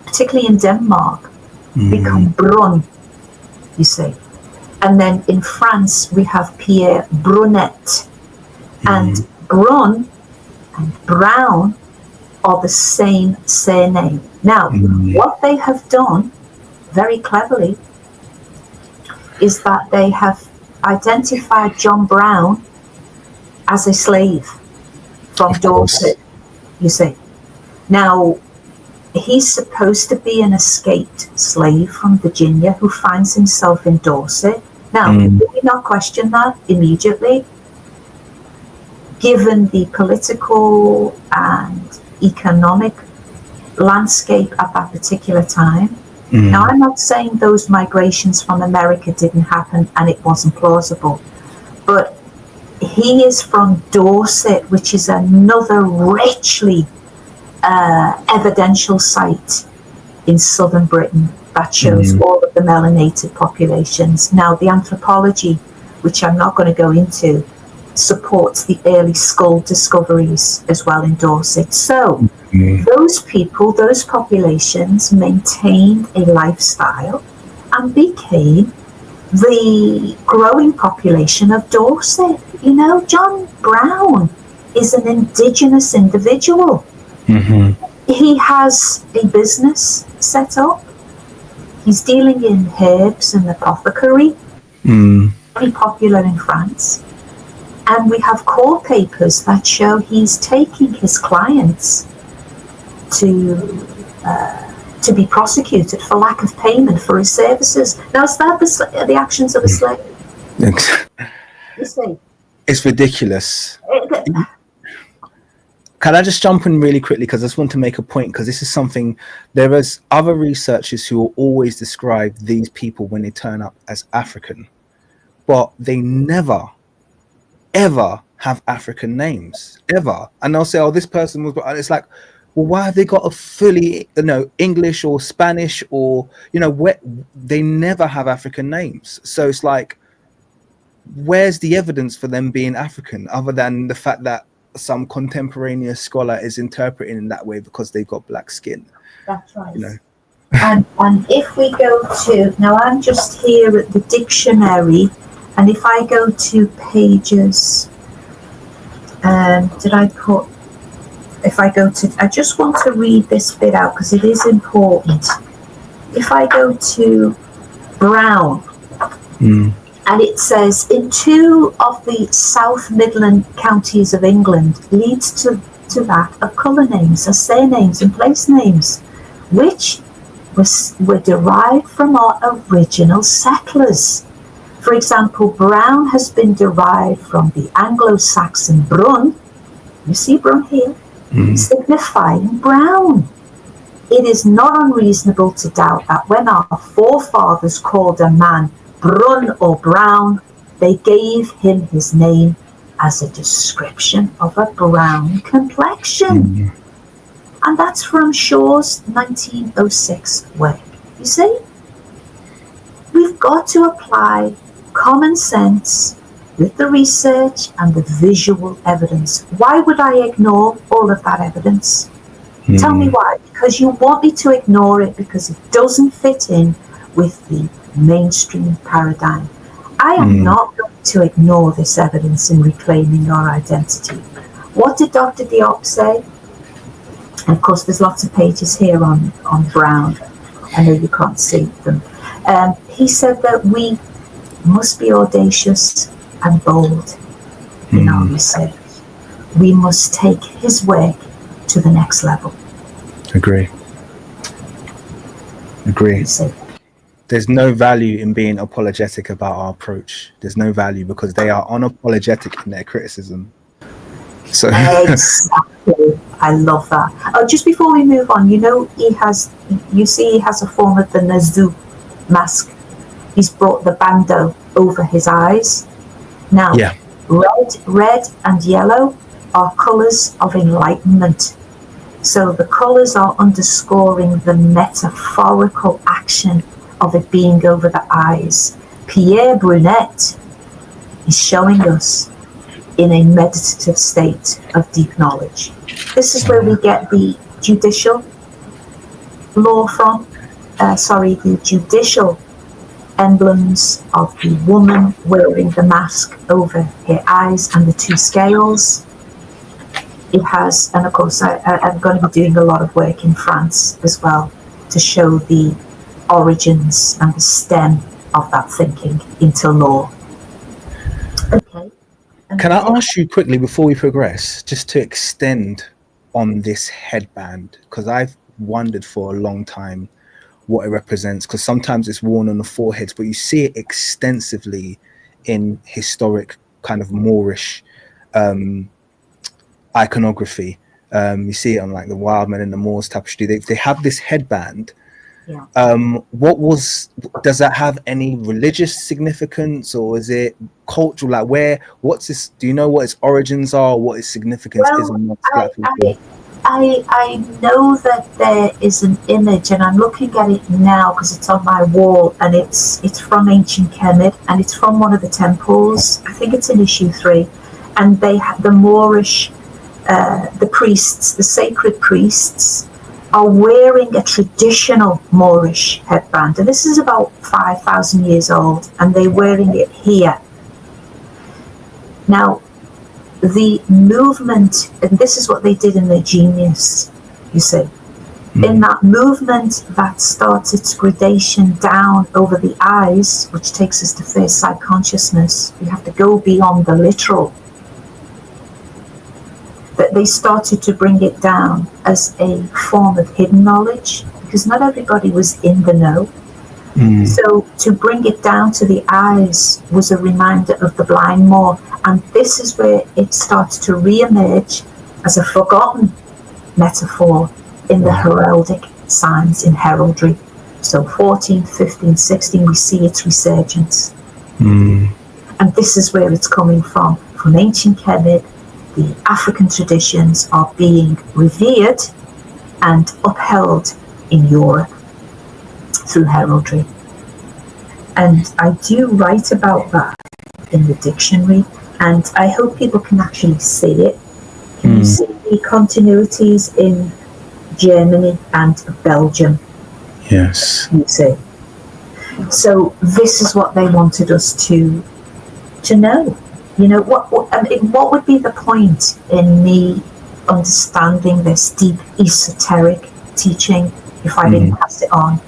particularly in Denmark, become brun, you see. And then in France, we have Pierre Brunet. And brun and brown are the same surname. Now, what they have done very cleverly is that they have identified John Brown as a slave from Dorset, you see. Now, he's supposed to be an escaped slave from Virginia who finds himself in Dorset. Now, do we not question that immediately? Given the political and economic landscape at that particular time. Now, I'm not saying those migrations from America didn't happen and it wasn't plausible, but he is from Dorset, which is another richly evidential site in southern Britain that shows all of the melanated populations. Now, the anthropology, which I'm not going to go into, supports the early skull discoveries as well in Dorset. So those people, those populations maintained a lifestyle and became the growing population of Dorset. You know, John Brown is an indigenous individual. He has a business set up. He's dealing in herbs and apothecary, very popular in France. And we have court papers that show he's taking his clients to be prosecuted for lack of payment for his services. Now, is that the actions of a slave? You see? It's ridiculous. Can I just jump in really quickly, because I just want to make a point, because this is something, there is other researchers who will always describe these people when they turn up as African, but they never ever have African names, ever. And they'll say, oh, this person was, and it's like, well, why have they got a fully, English or Spanish or, they never have African names. So it's like, where's the evidence for them being African, other than the fact that some contemporaneous scholar is interpreting in that way because they've got black skin? That's right. And if we go to, now I'm just here at the dictionary, and if I go to pages, I just want to read this bit out because it is important. If I go to Brown, and it says, in 2 of the South Midland counties of England, leads to that of colour names, as surnames and place names, which were derived from our original settlers. For example, Brown has been derived from the Anglo-Saxon brun, you see brun here, signifying brown. It is not unreasonable to doubt that when our forefathers called a man brun or brown, they gave him his name as a description of a brown complexion. And that's from Shaw's 1906 work. You see? We've got to apply common sense with the research and the visual evidence. Why would I ignore all of that evidence? Tell me why. Because you want me to ignore it because it doesn't fit in with the mainstream paradigm. I am not going to ignore this evidence in reclaiming our identity. What did Dr. Diop say? And of course, there's lots of pages here on Brown. I know you can't see them. He said that we must be audacious and bold in our research. We must take his work to the next level. Agree. There's no value in being apologetic about our approach. There's no value because they are unapologetic in their criticism. So exactly. I love that. Oh, just before we move on, he has a form of the Nazu mask. He's brought the bandeau over his eyes. Now, Red and yellow are colours of enlightenment. So the colours are underscoring the metaphorical action of it being over the eyes. Pierre Brunet is showing us in a meditative state of deep knowledge. This is where we get the judicial law from, the judicial emblems of the woman wearing the mask over her eyes and the two scales. It has, and of course I'm going to be doing a lot of work in France as well to show the origins and the stem of that thinking into law. Okay. Can I ask you quickly before we progress, just to extend on this headband, because I've wondered for a long time what it represents, because sometimes it's worn on the foreheads, but you see it extensively in historic kind of Moorish iconography. You see it on like the Wild Men and the Moors tapestry. They have this headband. Yeah. Does that have any religious significance, or is it cultural? Like what's this? Do you know what its origins are, what its significance is amongst Black people? I know that there is an image, and I'm looking at it now because it's on my wall, and it's from ancient Kemet, and it's from one of the temples. I think it's in issue 3, and they have the Moorish, the priests, the sacred priests, are wearing a traditional Moorish headband, and this is about 5,000 years old, and they're wearing it here. Now, the movement, and this is what they did in their genius, you see. In that movement that starts its gradation down over the eyes, which takes us to first sight consciousness, we have to go beyond the literal. That they started to bring it down as a form of hidden knowledge, because not everybody was in the know. So to bring it down to the eyes was a reminder of the blind Moor, and this is where it starts to re-emerge as a forgotten metaphor in the heraldic signs in heraldry. So 14, 15, 16, we see its resurgence. And this is where it's coming from ancient Kemet. The African traditions are being revered and upheld in Europe through heraldry. And I do write about that in the dictionary, and I hope people can actually see it. Can you see the continuities in Germany and Belgium? Yes. You see. So this is what they wanted us to know. You know, what would be the point in me understanding this deep esoteric teaching if I didn't pass it on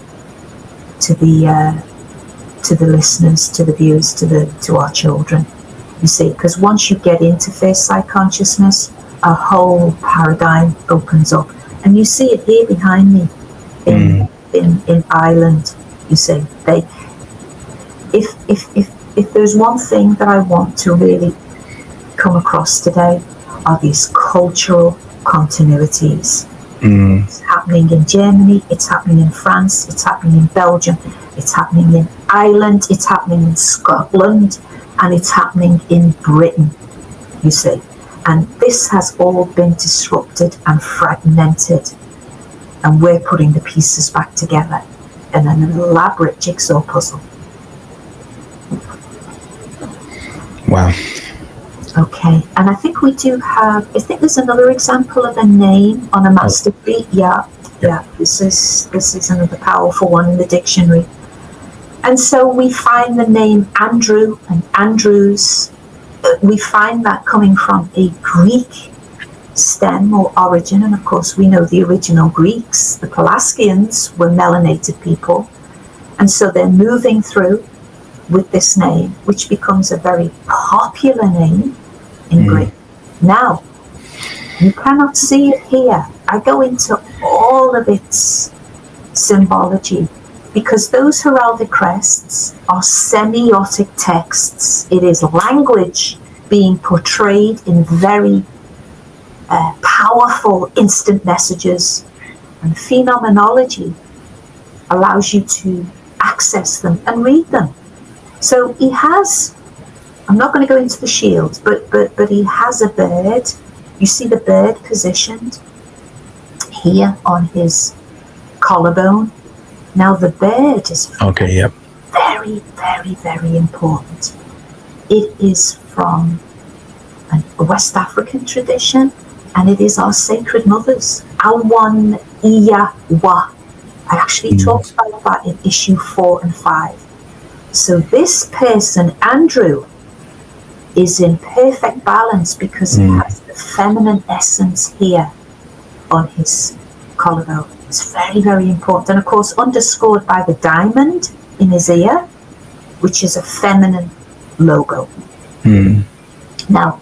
to the listeners, to the viewers, to our children? You see, because once you get into first sight consciousness, a whole paradigm opens up, and you see it here behind me in Ireland. You see, if there's one thing that I want to really come across today, are these cultural continuities. It's happening in Germany, it's happening in France, it's happening in Belgium, it's happening in Ireland, it's happening in Scotland, and it's happening in Britain, you see. And this has all been disrupted and fragmented, and we're putting the pieces back together in an elaborate jigsaw puzzle. Wow. Okay, and I think we do have, I think there's another example of a name onomastically. Yeah, this is another powerful one in the dictionary. And so we find the name Andrew and Andrews. We find that coming from a Greek stem or origin, and of course we know the original Greeks, the Pelasgians, were melanated people, and so they're moving through with this name, which becomes a very popular name in Greek. Now, you cannot see it here. I go into all of its symbology, because those heraldic crests are semiotic texts. It is language being portrayed in very powerful instant messages, and phenomenology allows you to access them and read them. So he has I'm not going to go into the shield, but he has a bird. You see the bird positioned here on his collarbone. Now the bird is very, very, very important. It is from a West African tradition, and it is our sacred mothers. Awan Iya Wa. I actually talked about that in issue 4 and 5. So this person, Andrew, is in perfect balance because he has the feminine essence here on his collarbone. It's very, very important. And of course, underscored by the diamond in his ear, which is a feminine logo. Now,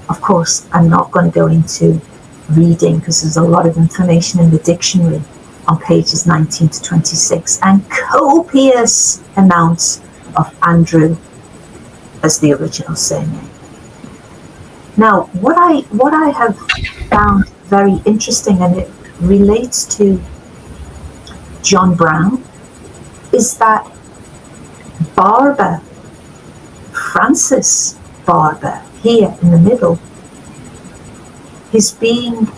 of course, I'm not going to go into reading because there's a lot of information in the dictionary on pages 19 to 26 and copious amounts of Andrew as the original surname. Now, what I have found very interesting, and it relates to John Brown, is that Barber, Francis Barber, here in the middle, is being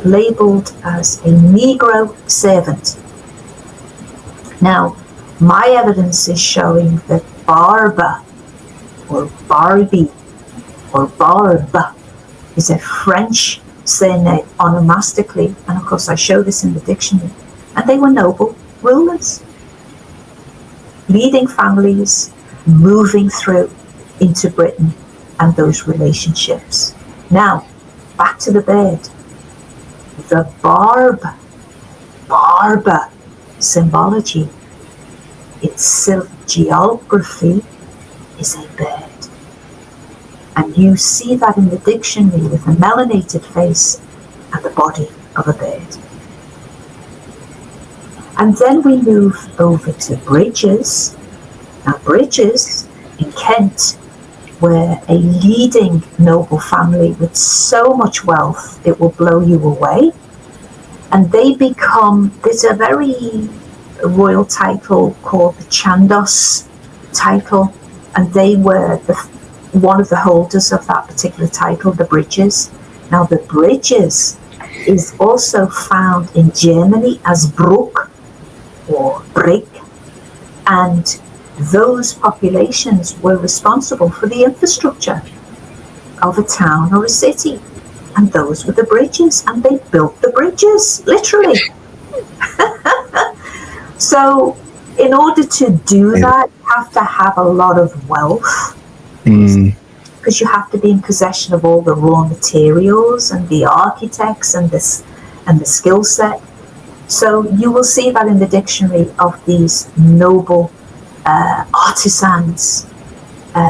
labeled as a Negro servant. Now, my evidence is showing that Barber, or Barbie, or Barbe, is a French surname onomastically, and of course I show this in the dictionary, and they were noble rulers, leading families, moving through into Britain and those relationships. Now, back to the bird. The Barber symbology, its silk geography is a bird. And you see that in the dictionary with a melanated face and the body of a bird. And then we move over to Bridges. Now, Bridges in Kent were a leading noble family with so much wealth, it will blow you away. And they become, there's a very royal title called the Chandos title, and they were one of the holders of that particular title, the Bridges. Now, the Bridges is also found in Germany as Bruck or Brick, and those populations were responsible for the infrastructure of a town or a city, and those were the bridges, and they built the bridges, literally. So in order to do that, you have to have a lot of wealth, because you have to be in possession of all the raw materials and the architects and the skill set. So you will see that in the dictionary of these noble artisans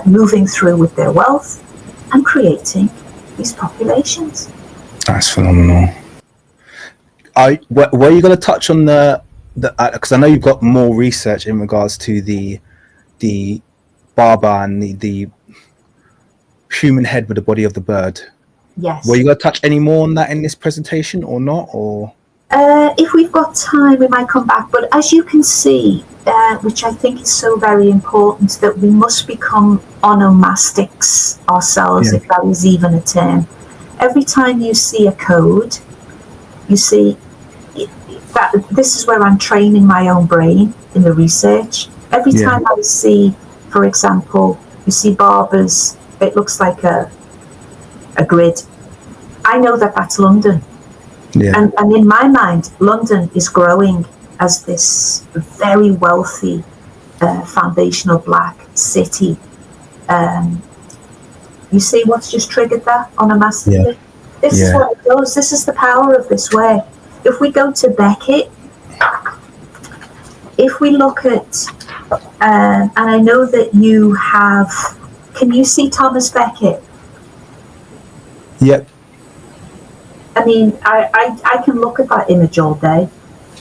moving through with their wealth and creating these populations. That's phenomenal. Were you going to touch on the because I know you've got more research in regards to the barber and the human head with the body of the bird? Yes. Were you going to touch any more on that in this presentation or not? Or if we've got time, we might come back. But as you can see, which I think is so very important, that we must become onomastics ourselves, if that is even a term. Every time you see a code, you see that this is where I'm training my own brain in the research. Every time I see, for example, you see barbers, it looks like a grid. I know that that's London. Yeah. And in my mind, London is growing as this very wealthy, foundational black city. You see what's just triggered that onomastically? This is what it does. This is the power of this way. If we go to Becket, if we look at, and I know that you have, can you see Thomas Becket? Yep. I mean, I can look at that image all day.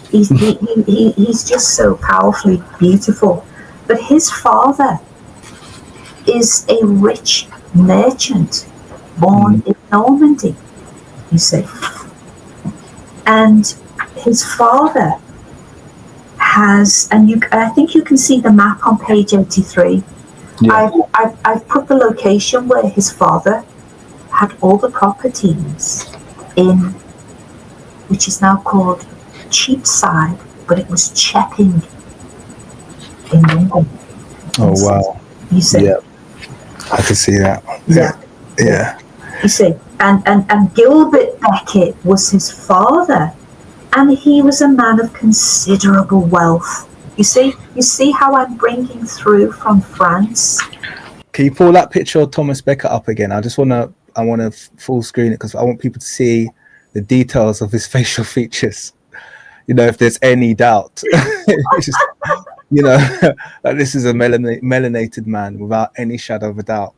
He's just so powerfully beautiful. But his father is a rich merchant born in Normandy, you see. And his father has, and I think you can see the map on page 83. I've put the location where his father had all the properties in, which is now called Cheapside, but it was Chepping in London. Oh wow! You see? Yeah, I can see that. Yeah. You see, and Gilbert Becket was his father, and he was a man of considerable wealth. You see how I'm bringing through from France. Can you pull that picture of Thomas Becket up again? I want to full screen it because I want people to see the details of his facial features. You know, if there's any doubt, it's just, you know, that this is a melanated man without any shadow of a doubt.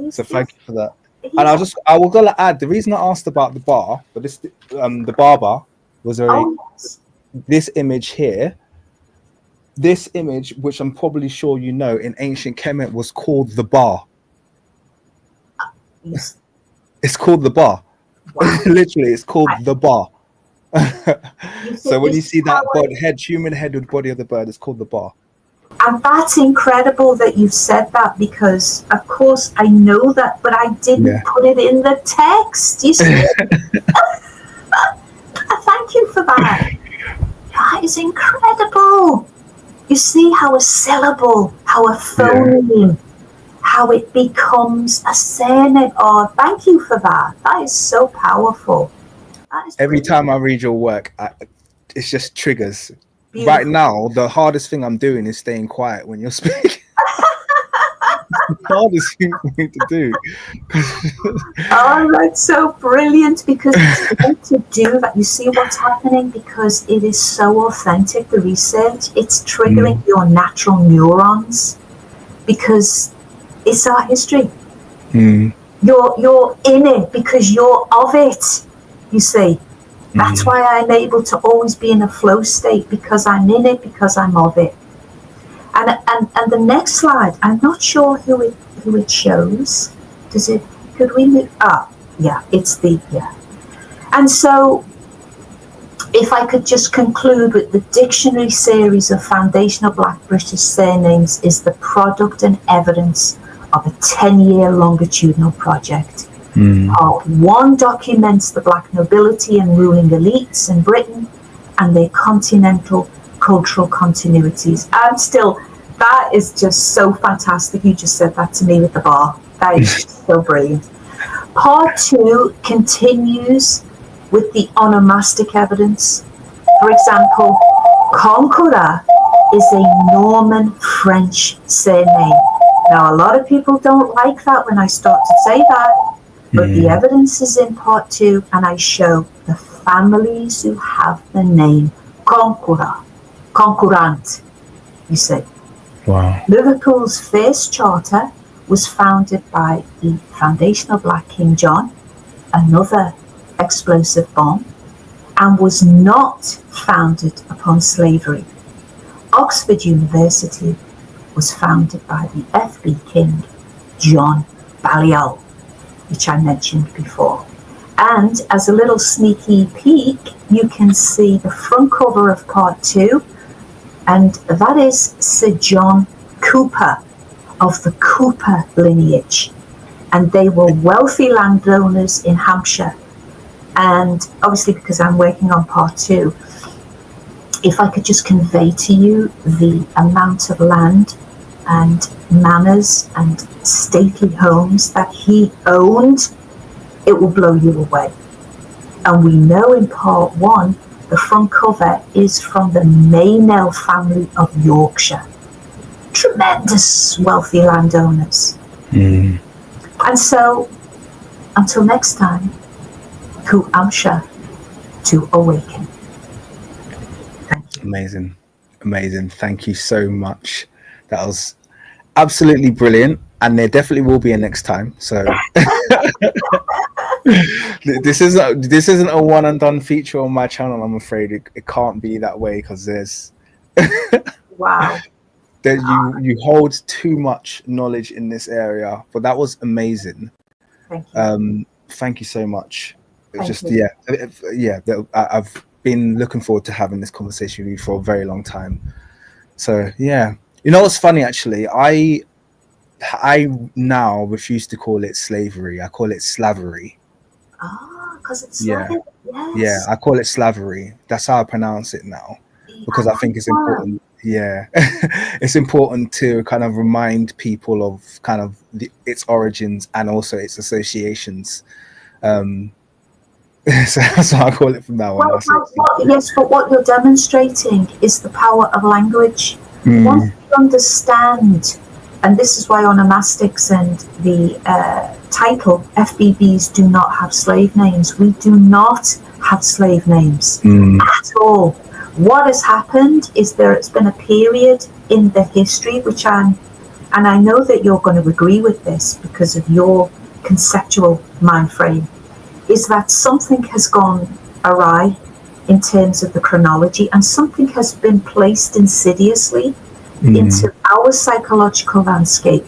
So thank you for that. And I will gonna add the reason I asked about the bar, but this the barber was this image here. This image, which I'm probably sure you know, in ancient Kemet was called the bar. Yes. It's called the bar. Wow. Literally, it's called the bar. So when you see that human head with body of the bird, it's called the bar. And that's incredible that you've said that, because of course I know that, but I didn't put it in the text. You see? Thank you for that. That is incredible. You see how a syllable, how a phoneme, how it becomes a surname. Oh, thank you for that. That is so powerful. Every time I read your work, it's just triggers. Beautiful. Right now, the hardest thing I'm doing is staying quiet when you're speaking. It's the hardest thing for me to do. Oh, that's so brilliant, because it's meant to do that. You see what's happening, because it is so authentic, the research. It's triggering your natural neurons, because it's our history. You're in it because you're of it, you see. That's why I'm able to always be in a flow state, because I'm in it, because I'm of it. And the next slide, I'm not sure who it shows. Does it? Could we move? It's the And so, if I could just conclude with the dictionary series of foundational Black British surnames is the product and evidence of a 10-year longitudinal project. Part 1 documents the Black nobility and ruling elites in Britain and their continental cultural continuities. That is just so fantastic. You just said that to me with the bar. That is so brilliant. Part 2 continues with the onomastic evidence. For example, Conqueror is a Norman French surname. Now, a lot of people don't like that when I start to say that, but the evidence is in part 2, and I show the families who have the name Conqueror, Concurrent, you see. Wow. Liverpool's first charter was founded by the foundational Black King John, another explosive bomb, and was not founded upon slavery. Oxford University was founded by the FB King John Balliol, which I mentioned before. And as a little sneaky peek, you can see the front cover of part 2, and that is Sir John Cooper of the Cooper lineage. And they were wealthy landowners in Hampshire. And obviously, because I'm working on part 2, if I could just convey to you the amount of land and manors and stately homes that he owned, it will blow you away. And we know in part 1, the front cover is from the Meynell family of Yorkshire. Tremendous wealthy landowners. And so, until next time, to Amsha, to awaken. Thank you. Amazing. Thank you so much. That was absolutely brilliant, and there definitely will be a next time. So this isn't a one and done feature on my channel. I'm afraid it can't be that way, because there's wow. You hold too much knowledge in this area. But that was amazing. Thank you. Thank you so much. I've been looking forward to having this conversation with you for a very long time. So yeah, you know what's funny, actually, I now refuse to call it slavery. I call it slavery. Ah, because it's Yeah. Slavic. Yes. Yeah, I call it slavery. That's how I pronounce it now, because I think it's important. Yeah, it's important to kind of remind people of kind of its origins and also its associations. So that's what I call it from now on. Yes, but what you're demonstrating is the power of language. Mm. Once you understand, and this is why Onomastics and the title FBBs do not have slave names. We do not have slave names at all. What has happened is it's been a period in the history which and I know that you're going to agree with this because of your conceptual mind frame, is that something has gone awry in terms of the chronology, and something has been placed insidiously into our psychological landscape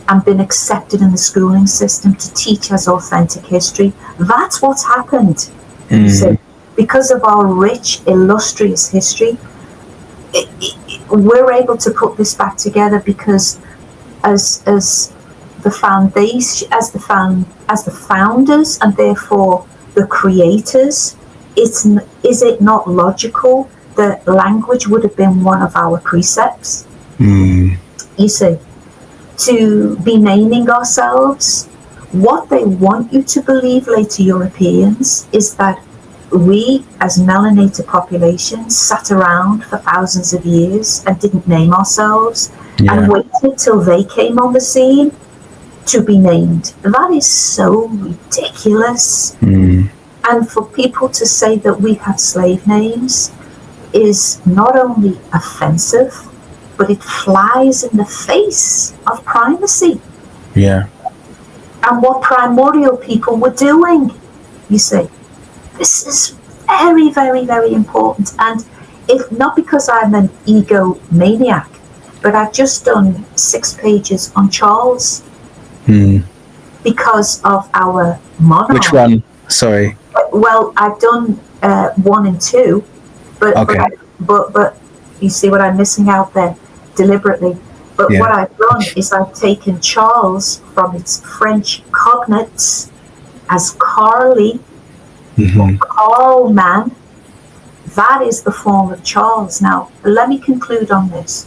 and been accepted in the schooling system to teach as authentic history. That's what's happened. So, because of our rich, illustrious history, we're able to put this back together because as the foundation, as the founders, and therefore the creators, is it not logical that language would have been one of our precepts? You see, to be naming ourselves. What they want you to believe, later Europeans, is that we, as melanated populations, sat around for thousands of years and didn't name ourselves and waited till they came on the scene to be named. That is so ridiculous. And for people to say that we have slave names is not only offensive, but it flies in the face of primacy. Yeah. And what primordial people were doing, you see. This is very, very, very important. And if not because I'm an egomaniac, but I've just done 6 pages on Charles because of our monarch. Which one? Sorry. Well, I've done 1 and 2, but you see what I'm missing out there deliberately. But what I've done is I've taken Charles from its French cognates as Carly, or Carl man. That is the form of Charles. Now, let me conclude on this.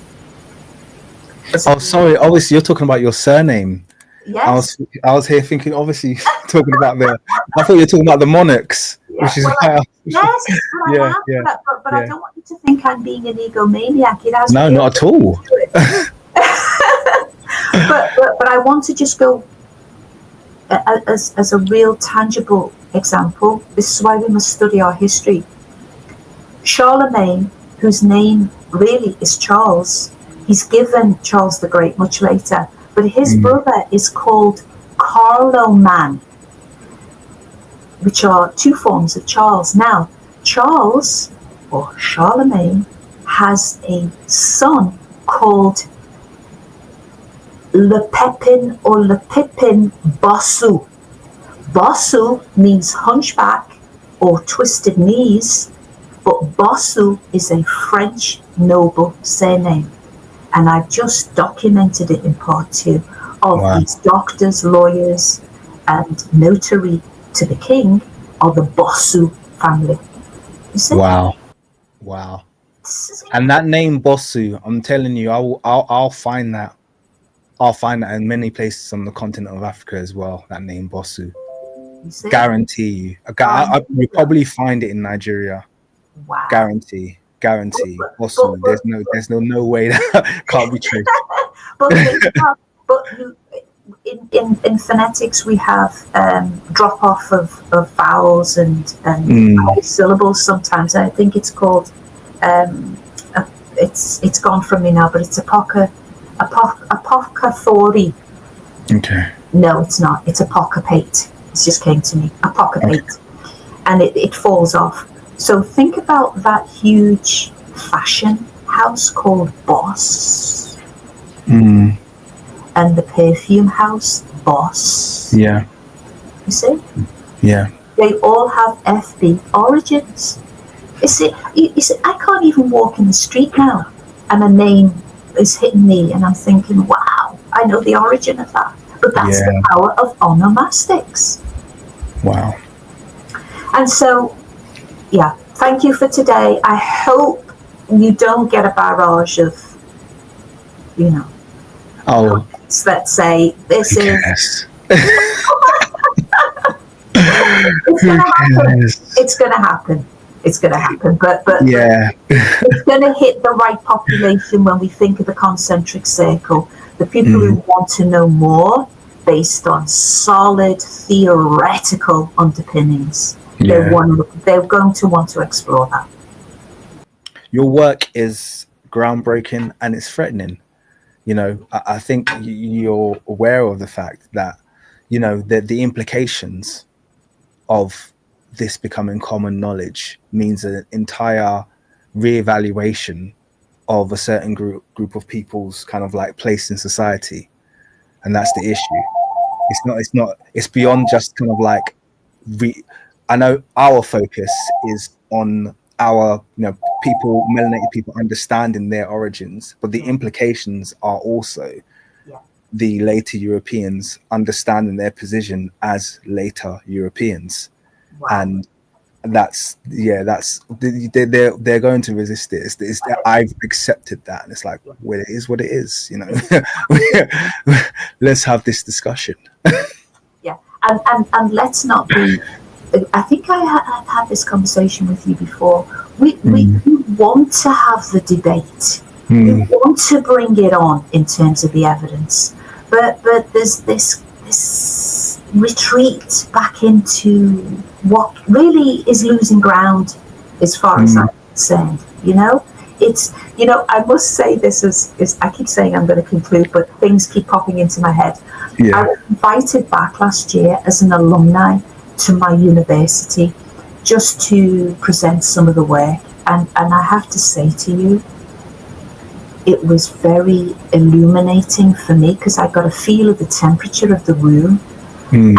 Oh, sorry. Obviously, you're talking about your surname. Yes. I was here thinking, obviously, talking about I thought you were talking about the monarchs, which is yes, but I don't want you to think I'm being an egomaniac. It has not at all. but I want to just go as a real tangible example. This is why we must study our history. Charlemagne, whose name really is Charles, he's given Charles the Great much later, but his brother is called Carloman, which are 2 forms of Charles. Now, Charles, or Charlemagne, has a son called Le Pepin or Le Pipin Bossu. Bossu means hunchback or twisted knees, but Bossu is a French noble surname. And I've just documented it in part 2 of these doctors, lawyers, and notary to the king are the Bossu family. You see? Wow. And that name Bossu, I'm telling you, I'll find that. I'll find that in many places on the continent of Africa as well. That name Bossu. Guarantee you. You'll probably find it in Nigeria. Wow. Guarantee. Bossu. There's no way that can't be true. but in phonetics we have drop off of vowels and syllables sometimes. I think it's called it's gone from me now, but it's apocathori. Okay. No, it's not. It's apocapate. It just came to me. Apocapate. And it falls off. So think about that huge fashion house called Boss. And the perfume house, Boss. Yeah. You see? Yeah. They all have FB origins. You see, I can't even walk in the street now and a name is hitting me and I'm thinking, wow, I know the origin of that. But that's the power of onomastics. Wow. And so, yeah, thank you for today. I hope you don't get a barrage of, comments that say this is. It's going to happen. It's going to happen. It's going to happen. But it's going to hit the right population when we think of the concentric circle. The people who want to know more based on solid theoretical underpinnings. They're going to want to explore that. Your work is groundbreaking and it's threatening. I think you're aware of the fact that, the implications of this becoming common knowledge means an entire reevaluation of a certain group of people's kind of like place in society. And that's the issue. It's beyond just kind of like I know our focus is on our people, melanated people, understanding their origins, but the implications are also the later Europeans understanding their position as later Europeans. And they're going to resist it. I've accepted that, and it's like, well, it is what it is, Let's have this discussion. And let's not be. I think I've had this conversation with you before. We want to have the debate. We want to bring it on in terms of the evidence, but there's this retreat back into what really is losing ground, as far as I'm concerned. It's I must say this is I keep saying I'm going to conclude, but things keep popping into my head. I was invited back last year as an alumni to my university just to present some of the work, and I have to say to you, it was very illuminating for me because I got a feel of the temperature of the room. And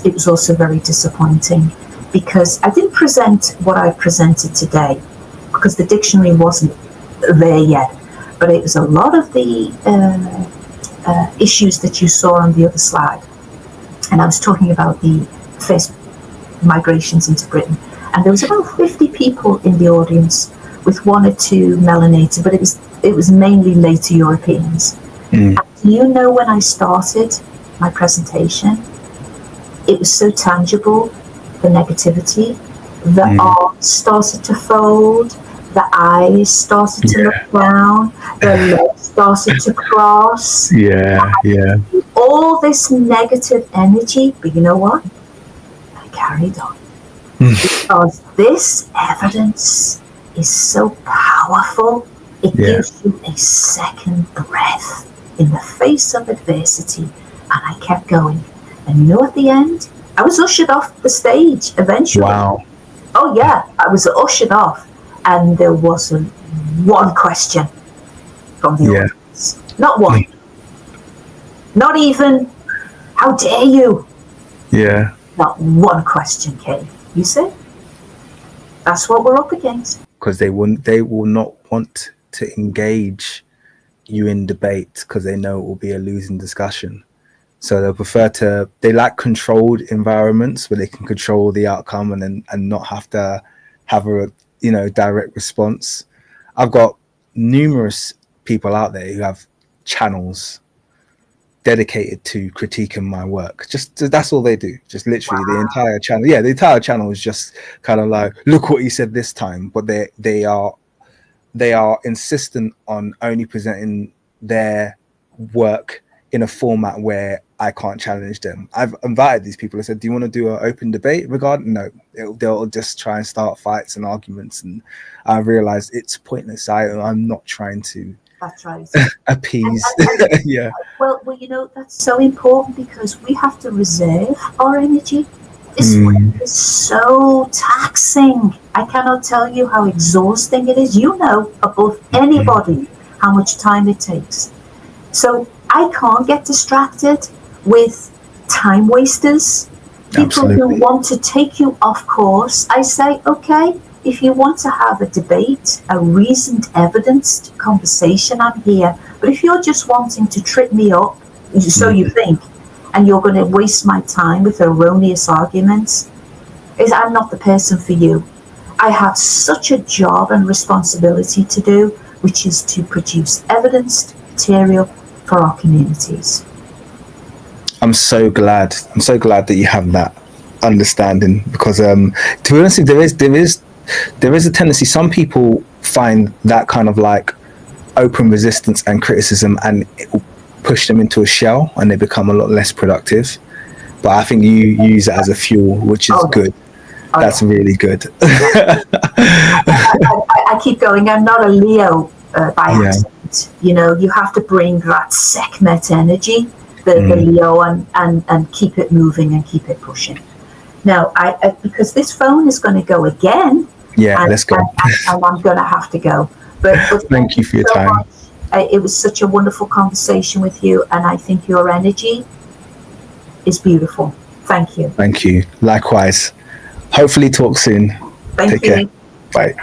it was also very disappointing because I didn't present what I presented today because the dictionary wasn't there yet, but it was a lot of the issues that you saw on the other slide. And I was talking about the first migrations into Britain, and there was about 50 people in the audience with one or two melanated, but it was mainly later Europeans. And when I started my presentation, it was so tangible, the negativity, the arms started to fold, the eyes started to look down, the legs started to cross. All this negative energy, but you know what? I carried on. Because this evidence is so powerful, it gives you a second breath in the face of adversity. And I kept going. And at the end, I was ushered off the stage eventually. Wow. Oh, yeah, I was ushered off. And there wasn't one question from the audience. Not one. Not even, how dare you? Not one question came. You see? That's what we're up against. Because they will not want to engage you in debate because they know it will be a losing discussion. So they like controlled environments where they can control the outcome and not have to have a direct response. I've got numerous people out there who have channels dedicated to critiquing my work. Just that's all they do. Just literally the entire channel. Yeah, the entire channel is just kind of like, look what you said this time. But they are insistent on only presenting their work in a format where I can't challenge them. I've invited these people. I said, do you want to do an open debate regarding? No, they'll just try and start fights and arguments. And I realized it's pointless. I'm not trying to appease. Well, that's so important because we have to reserve our energy. This work is so taxing. I cannot tell you how exhausting it is. Above anybody how much time it takes. So I can't get distracted with time wasters, people who want to take you off course. I say, okay, if you want to have a debate, a reasoned, evidenced conversation, I'm here. But if you're just wanting to trip me up So you think, and you're going to waste my time with erroneous arguments. I'm not the person for you. I have such a job and responsibility to do, which is to produce evidenced material for our communities. I'm so glad that you have that understanding, because to be honest, there is a tendency. Some people find that kind of like open resistance and criticism, and it will push them into a shell, and they become a lot less productive. But I think you use it as a fuel, which is good. That's really good. I keep going. I'm not a Leo by accident. You know, you have to bring that Sekhmet energy, the Leo, and keep it moving and keep it pushing. Now, because this phone is going to go again. Yeah, let's go. And I'm going to have to go. But thank you for your time. Much. It was such a wonderful conversation with you, and I think your energy is beautiful. Thank you. Thank you. Likewise. Hopefully talk soon. Take care. Bye.